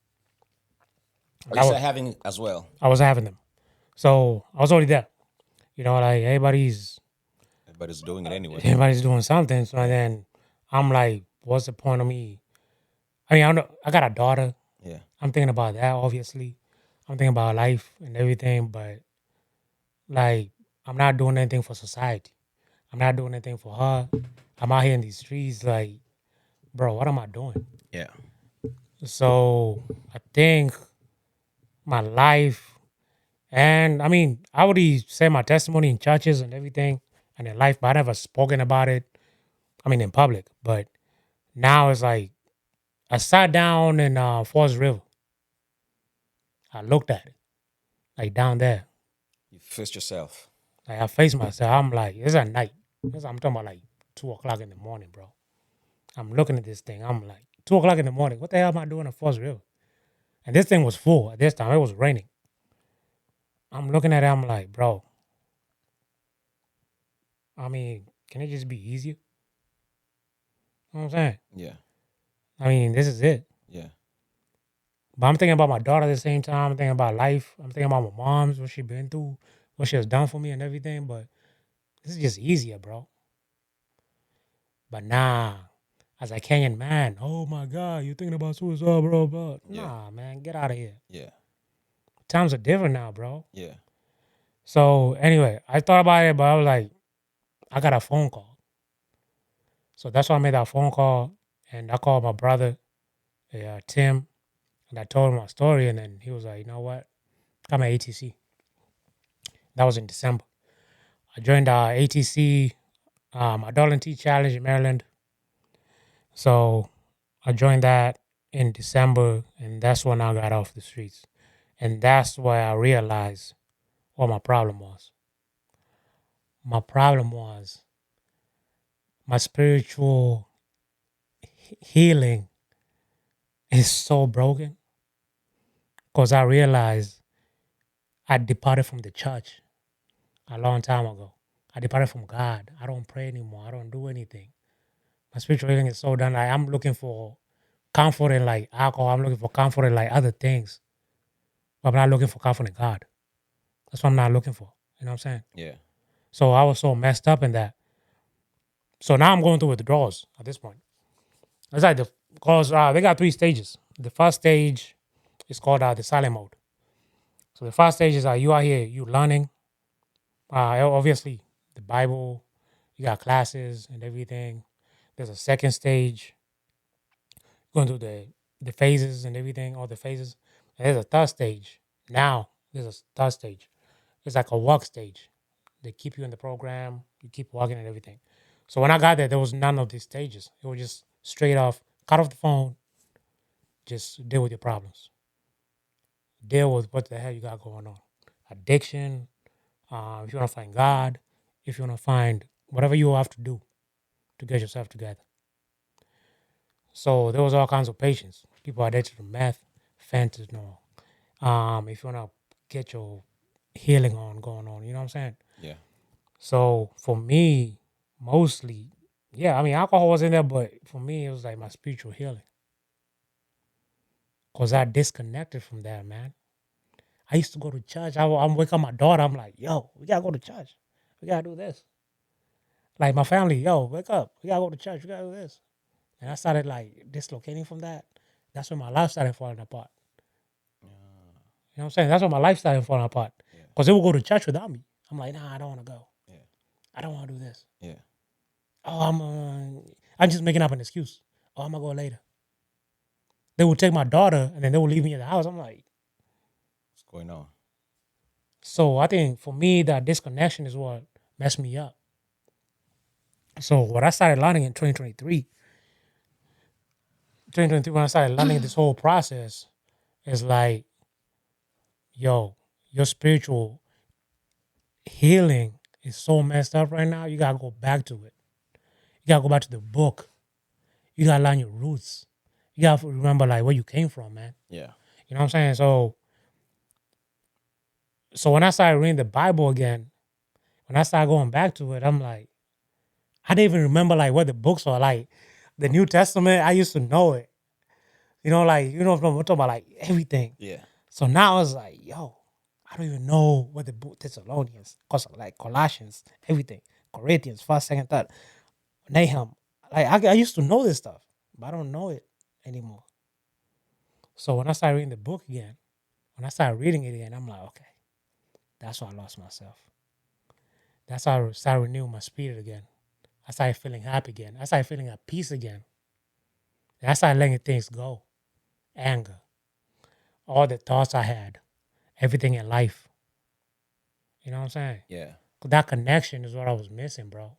You started having as well. I was having them, so I was already there. Like everybody's doing it anyway. everybody's doing something. So then I'm like, what's the point of me? I don't know. I got a daughter. Yeah. I'm thinking about that, obviously. I'm thinking about life and everything, but like, I'm not doing anything for society. I'm not doing anything for her. I'm out here in these streets, like, bro, what am I doing? Yeah. So I think my life, and I mean, I already said my testimony in churches and everything and in life, but I never spoken about it. I mean, in public. But now it's like I sat down in Falls River. I looked at it, like down there. You faced yourself. Like I faced myself. I'm like, it's at night. I'm talking about like 2 o'clock in the morning, bro. I'm looking at this thing. I'm like, 2 o'clock in the morning. What the hell am I doing at Falls River? And this thing was full at this time. It was raining. I'm looking at it. I'm like, bro, I mean, can it just be easier? You know what I'm saying? Yeah. I mean, this is it. Yeah. But I'm thinking about my daughter at the same time. I'm thinking about life. I'm thinking about my mom's, what she been through, what she has done for me and everything. But this is just easier, bro. But nah, as a Kenyan man, oh my God, you thinking about suicide, bro? Bro. Yeah. Nah, man, get out of here. Yeah. Times are different now, bro. Yeah. So anyway, I thought about it, but I was like, I got a phone call. So that's why I made that phone call. And I called my brother, Tim, and I told him my story. And then he was like, you know what? Come at ATC. That was in December. I joined ATC, Adult and Teen Challenge in Maryland. So I joined that in December, and that's when I got off the streets. And that's why I realized what my problem was. My problem was my spiritual healing is so broken because I realized I departed from the church a long time ago. I departed from God. I don't pray anymore. I don't do anything. My spiritual healing is so done. Like I'm looking for comfort in like alcohol. I'm looking for comfort in like other things. But I'm not looking for comfort in God. That's what I'm not looking for. You know what I'm saying? Yeah. So I was so messed up in that. So now I'm going through withdrawals at this point. It's like because they got 3 stages. The first stage is called the silent mode. So the first stage is you out here, you learning. Obviously, the Bible, you got classes and everything. There's a second stage, going through the phases and everything, all the phases. And there's a third stage. Now, there's a third stage. It's like a walk stage. They keep you in the program, you keep walking and everything. So when I got there was none of these stages. It was just straight off, cut off the phone, just deal with your problems. Deal with what the hell you got going on. Addiction, if you want to find God, if you want to find whatever you have to do to get yourself together. So there was all kinds of patients. People addicted to meth, fentanyl. If you want to get your healing on going on, you know what I'm saying? Yeah. So for me, mostly, yeah, I mean, alcohol was in there, but for me, it was like my spiritual healing. Because I disconnected from that, man. I used to go to church. I'm waking up my daughter. I'm like, yo, we got to go to church. We got to do this. Like my family, yo, wake up. We got to go to church. We got to do this. And I started like dislocating from that. That's when my life started falling apart. You know what I'm saying? That's when my life started falling apart. Because they would go to church without me. I'm like, nah, I don't want to go. Yeah. I don't want to do this. Yeah. Oh, I'm just making up an excuse. Oh, I'm going to go later. They would take my daughter and then they would leave me in the house. I'm like, What's going on? so I think for me, that disconnection is what messed me up. So what I started learning in 2023, when I started learning this whole process, is like, yo, your spiritual healing is so messed up right now. You got to go back to it. You got to go back to the book. You got to learn your roots. You got to remember like where you came from, man. Yeah. You know what I'm saying? So when I started reading the Bible again, when I started going back to it, I'm like, I didn't even remember like what the books are. Like the New Testament, I used to know it. You know, like, you know what I'm talking about, like everything. Yeah. So now I was like, yo, I don't even know what the book Thessalonians, like Colossians, everything. Corinthians, first, second, third, Nahum. Like I used to know this stuff, but I don't know it anymore. So when I started reading the book again, when I started reading it again, I'm like, okay, that's why I lost myself. That's how I started renewing my spirit again. I started feeling happy again. I started feeling at peace again. And I started letting things go. Anger, all the thoughts I had, everything in life. You know what I'm saying? Yeah. That connection is what I was missing, bro.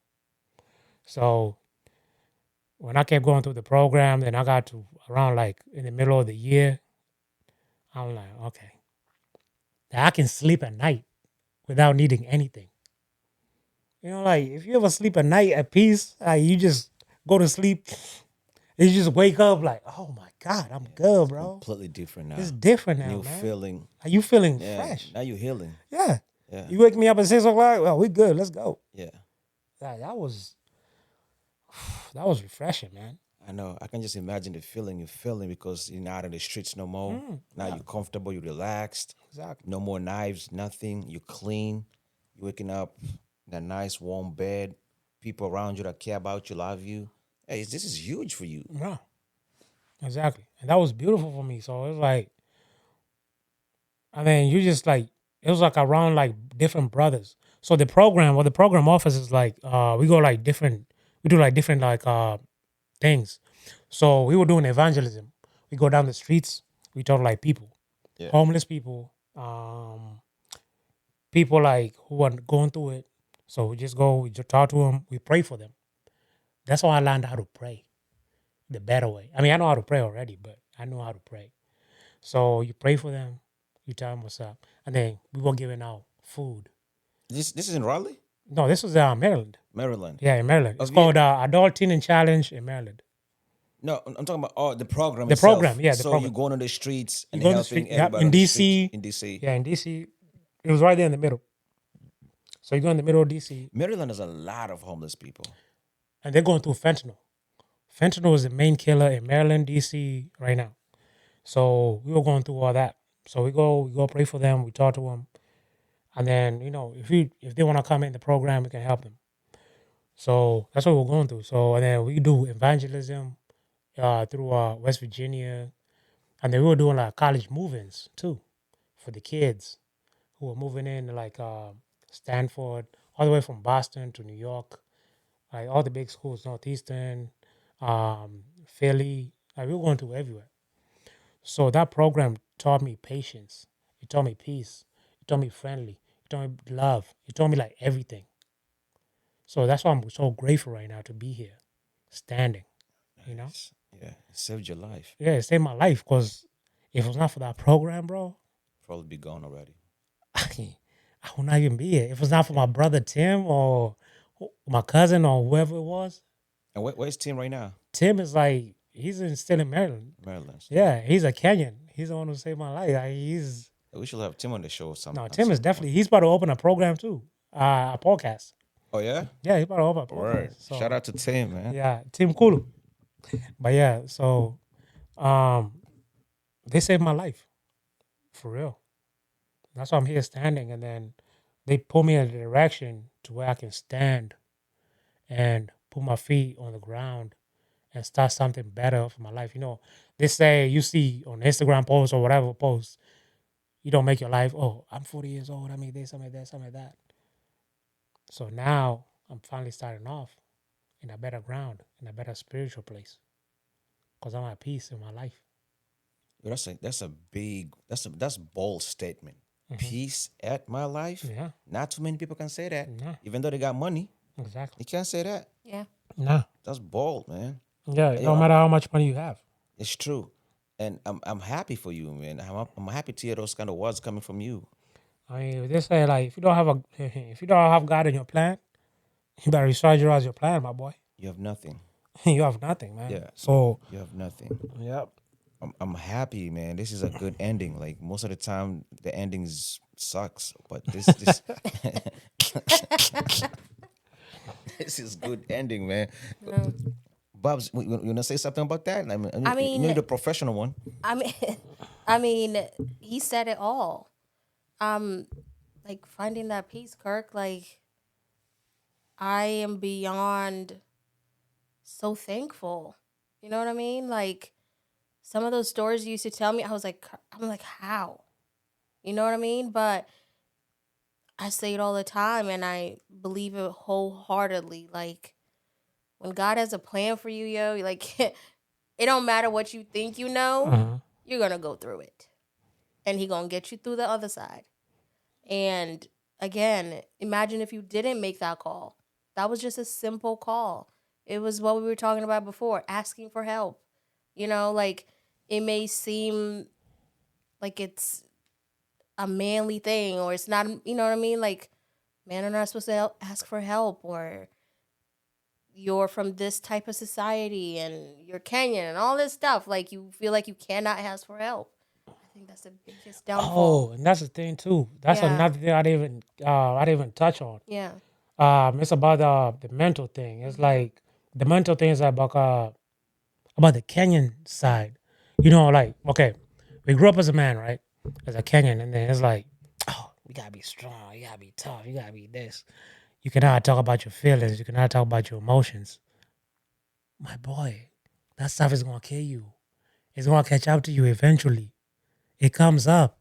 So when I kept going through the program, then I got to around like in the middle of the year, I'm like, okay, I can sleep at night without needing anything. You know, like if you ever sleep at night at peace, like you just go to sleep, and you just wake up like, oh my God, I'm good, bro. Completely different now. It's different now, New man. feeling. Are you feeling Yeah. fresh? Now you're healing. Yeah. Yeah. You wake me up at 6 o'clock. Well, we good. Let's go. Yeah. That was refreshing, man. I know. I can just imagine the feeling you're feeling because you're not in the streets no more. Now you're comfortable, you're relaxed. Exactly. No more knives, nothing. You're clean. You're waking up in a nice warm bed. People around you that care about you, love you. Hey, this is huge for you. Yeah. Exactly. And that was beautiful for me. So it was like, I mean, you just like, it was like around like different brothers. So the program, what the program offers is like, we go like different, we do like different like things. So we were doing evangelism. We go down the streets, we talk to like people, Yeah. homeless people, people like who are going through it. So we just go, we just talk to them, we pray for them. That's how I learned how to pray the better way. I mean, I know how to pray already, but I know how to pray. So you pray for them, you tell them what's up, and then we were giving out food. This is in Raleigh, No, this was Maryland. Maryland. Yeah, in Maryland. It's Of called Adult Teen and Challenge in Maryland. No, I'm talking about the program The itself. program, yeah, the so program. you're going on the streets and You go to the helping street, yeah, everybody in on the DC. streets in DC. Yeah, in DC. It was right there in the middle. So you go in the middle of DC, Maryland has a lot of homeless people. and they're going through fentanyl. Fentanyl is the main killer in Maryland, DC right now. So we were going through all that. So we go pray for them. We talk to them, and then if they want to come in the program, we can help them. So that's what we're going through. So and then we do evangelism through West Virginia, and then we were doing like college move-ins too for the kids who were moving in like Stanford, all the way from Boston to New York, like all the big schools, Northeastern, Philly. Like we were going to everywhere. So that program taught me patience. It taught me peace. It taught me friendly. It taught me love. It taught me like everything. So that's why I'm so grateful right now to be here, standing. You know, Yeah, it saved your life. yeah, it saved my life because if it was not for that program, bro, Probably be gone already. I would not even be here. If it was not for my brother Tim or my cousin or whoever it was, And where's Tim right now? Tim is like still in Maryland. Maryland. Yeah, he's a Kenyan. He's the one who saved my life. Like, he's We should have Tim on the show sometime. no Tim is definitely. He's about to open a program too, a podcast. Oh yeah. Yeah, he's about to open a podcast. Word. So, Shout out to Tim, man. yeah, Tim Kulu. But yeah, so they saved my life for real. That's why I'm here standing, and then they pull me in a direction to where I can stand and put my feet on the ground and start something better for my life. You know, they say you see on Instagram posts or whatever posts, you don't make your life, oh, I'm 40 years old, I made this, I made that, something like that. So now I'm finally starting off in a better ground, in a better spiritual place. Because I'm at peace in my life. Yo, that's bold statement. Peace at my life. Yeah. Not too many people can say that. Yeah. Even though they got money, Exactly. you can't say that. Yeah. Nah. That's bold, man. Yeah, no matter how much money you have. It's true. And I'm happy for you, man. I'm happy to hear those kind of words coming from you. I mean, they say like if you don't have God in your plan, you better restrategize your plan, my boy. You have nothing. You have nothing, man. Yeah. So You have nothing. yep. I'm happy, man. This is a good ending. Like most of the time, the endings sucks, but this this is good ending, man. Bob's, you wanna say something about that? I mean, you're the professional one. I mean, he said it all. Like finding that peace, Kirk. Like, I am beyond so thankful. You know what I mean? Like, some of those stories you used to tell me, I'm like, how? You know what I mean? But I say it all the time, and I believe it wholeheartedly. Like, when God has a plan for you, yo, like, it don't matter what you think you know, Uh-huh. you're gonna go through it, and He gonna get you through the other side. And again, imagine if you didn't make that call. That was just a simple call. It was what we were talking about before, asking for help. Like, it may seem like it's a manly thing, or it's not, you know what I mean? Like, men are not supposed to ask for help, or you're from this type of society and you're Kenyan and all this stuff. Like, you feel like you cannot ask for help. I think that's the biggest downfall. Oh, and that's the thing too. That's Yeah. another thing I didn't even touch on. Yeah. It's about the mental thing. It's like the mental thing is about the Kenyan side. Like, okay, we grew up as a man, right? As a Kenyan, and then it's like, oh, you gotta be strong, you gotta be tough, you gotta be this. You cannot talk about your feelings, you cannot talk about your emotions. My boy, that stuff is gonna kill you. It's gonna catch up to you eventually. It comes up.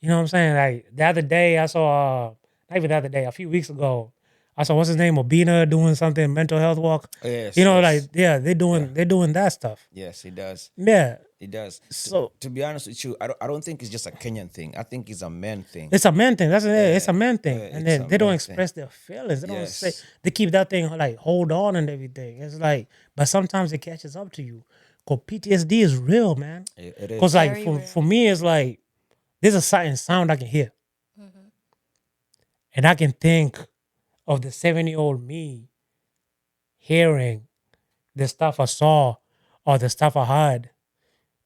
You know what I'm saying? Like the other day, I saw, not even the other day, a few weeks ago, I saw what's his name, Obina, doing something mental health walk. Yes. Like yeah, they're doing that stuff. Yes, he does. Yeah. He does. So To be honest with you, I don't think it's just a Kenyan thing. I think it's a man thing. it's a man thing. That's it. It's a man thing. yeah, And it's then a they don't man express their feelings. They don't say, Yes. they keep that thing like hold on and everything. It's like, but sometimes it catches up to you. Cause PTSD is real, man. It is. Cause like Very for, real. for me, it's like there's a certain sound I can hear, and I can think of the 7-year-old me hearing the stuff I saw or the stuff I heard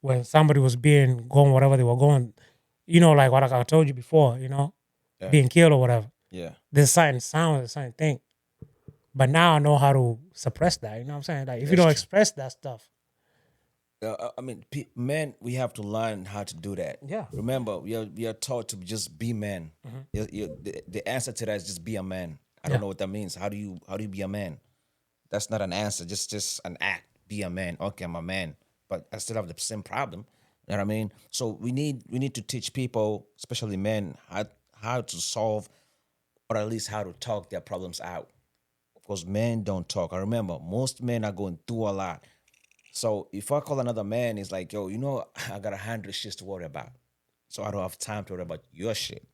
when somebody was going whatever they were going. Like what I told you before. Yeah. Being killed or whatever. Yeah. There's certain sound, a certain thing. But now I know how to suppress that. You know what I'm saying? Like if you That's don't true. express that stuff, I mean, men, we have to learn how to do that. Yeah. Remember, we are taught to just be men. The answer to that is just be a man. I Yeah. don't know what that means. How do you be a man? That's not an answer. Just an act. Be a man. Okay, I'm a man, but I still have the same problem. You know what I mean? So we need to teach people, especially men, how to solve, or at least how to talk their problems out. Because men don't talk. I remember most men are going through a lot. So if I call another man, it's like, yo, I got 100 shits to worry about. So I don't have time to worry about your shit.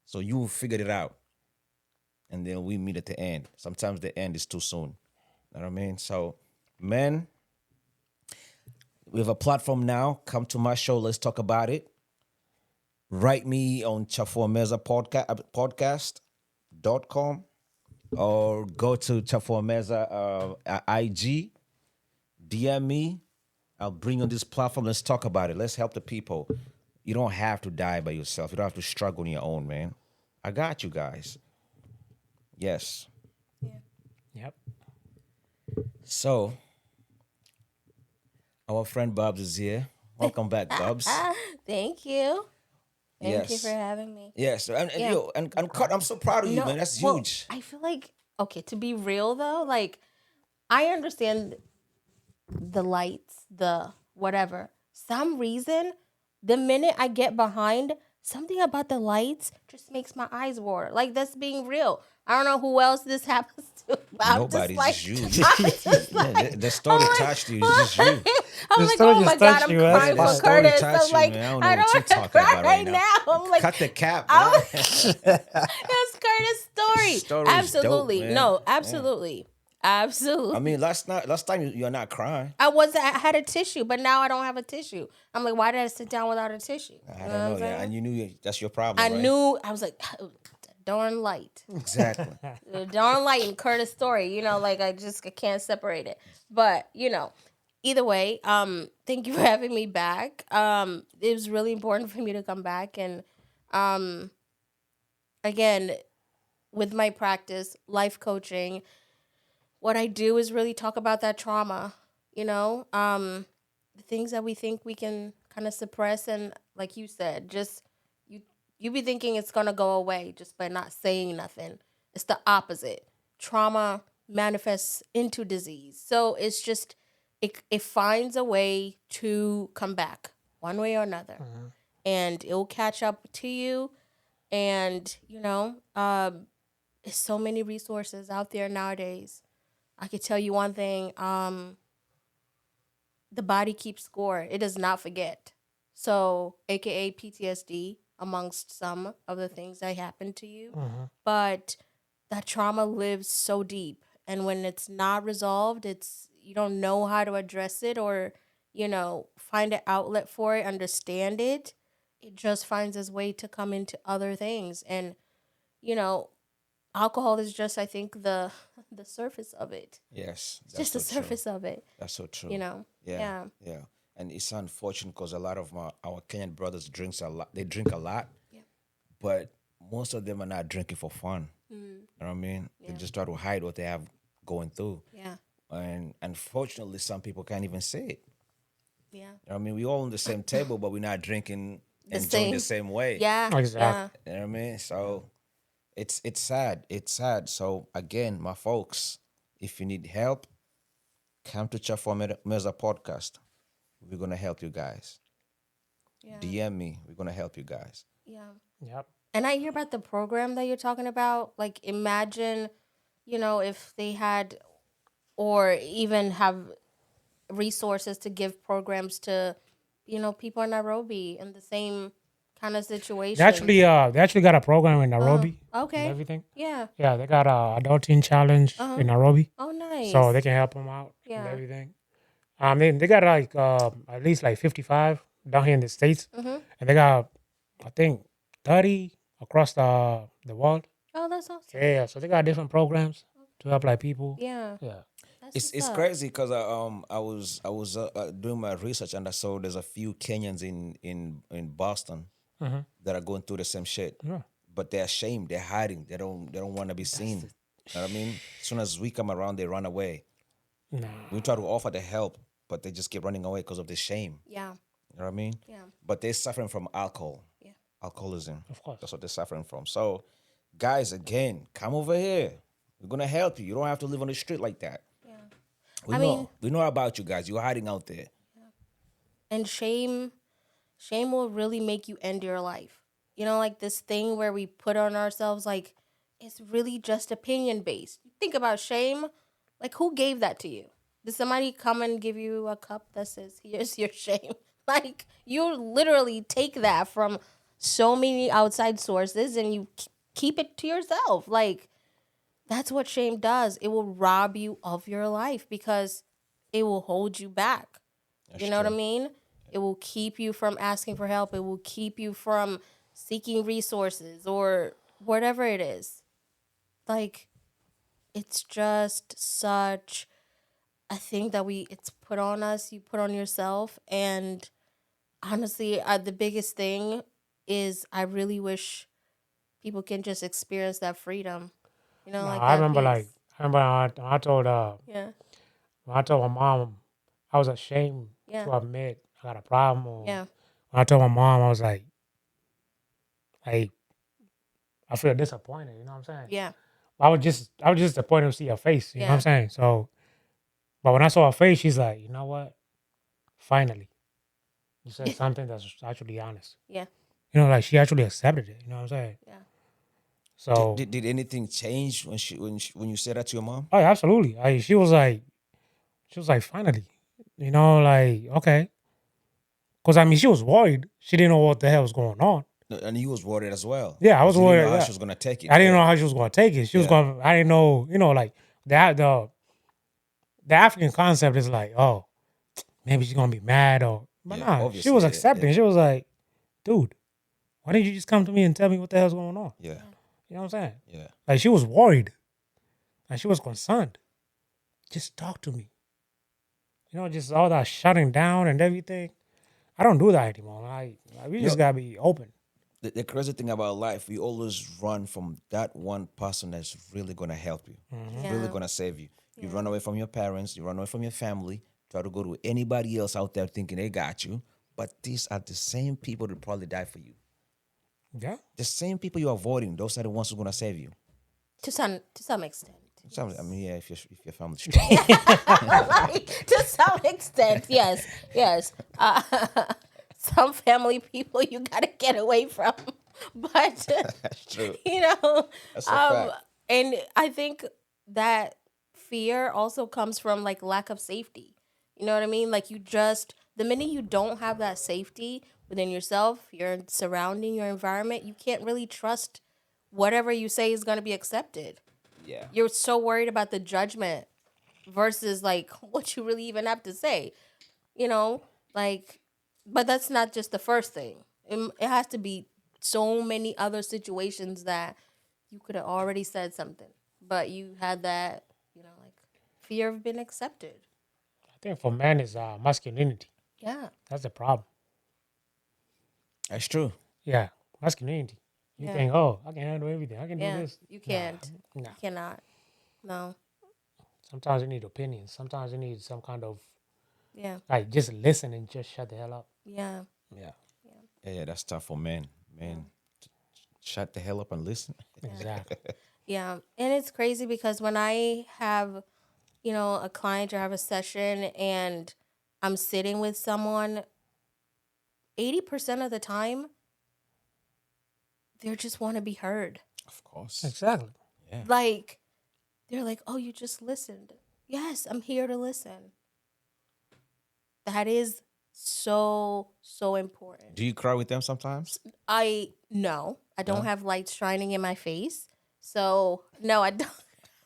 So you figured it out. And then we meet at the end. Sometimes the end is too soon. You know what I mean? So, men, we have a platform now. Come to my show. Let's talk about it. Write me on Chafuwa Meza podcast.com or go to Chafuwa Meza IG. DM me. I'll bring you on this platform. Let's talk about it. Let's help the people. You don't have to die by yourself. You don't have to struggle on your own, man. I got you guys. Yes. yep. So, our friend Bubs is here. Welcome back, Bubs. Thank you. Thank you Yes. for having me. Yes, and Yeah. yo, and Cut, I'm so proud of you, man. That's well, huge. I feel like, okay, to be real though, like, I understand the lights, the whatever. Some reason, the minute I get behind, something about the lights just makes my eyes water. Like, that's being real. I don't know who else this happens to. But Nobody's I'm just just you. like, I'm just Yeah, like, the story I'm like- touched you. It's just you. I'm The like, story oh my just god, touched I'm you, that's crying why. for The story Curtis. touched I'm you, like, man. I don't know I what don't you're want to talking cry about right right now. now. I'm like, Cut the cap, I'm man. That's Curtis' story. Story is Absolutely. dope, man. No, Yeah. absolutely. Absolutely. I mean, last time you're not crying. I had a tissue, but now I don't have a tissue. I'm like, why did I sit down without a tissue? I don't know, yeah. And you knew that's your problem, I right? knew, I was like, darn light. Exactly. The darn light in Curtis' story, like I can't separate it. But, either way, thank you for having me back. It was really important for me to come back. And again, with my practice, life coaching, what I do is really talk about that trauma, the things that we think we can kind of suppress. And like you said, just you be thinking it's going to go away just by not saying nothing. It's the opposite. Trauma manifests into disease. So it's just, it finds a way to come back one way or another. And it will catch up to you. And, there's so many resources out there nowadays. I could tell you one thing, the body keeps score. It does not forget. So, AKA PTSD, amongst some of the things that happened to you. But that trauma lives so deep. And when it's not resolved, you don't know how to address it or, find an outlet for it, understand it. It just finds its way to come into other things. And, you know, alcohol is just, I think, the the surface of it. Yes, It's just the surface of it. That's so true. Yeah. Yeah, yeah. And it's unfortunate because a lot of our Kenyan brothers drinks a lot. They drink a lot, Yeah. but most of them are not drinking for fun. You know what I mean? They just try to hide what they have going through. Yeah. And unfortunately, some people can't even say it. Yeah. You know what I mean? We all on the same table, but we're not drinking, The enjoying the same. same way. Yeah. Exactly. You know what I mean? So it's sad. It's sad. So again, my folks, if you need help, come to Chafuwa Meza podcast. We're gonna help you guys. Yeah. DM me. We're gonna help you guys. Yeah. Yep. And I hear about the program that you're talking about. Like, imagine, if they had or even have resources to give programs to, people in Nairobi in the same kind of situation. They actually got a program in Nairobi. Okay. And everything. Yeah. Yeah, they got a adult teen challenge in Nairobi, Oh, nice. so they can help them out Yeah. and everything. I mean, they got like at least like 55 down here in the states, and they got I think 30 across the world. Oh, that's awesome. Yeah, so they got different programs to help like people. Yeah. Yeah. That's It's what's up. crazy because I was doing my research and I saw there's a few Kenyans in Boston that are going through the same shit. Yeah. But they're ashamed. They're hiding. They don't want to be seen. You know what I mean? As soon as we come around, they run away. Nah. We try to offer the help, but they just keep running away because of the shame. Yeah. You know what I mean? Yeah. But they're suffering from alcohol. Yeah. Alcoholism. Of course. That's what they're suffering from. So, guys, again, come over here. We're gonna help you. You don't have to live on the street like that. I mean- We know about you guys. You're hiding out there. And shame will really make you end your life. Like this thing where we put on ourselves, like, it's really just opinion based. Think about shame. Like, who gave that to you? Did somebody come and give you a cup that says, here's your shame? Like, you literally take that from so many outside sources and you keep it to yourself. Like, that's what shame does. It will rob you of your life because it will hold you back. You know what I mean? It will keep you from asking for help. It will keep you from seeking resources or whatever it is. Like, it's just such a thing that it's put on us. You put on yourself. And honestly, the biggest thing is I really wish people can just experience that freedom. Like I that remember peace. I told Yeah. when I told my mom I was ashamed Yeah. to admit I got a problem. Or Yeah. when I told my mom, I was like, hey, I feel disappointed. You know what I'm saying? Yeah. I was just disappointed to see her face. You know what I'm Yeah. saying? So, but when I saw her face, she's like, you know what? Finally, you said something that's actually honest. Yeah. Like she actually accepted it. You know what I'm saying? Yeah. So, Did anything change when you said that to your mom? oh, yeah, absolutely. She was like, finally, like, okay. Because, I mean, she was worried. She didn't know what the hell was going on. And you was worried as well. Yeah, I was 'Cause you didn't worried. know how Yeah. she was gonna take it. I didn't know how she was going to take it. She was Yeah. going. I didn't know. Like the African concept is like, oh, maybe she's gonna be mad or. But Yeah, nah, she obviously, was yeah, accepting. yeah. She was like, dude, why didn't you just come to me and tell me what the hell's going on? Yeah, You know what I'm saying? yeah. Like she was worried, and she was concerned. Just talk to me. Just all that shutting down and everything. I don't do that anymore. We just gotta be open. The crazy thing about life, we always run from that one person that's really gonna help you, really Yeah. gonna save you. You run away from your parents, you run away from your family, try to go to anybody else out there thinking they got you. But these are the same people that probably die for you. Yeah. The same people you're avoiding, those are the ones who are gonna save you. To some extent. I mean, yeah, if your family's strong. Like, to some extent, yes. Some family people you gotta get away from. But That's true. you know, That's a fact. and I think that fear also comes from like lack of safety. You know what I mean? Like you just the minute you don't have that safety within yourself, your surrounding, your environment, you can't really trust whatever you say is going to be accepted. Yeah. You're so worried about the judgment versus like what you really even have to say. You know, like, but that's not just the first thing. It has to be so many other situations that you could have already said something, but you had that, like fear of being accepted. I think for men is masculinity. Yeah, That's the problem. That's true. Yeah, masculinity. You yeah, think, oh, I can handle everything. I can do yeah. this. You Nah, can't. nah. You cannot. No. Sometimes you need opinions. Sometimes you need some kind of Yeah. like just listen and just shut the hell up. Yeah. Yeah. Yeah, that's tough for men. Men, shut the hell up and listen. Exactly. Yeah. And it's crazy because when I have, a client or have a session and I'm sitting with someone, 80% of the time, they just want to be heard. Of course. Exactly. Yeah. Like, they're like, oh, you just listened. Yes, I'm here to listen. That is so, so important. Do you cry with them sometimes? No, I don't No? have lights shining in my face. So, no, I don't.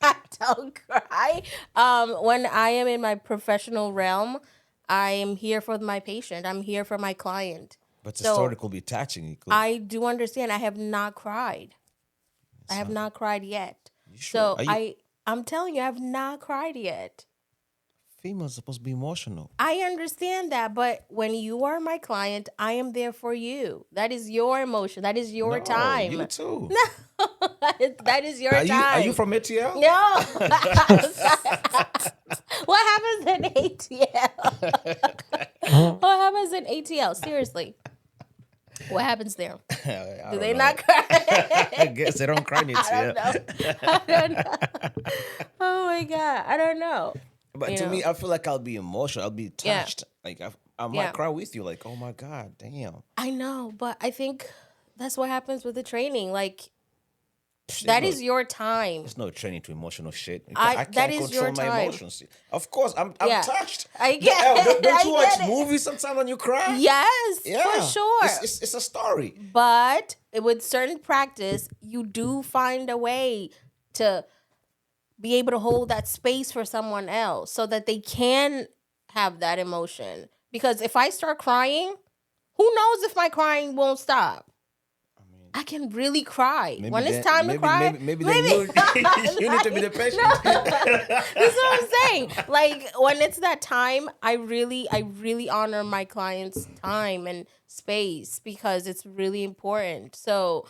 I don't cry. When I am in my professional realm, I am here for my patient. I'm here for my client. But the So story could be touching. It could, I do understand. I have not cried. I have not cried yet. you sure? So Are you I'm telling you, I have not cried yet. females supposed to be emotional? I understand that, but when you are my client, I am there for you. That is your emotion. That is your No, time. you too. That is your Are time. you from ATL? No. What happens in ATL? What happens in ATL? Seriously. What happens there? I Do don't they know. not cry? I guess they don't cry in I don't ATL. know. I don't know. Oh my God. I don't know. But You to know. me, I feel like I'll be emotional. I'll be Yeah. touched. Like I might Yeah. cry with you. Like, oh my God, damn. I know, but I think that's what happens with the training. Like, There's that no- is your time. There's no training to emotional shit. I- I that can't is control your my time. emotions. Of course, I'm Yeah. touched. I get it. Don't you I watch get it. movies sometimes when you cry? Yes, Yeah, for sure. It's a story. But with certain practice, you do find a way to be able to hold that space for someone else so that they can have that emotion. Because if I start crying, who knows if my crying won't stop? I can really cry when it's time to cry. Maybe then you you need to be the patient. That's what I'm saying. Like when it's that time, I really honor my clients' time and space because it's really important. So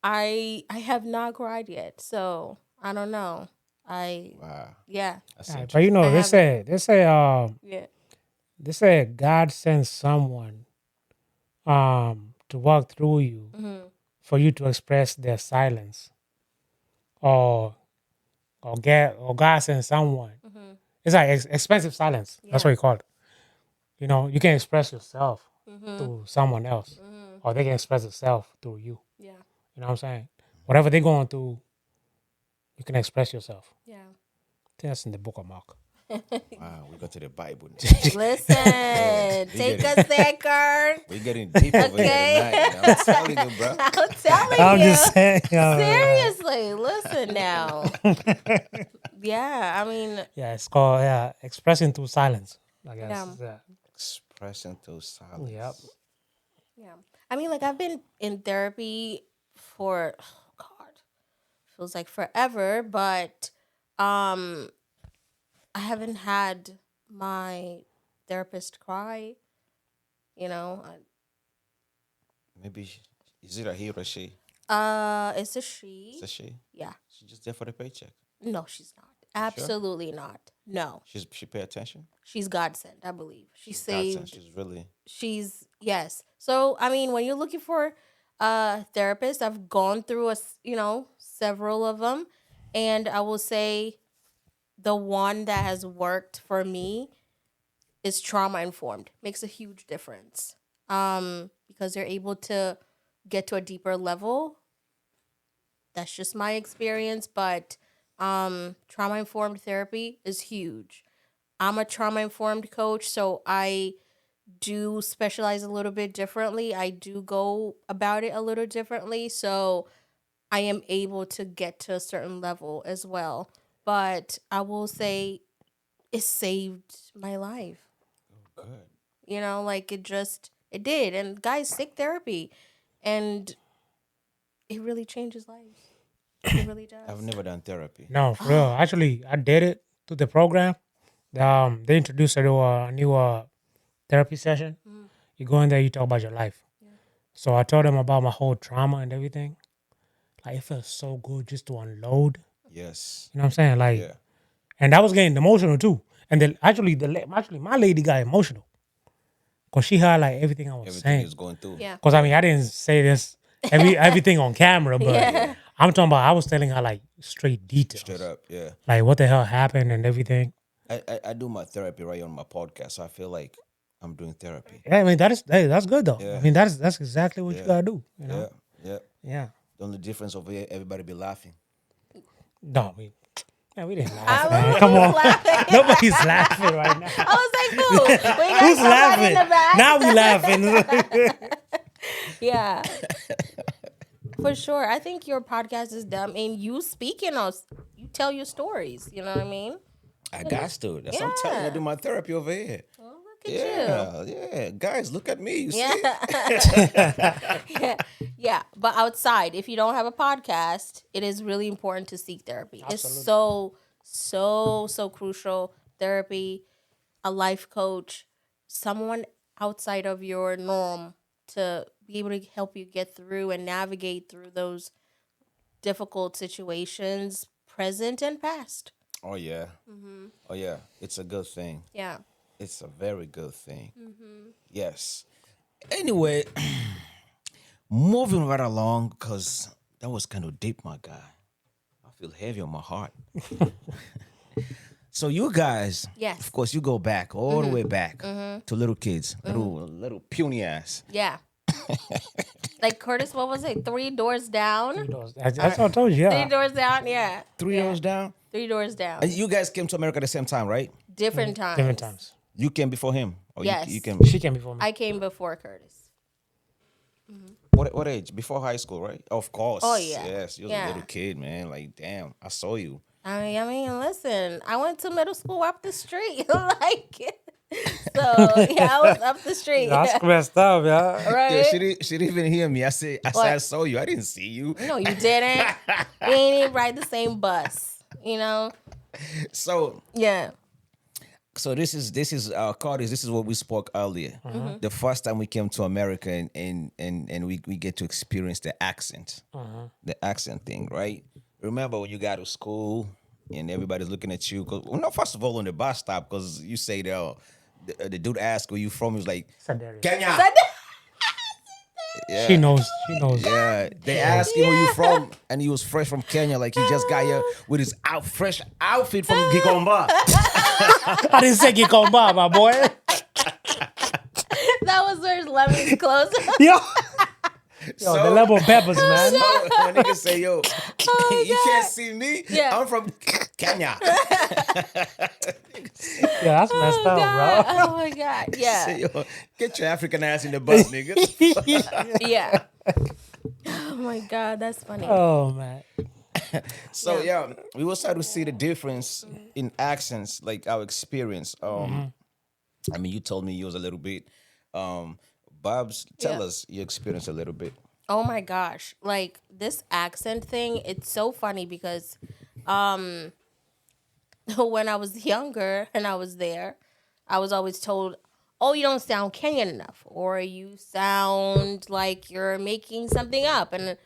I have not cried yet. So I don't know. Wow, Yeah. that's But interesting. you know, I Yeah. they say God sends someone to walk through you Mm-hmm. for you to express their silence, or God sends someone. Mm-hmm. It's like expensive silence. That's Yeah. what you call it. You know, you can express yourself Mm-hmm. through someone else, Mm-hmm. or they can express themselves through you. Yeah. You know what I'm saying? Whatever they're going through, you can express yourself. Yeah. I think that's in the book of Mark. Wow, we got to the Bible. Listen, take a second. We're getting deep over Okay. here tonight. I'm telling you, bro. I'm telling I'm you. just saying. Seriously, listen now. Yeah, I mean, Yeah, it's called expressing through silence. I guess. Yeah. Yeah. Expressing through silence. Yep. yeah. I mean, like I've been in therapy for feels like forever, but I haven't had my therapist cry. You know, Maybe is it a he or a she? it's a she. It's a she. Yeah. She's just there for the paycheck. No, she's not. Absolutely not. No, She pay attention. she's godsend. I believe she Godsend. saved. She's really She's yes. So I mean, when you're looking for a therapist, I've gone through several of them, and I will say the one that has worked for me is trauma informed. Makes a huge difference. Because they're able to get to a deeper level. That's just my experience, but trauma-informed therapy is huge. I'm a trauma-informed coach, so I do specialize a little bit differently. I do go about it a little differently, so I am able to get to a certain level as well. But I will say it saved my life. Good. You know, like it did. And guys, seek therapy. And it really changes lives. It really does. I've never done therapy. No, for real. Actually, I did it through the program. They introduced it to a new therapy session. You go in there, you talk about your life. So I told them about my whole trauma and everything. Like, it felt so good just to unload. Yes. You know what I'm saying? Like, Yeah. and I was getting emotional too. And then actually, my lady got emotional because she heard like everything I was Everything saying. is going through. Yeah. Because I mean, I didn't say this everything on camera, but Yeah. I'm talking about I was telling her like straight details, Straight up. Yeah. like what the hell happened and everything. I do my therapy right on my podcast, so I feel like I'm doing therapy. Yeah, I mean that's good though. Yeah. I mean that's exactly what you Yeah. gotta do. You know? Yeah. Yeah. Yeah. The only difference over here, everybody be laughing. No, we didn't laugh, I man. was Come on, laughing. nobody's laughing right now. I was like, who? We got Who's somebody in laughing? the back. Now we laughing. Yeah. For sure. I think your podcast is dumb. And you you tell your stories. You know what I mean? I got to. That's what I'm telling you. I do my therapy over here. Well, look at you. Yeah. Guys, look at me. You see? Yeah. Yeah. But outside, if you don't have a podcast, it is really important to seek therapy. It's so crucial. Therapy, a life coach, someone outside of your norm to be able to help you get through and navigate through those difficult situations, present and past. Oh yeah. Oh yeah. It's a good thing. Yeah. It's a very good thing. Yes. Anyway, moving right along, because that was kind of deep, my guy. I feel heavy on my heart. So you guys, Yes. of course, you go back all the way back to little kids, little puny ass. Yeah. Like Curtis, what was it? 3 doors down? That's what I told you. 3 Yeah. doors down? Yeah. 3 years down. 3 doors down. And you guys came to America at the same time, right? Different times. Different times. You came before him. Or Yes. You came. She came before me. I came before Curtis. What age? Before high school, right? Of course. Oh, yeah. Yes, you was Yeah. a little kid, man. Like, damn, I saw you. I mean, listen, I went to middle school up the street. Like, so, yeah, I was up the street. That's messed up, yeah. Right? Yeah, she didn't even hear me. I said I What? saw you. I didn't see you. No, you didn't. We ain't even ride the same bus, you know? So Yeah. this is Curtis, this is what we spoke earlier. The first time we came to America and we get to experience the accent. The accent thing, right? Remember when you got to school and everybody's looking at you? First of all, on the bus stop, because you say the dude asked where you from. He was like, Sudarius. Kenya. Yeah. She knows. Yeah, they asked him where you from, and he was fresh from Kenya. Like he just got here with his fresh outfit from Gikomba. I didn't say Gikomba, my boy. That was where Lemmy's clothes. Yo, the level of peppers, man. So when niggas say, yo, you God. can't see me, Yeah. I'm from Kenya. Yeah, that's messed up, bro. Oh my God. Yeah. Say, yo, get your African ass in the bus, nigga. Yeah. Oh my God, that's funny. Oh man. So yeah, we will start to see the difference in accents, like our experience. I mean, you told me yours a little bit. Babs, tell Yeah. us your experience a little bit. Oh my gosh. Like this accent thing, it's so funny because when I was younger and I was there, I was always told, oh, you don't sound Kenyan enough, or you sound like you're making something up. And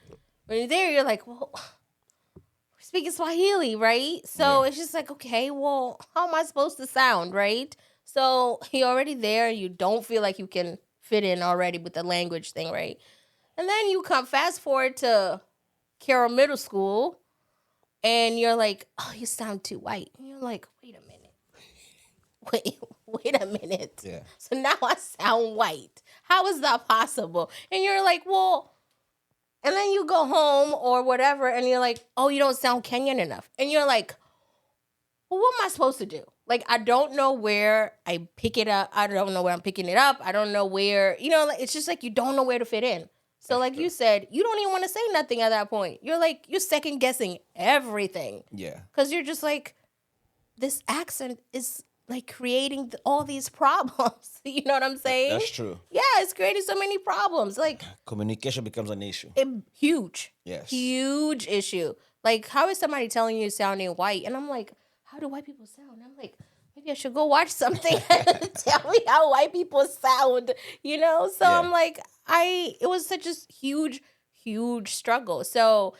when you're there, you're like, well, we're speaking Swahili, right? So it's just like, okay, well, how am I supposed to sound, right? So you're already there and you don't feel like you can fit in already with the language thing, right? And then you come fast forward to Carroll Middle School and you're like, oh, you sound too white. And you're like, wait a minute. Wait a minute. Yeah. So now I sound white. How is that possible? And you're like, well, And then you go home or whatever, and you're like, oh, you don't sound Kenyan enough. And you're like, well, what am I supposed to do? Like, I don't know where I pick it up. I don't know where I'm picking it up. I don't know where, like, it's just like you don't know where to fit in. So like you said, you don't even want to say nothing at that point. You're like, you're second guessing everything. Yeah. Because you're just like, this accent is like creating all these problems. You know what I'm saying? That's true. Yeah, it's creating so many problems. Like, Communication becomes an issue. Huge. Yes. Huge issue. Like, how is somebody telling you sounding white? And I'm like, how do white people sound? And I'm like, maybe I should go watch something and tell me how white people sound, So Yeah. I'm like, it was such a huge, huge struggle. So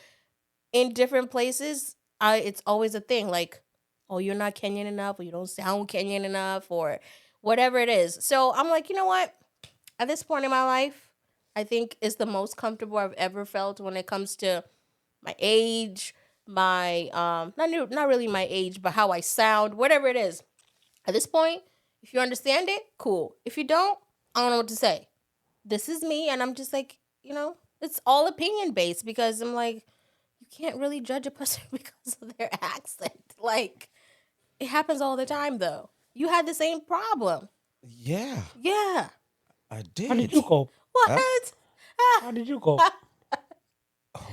in different places, it's always a thing. Like, oh, you're not Kenyan enough, or you don't sound Kenyan enough, or whatever it is. So I'm like, you know what? At this point in my life, I think it's the most comfortable I've ever felt when it comes to my age, my not really my age, but how I sound, whatever it is. At this point, if you understand it, cool. If you don't, I don't know what to say. This is me, and I'm just like, it's all opinion based, because I'm like, you can't really judge a person because of their accent. Like, it happens all the time, though. You had the same problem. Yeah, Yeah. I did. How did you go? What? How did you go?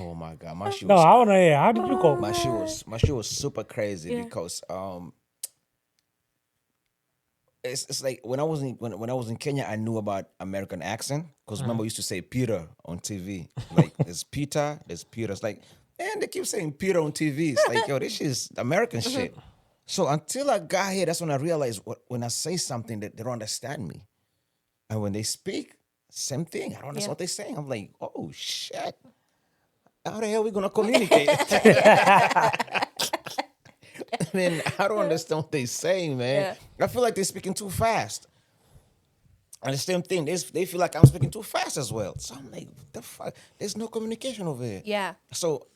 Oh my God, my shoe No, was I want to hear. How did you go? my shoe was super crazy Yeah. because it's like when I was in Kenya, I knew about American accent because remember we used to say Peter on TV. Like there's Peter, there's Peter. It's like, man, they keep saying Peter on TV. It's like, yo, this is American shit. So until I got here, that's when I realized when I say something that they don't understand me. And when they speak, same thing. I don't understand what they're saying. I'm like, oh shit. How the hell are we gonna communicate? Man, I don't understand what they're saying, man. I feel like they're speaking too fast. And the same thing, they feel like I'm speaking too fast as well. So I'm like, what the fuck? There's no communication over here. Yeah. So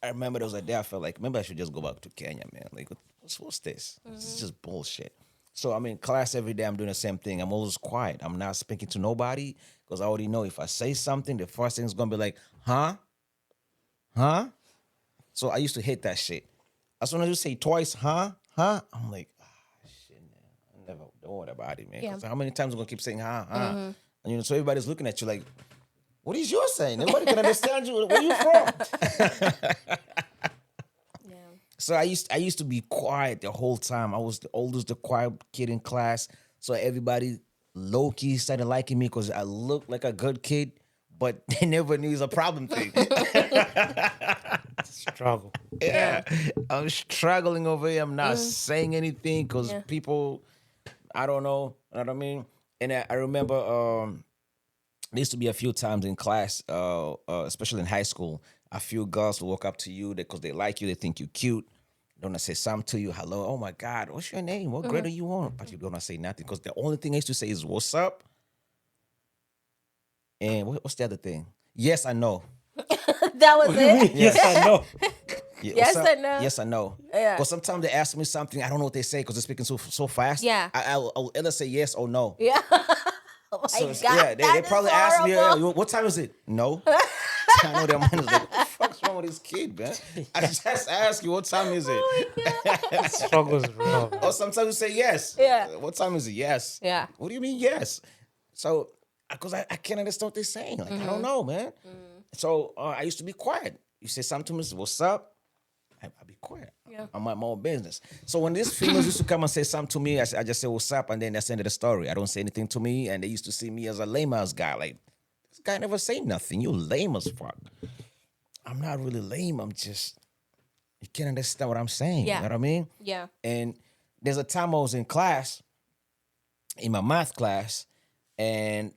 I remember there was a day I felt like maybe I should just go back to Kenya, man. Like, what's this? This is just bullshit. So I'm in class every day. I'm doing the same thing. I'm always quiet. I'm not speaking to nobody because I already know if I say something, the first thing is gonna be like, huh? So I used to hate that shit. As soon as you say twice, huh? I'm like, shit, man. I never don't worry about it, man. Yeah. 'Cause how many times I'm gonna keep saying, huh? And so everybody's looking at you like, what is yours saying? Nobody can understand you. Where you from? Yeah. So I used to be quiet the whole time. I was the quiet kid in class. So everybody low-key started liking me because I looked like a good kid, but they never knew it was a problem thing. Struggle. Yeah. I'm struggling over here. I'm not saying anything because people, I don't know. You know what I mean? And I remember there used to be a few times in class, especially in high school, a few girls will walk up to you because they like you, they think you're cute. They want to say something to you. Hello, oh my God, what's your name? What grade are you on? But you don't want to say nothing because the only thing I used to say is, what's up? And what's the other thing? Yes, I know. That was it? Yes, I know. Yeah, Yes, what's up? I know. Yes, I know. Yeah. Because sometimes they ask me something, I don't know what they say because they're speaking so fast. Yeah. I'll either say yes or no. Yeah. Oh my So, God. yeah, they that probably is ask me, horrible. what time is it? No. I know their mind is like, what the fuck's wrong with this kid, man? I just ask you, what time is it? Oh Struggle's real. Or sometimes you say yes. Yeah. What time is it? Yes. Yeah. What do you mean yes? So, because I can't understand what they're saying. Like, I don't know, man. So I used to be quiet. You say something to me, say, what's up? I'll be quiet. Yeah. I'm my own business. So when these females used to come and say something to me, I just say, what's up? And then that's the end of the story. I don't say anything to me. And they used to see me as a lame-ass guy. Like, this guy never say nothing. You lame as fuck. I'm not really lame. I'm just, you can't understand what I'm saying. Yeah. You know what I mean? Yeah. And there's a time I was in class, in my math class, and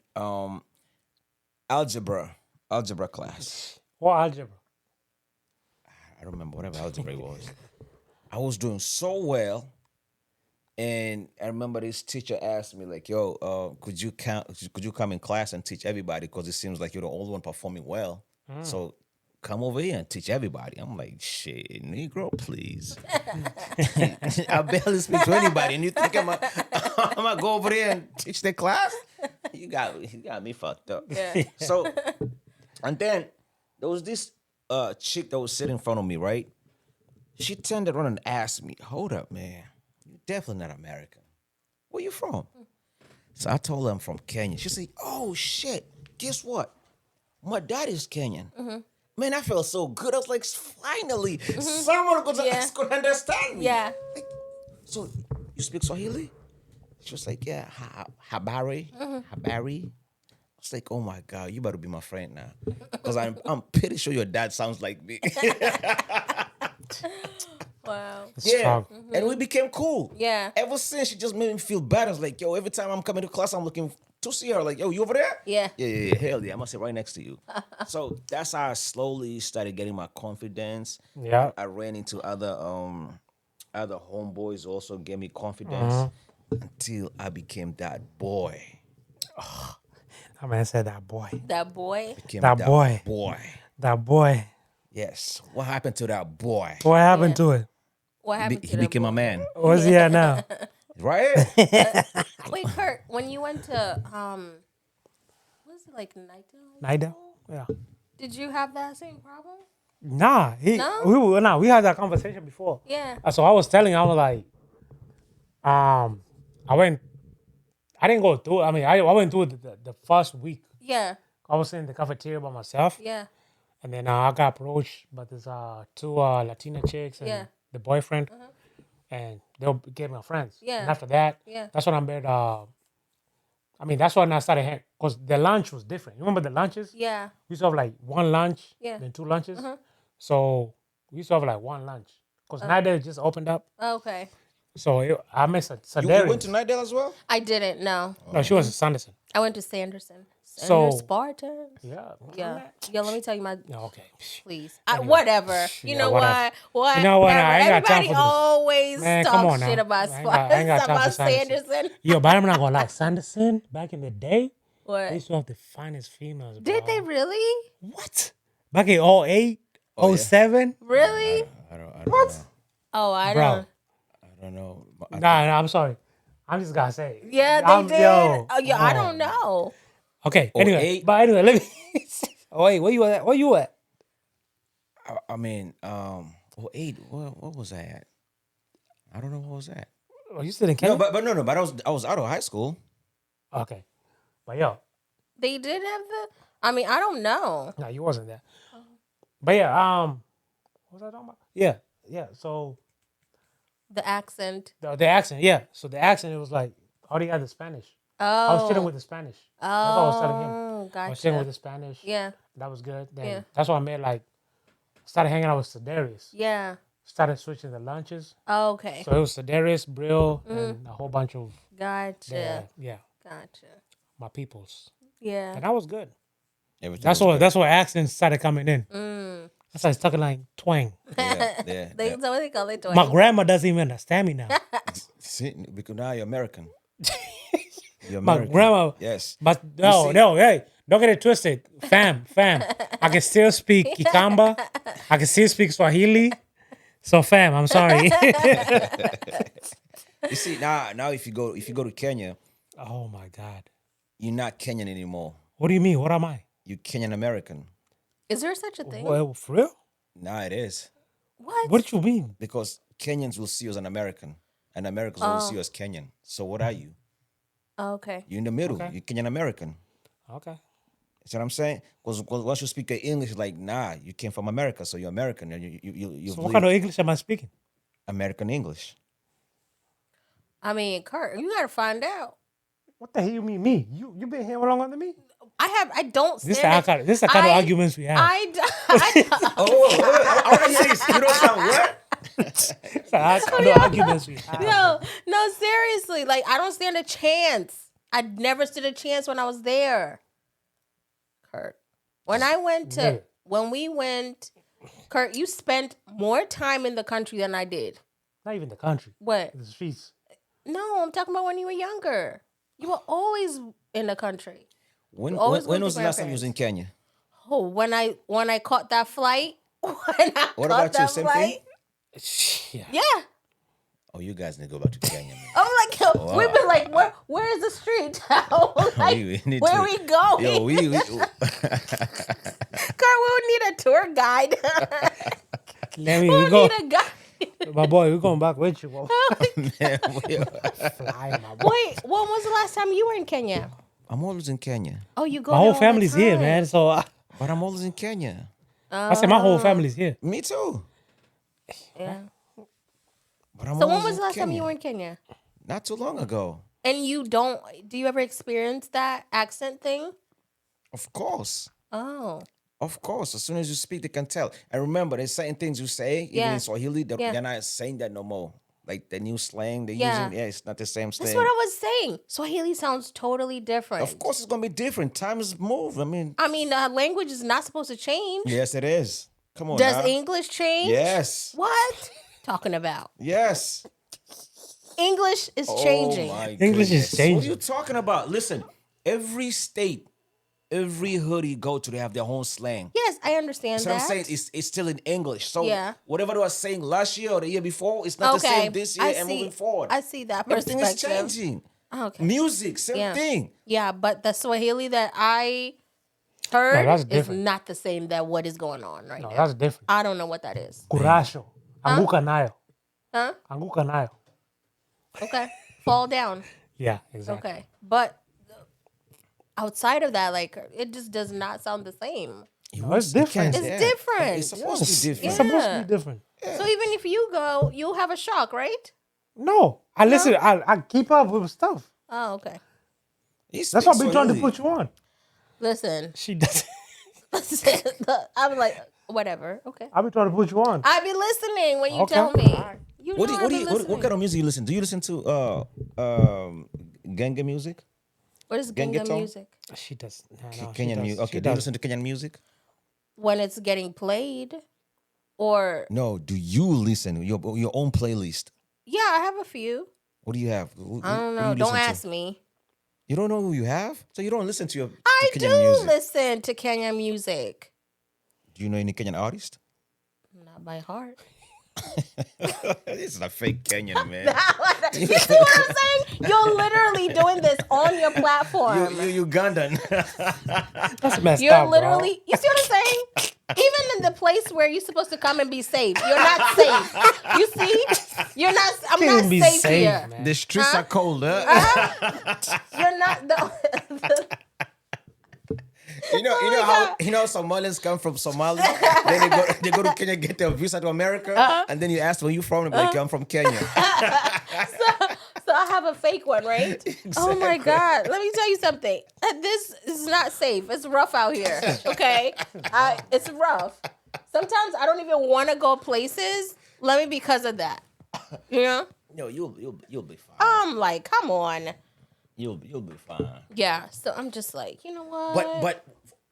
algebra class. What algebra? I don't remember whatever algebra it was. I was doing so well, and I remember this teacher asked me like, "Yo, could you come in class and teach everybody? Because it seems like you're the only one performing well. So come over here and teach everybody." I'm like, "Shit, Negro, please." I barely speak to anybody, and you think I'm gonna go over there and teach the class? You got me fucked up. Yeah. So, and then there was this chick that was sitting in front of me, right? She turned around and asked me, "Hold up, man. You're definitely not American. Where you from?" So I told her I'm from Kenya. She said, "Oh shit, guess what? My dad is Kenyan." Man, I felt so good. I was like, finally, someone Yeah. could understand me. Yeah. Like, so you speak Swahili? She was like, yeah, habari, habari. I was like, oh my God, you better be my friend now. Because I'm pretty sure your dad sounds like me. Wow. It's Yeah. strong. And we became cool. Yeah. Ever since, she just made me feel bad. I was like, yo, every time I'm coming to class, I'm looking to see her. Like, yo, you over there? Yeah. Yeah. Hell yeah. I'm going to sit right next to you. So that's how I slowly started getting my confidence. Yeah. I ran into other homeboys also gave me confidence until I became that boy. That man said that boy. That boy. Became That boy. Boy. That boy. Yes. What happened to that boy? What happened to it? What happened He to that became boy? a man. Where's he at now? Right? Wait, Kurt, when you went to what is it, like Nightdale? Nida? Yeah. Did you have that same problem? Nah, No? we had that conversation before. Yeah. So I was telling, I was like, I didn't go through. I mean, I went through the first week. Yeah. I was in the cafeteria by myself, Yeah. and then I got approached by these two Latina chicks and Yeah. the boyfriend, and they became my friends. Yeah. And after that, Yeah. that's when I met. That's when I started hanging, because the lunch was different. You remember the lunches? Yeah. We used to have like one lunch, Yeah. then two lunches. So we used to have like one lunch, because Nida just opened up. Okay. So I met You Sadarius. went to Nightdale as well? I didn't know. No, she was in Sanderson. I went to Sanderson. So- Spartans. Yeah. Yeah. Yeah, let me tell you my No, okay. please. Anyway. Whatever. You Yeah, know whatever. what? You know what? I ain't got time Everybody for this. always Man, come talk on now. shit about I ain't got time Spartans, for about Sanderson. Sanderson. Yo, but I'm not gonna lie. Sanderson, back in the day, they What? used to have the finest females. Did bro. they really? What? Back in 08, Oh, yeah. Really? 07? I don't know. Oh, I Bro. don't. I don't know. Nah, I'm sorry. I'm just gonna say it. Yeah, I'm- they did. yo, Oh, yeah, I oh. don't know. Okay, anyway. 08? But anyway, let me. Oh, wait, where you at? Where you at? I mean, 08. What was I at? I don't know what was that. Oh, you still in Kenya? No, but I was out of high school. Okay. But yo, They did have the. I mean, I don't know. no, you wasn't there. But yeah, what was I talking about? Yeah. So The accent. the accent, yeah. So the accent, it was like, how do you have the Spanish? Oh. I was chilling with the Spanish. Oh. That's what I was telling him. Gotcha. I was chilling with the Spanish. Yeah. That was good. Then Yeah. that's why I made like started hanging out with Sadarius. Yeah. Started switching the lunches. Okay. So it was Sadarius, Brill, and a whole bunch of Gotcha. yeah, Gotcha. my peoples. Yeah. And that was good. Everything That's was what good. that's where accents started coming in. Mm. I started talking like twang. Yeah. They yeah. so what they call it. My grandma doesn't even understand me now. See, because now you're American. You're My American. grandma. Yes. But see- no, hey, don't get it twisted. Fam. I can still speak Kikamba. I can still speak Swahili. So fam, I'm sorry. You see, now if you go to Kenya, Oh my God. you're not Kenyan anymore. What do you mean? What am I? You're Kenyan American. Is there such a thing? Well, for real? Now it is. What? What did you mean? Because Kenyans will see you as an American, and Americans will see you as Kenyan. So what are you? Okay. You're in the middle. Okay. You're Kenyan American. Okay. See what I'm saying? Because once you speak English, it's like, nah, you came from America, so you're American. And you've So what kind of English am I speaking? American English. I mean, Kurt, you gotta find out. What the hell you mean me? You been here longer than me? I don't This stand it. is the kind of arguments we have. I want to hear this. You don't sound what? It's the kind of arguments we have. No, seriously. Like, I don't stand a chance. I never stood a chance when I was there. Kurt. Yeah. When we went, Kurt, you spent more time in the country than I did. Not even the country. What? The streets. No, I'm talking about when you were younger. You were always in the country. When always go was to the last time you was in Kenya? Oh, when I caught that flight. When I What caught about you? that Same flight. Yeah. Yeah. Oh, you guys need to go back to Kenya, man. I'm like, wow. we've been like, where's the street town? Like, We need where to- we going? Yo, we Kurt, we would need need a tour guide? Let me, Who we go. need a guide? My boy, we're going back with you. Bro. Man, Fly, my boy. Wait, when was the last time you were in Kenya? I'm always in Kenya. Oh, you go My there whole all the family's here, time. man. So But I'm always in Kenya. I said my whole family's here. Me too. Yeah. But I'm So when always was in the last time Kenya. you were in Kenya? Not too long ago. And do you ever experience that accent thing? Of course. Oh. Of course. As soon as you speak, they can tell. And remember, there's certain things you say, even Yeah. in Swahili, Yeah. they're not saying that no more. Like the new slang they're Yeah. using. Yeah, it's not the same That's thing. what I was saying. Swahili sounds totally different. Of course, it's going to be different. Times move. I mean, Language is not supposed to change. yes, it is. Come on Does now. English change? Yes. What? Talking about. Yes. English is changing. Oh my English is goodness. changing. What are you talking about? Listen, every state, every hood you go to, they have their own slang. Yes, I understand So that. I'm saying it's still in English. So Yeah. whatever they were saying last year or the year before, it's not the Okay, same this year I and see. moving forward. I see that Everything is perspective. changing. Okay. Music, same Yeah. thing. Yeah, but the Swahili that I heard that's is different. not the same that what is going on right No, now. that's different. I don't know what that is. Curasho. Anguka nayo. Huh? Anguka nayo. Okay. Fall down. Yeah, exactly. Okay. But outside of that, like, it just does not sound the same. No, it's different. It's different. It's supposed to be different. It's supposed to Yeah. be different. So even if you go, you'll have a shock, right? No, I listen. I keep up with stuff. Oh, okay. That's what I've been trying to put you on. Listen. She does. I'm like, whatever. Okay. I've been trying to put you on. I be listening when you Okay. tell me. You What, know do, I be you, what, listening. what kind of music you listen? Do you listen to Genge music? What is Gengetone? Ginga music? She does. No, Kenyan music. Okay, do you listen to Kenyan music? When it's getting played, or No, do you listen your own playlist? yeah, I have a few. What do you have? I don't know. Don't ask me. You don't know who you have? So you don't listen to I to do Kenyan music. listen to Kenyan music. Do you know any Kenyan artist? Not by heart. It's not fake Kenyan, man. You see what I'm saying? You're literally doing this on your platform. you Ugandan. That's messed You're up, literally, you see what I'm saying? Even in the place where you're supposed to come and be safe, you're not safe. You see? You're not, I'm Can't not be safe, safe, here. man. The streets are cold, huh? You're not, the, You know Somalians come from Somalia, then they go to Kenya, get their visa to America, and then you ask where you from, and like I'm from Kenya. so I have a fake one, right? Oh my God. Let me tell you something. This is not safe. It's rough out here. Okay? It's rough. Sometimes I don't even want to go places. Let me because of that. You know? No, you'll be fine. I'm like, come on. You'll be fine. Yeah. So I'm just like, you know what? But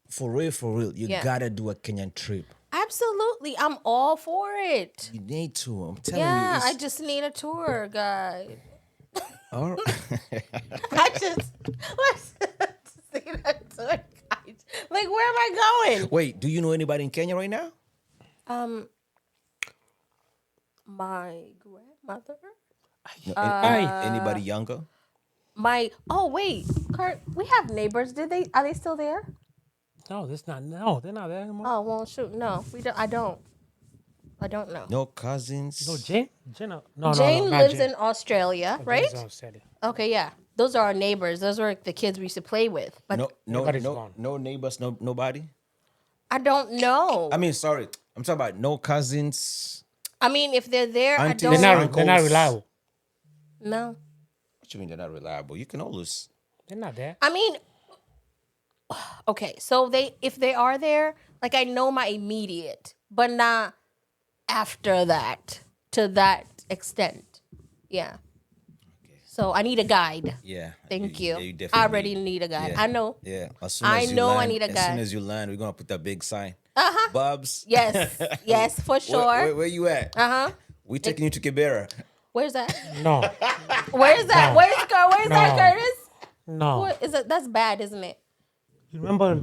for real, you Yeah. gotta do a Kenyan trip. Absolutely. I'm all for it. You need to. I'm telling Yeah, you. I just need a tour guide. All right. I just need a tour guide. Like, where am I going? Wait, do you know anybody in Kenya right now? My grandmother. No, Aye. anybody younger? Wait, Kurt, we have neighbors. Are they still there? No, they're not there anymore. Oh well, shoot, no, we don't. I don't know. No cousins? No, Jane. No, Jane no, not lives Jane. in Australia, right? Jane's in Australia. Okay, yeah, those are our neighbors. Those were the kids we used to play with. But Everybody's gone. no neighbors, nobody? I don't know. I mean, sorry. I'm talking about no cousins. I mean, if they're there, Aunties. I don't. They're not reliable. No, What you mean they're not reliable? You can always. They're not there. I mean, okay. So if they are there, like I know my immediate, but not after that to that extent. Yeah. So I need a guide. Yeah. Thank you. you I already need a guide. Yeah. I know. Yeah. As soon I as you know I land, need a As guy. soon as you land, we're gonna put that big sign. Bubs. Yes. Yes, for sure. Where you at? Uh-huh. We taking you to Kibera. Where's that? No, Where's that? No. Where's that, No. Curtis? no. What is it? That's bad, isn't it? You remember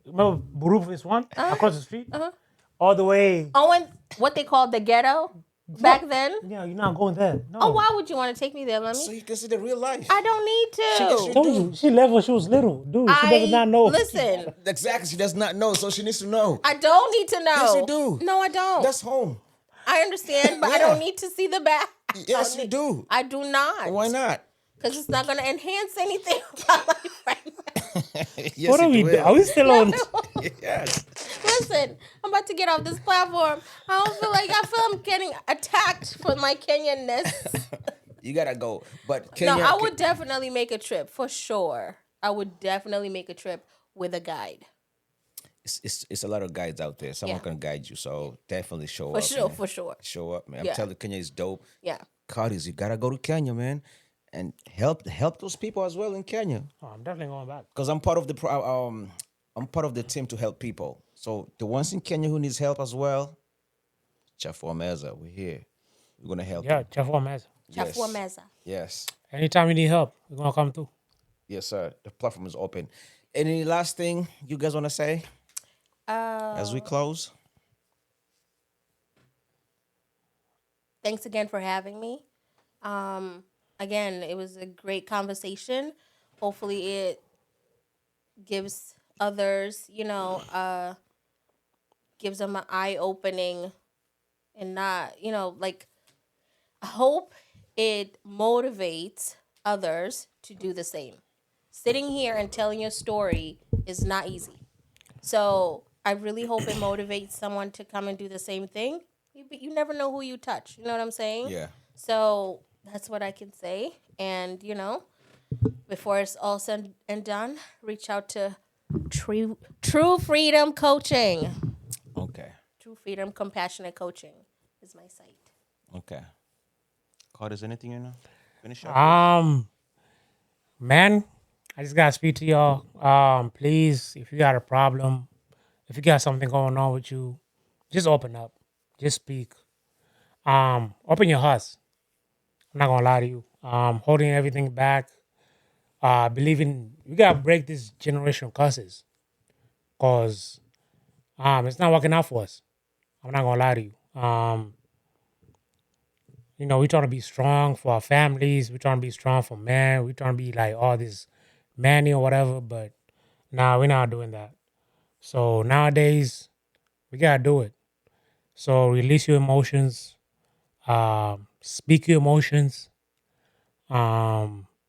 Buruf is one across the street, Uh-huh. all the way. Oh, and what they call the ghetto? back then. Yeah, you're not going there. No. Oh, why would you want to take me there, Lemmy? So you can see the real life. I don't need to. I told you, she left when she was little. Dude, she does not know. Listen, Exactly. She does not know, so she needs to know. I don't need to know. Yes, you do. No, I don't. That's home. I understand, but I Yeah. don't need to see the back. Yes, you do. I do not. Why not? Because it's not going to enhance anything about life right now. Yes, What are it we will. doing? Are we still on? Yes. Listen, I'm about to get off this platform. I feel I'm getting attacked for my Kenyanness. You gotta go. But No, Kenya, I would definitely make a trip for sure. I would definitely make a trip with a guide. it's a lot of guides out there. Someone Yeah. can guide you. So definitely show For up. sure, man. for sure. Show up, man. Yeah. I'm telling you, Kenya is dope. Yeah. Cardis, you gotta go to Kenya, man, and help those people as well in Kenya. Oh, I'm definitely going back. Because I'm part of the team to help people. So the ones in Kenya who needs help as well, Chafuwa Meza, we're here. We're gonna help. Yeah, you. Chafuwa Meza. Chafuwa Meza. Yes. Anytime you need help, we're gonna come through. Yes, sir. The platform is open. Any last thing you guys wanna say as we close? Thanks again for having me. Again, it was a great conversation. Hopefully it gives others, gives them an eye-opening and not, I hope it motivates others to do the same. Sitting here and telling your story is not easy. So I really hope it motivates someone to come and do the same thing. You never know who you touch. You know what I'm saying? Yeah. So that's what I can say. And, before it's all said and done, reach out to True Freedom Coaching. Okay. True Freedom Compassionate Coaching is my site. Okay. Card, is anything you know? Finish up. Man, I just gotta speak to y'all. Please, if you got a problem, if you got something going on with you, just open up. Just speak. Open your hearts. I'm not gonna lie to you. Holding everything back. Believing we gotta break this generational curses. Cause it's not working out for us. I'm not gonna lie to you. We're trying to be strong for our families. We're trying to be strong for men. We're trying to be like all this manny or whatever, but we're not doing that. So nowadays, we gotta do it. So release your emotions, speak your emotions,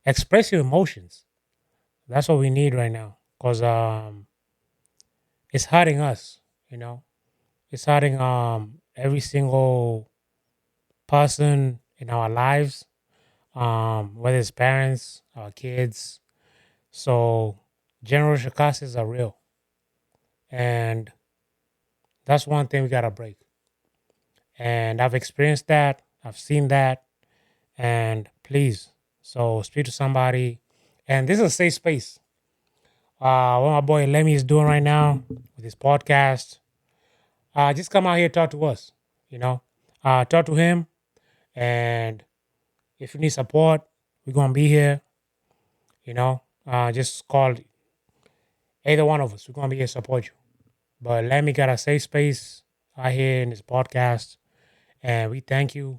express your emotions. That's what we need right now, cause it's hurting us. It's hurting every single person in our lives, whether it's parents, our kids. So generational curses are real, and that's one thing we gotta break. And I've experienced that. I've seen that. And please, so speak to somebody. And this is a safe space. What my boy Lemmy is doing right now with his podcast. Just come out here, talk to us. Talk to him. And if you need support, we're gonna be here. Just call either one of us. We're gonna be here to support you. But Lemmy got a safe space out here in this podcast. And we thank you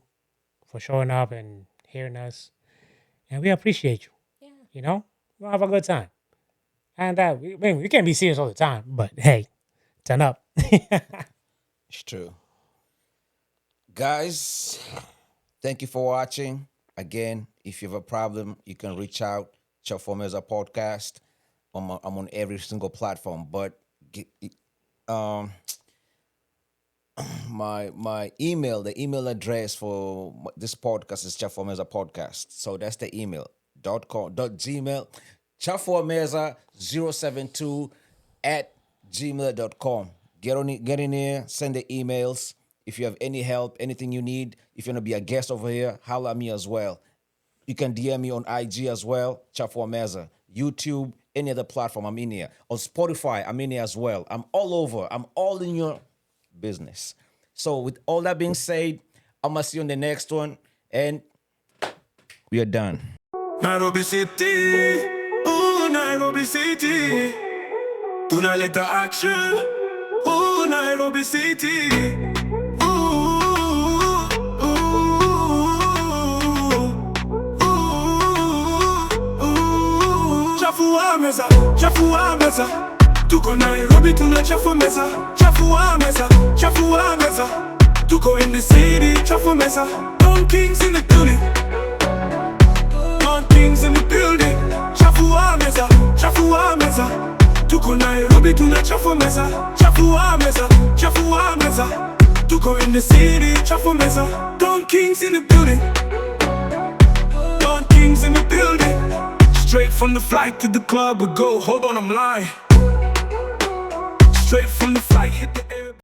for showing up and hearing us. And we appreciate you. Yeah. We'll have a good time. And we can't be serious all the time, but hey, turn up. It's true. Guys, thank you for watching. Again, if you have a problem, you can reach out. Chafuwa Meza Podcast. I'm on every single platform. But my email, the email address for this podcast is Chafuwa Meza Podcast. So that's the email. .gmail. Chafuwa Meza 072 at gmail.com. Get in here, send the emails. If you have any help, anything you need, if you want to be a guest over here, holla at me as well. You can DM me on IG as well, Chafuwa Meza. YouTube, any other platform, I'm in here. On Spotify, I'm in here as well. I'm all over. I'm all in your business. So with all that being said, I'm going to see you on the next one. And we are done. Nairobi City, ooh, Nairobi City. Tunaleta action, ooh, Nairobi City. Ooh, ooh. Meza, Chafuwa Meza. Tuko Nairobi tuna Chafuwa Meza, Chafuwa Meza, Chafuwa Meza. Tuko in the city, Chafuwa Meza. Don Kings in the building. Don Kings in the building. Chafuwa Meza, Chafuwa Meza. Tuko Nairobi tuna Chafuwa Meza, Chafuwa Meza, Chafuwa Meza. Tuko in the city, Chafuwa Meza. Don Kings in the building. Don Kings in the building. Straight from the flight to the club we go. Hold on, I'm lying. Straight from the flight, hit the air.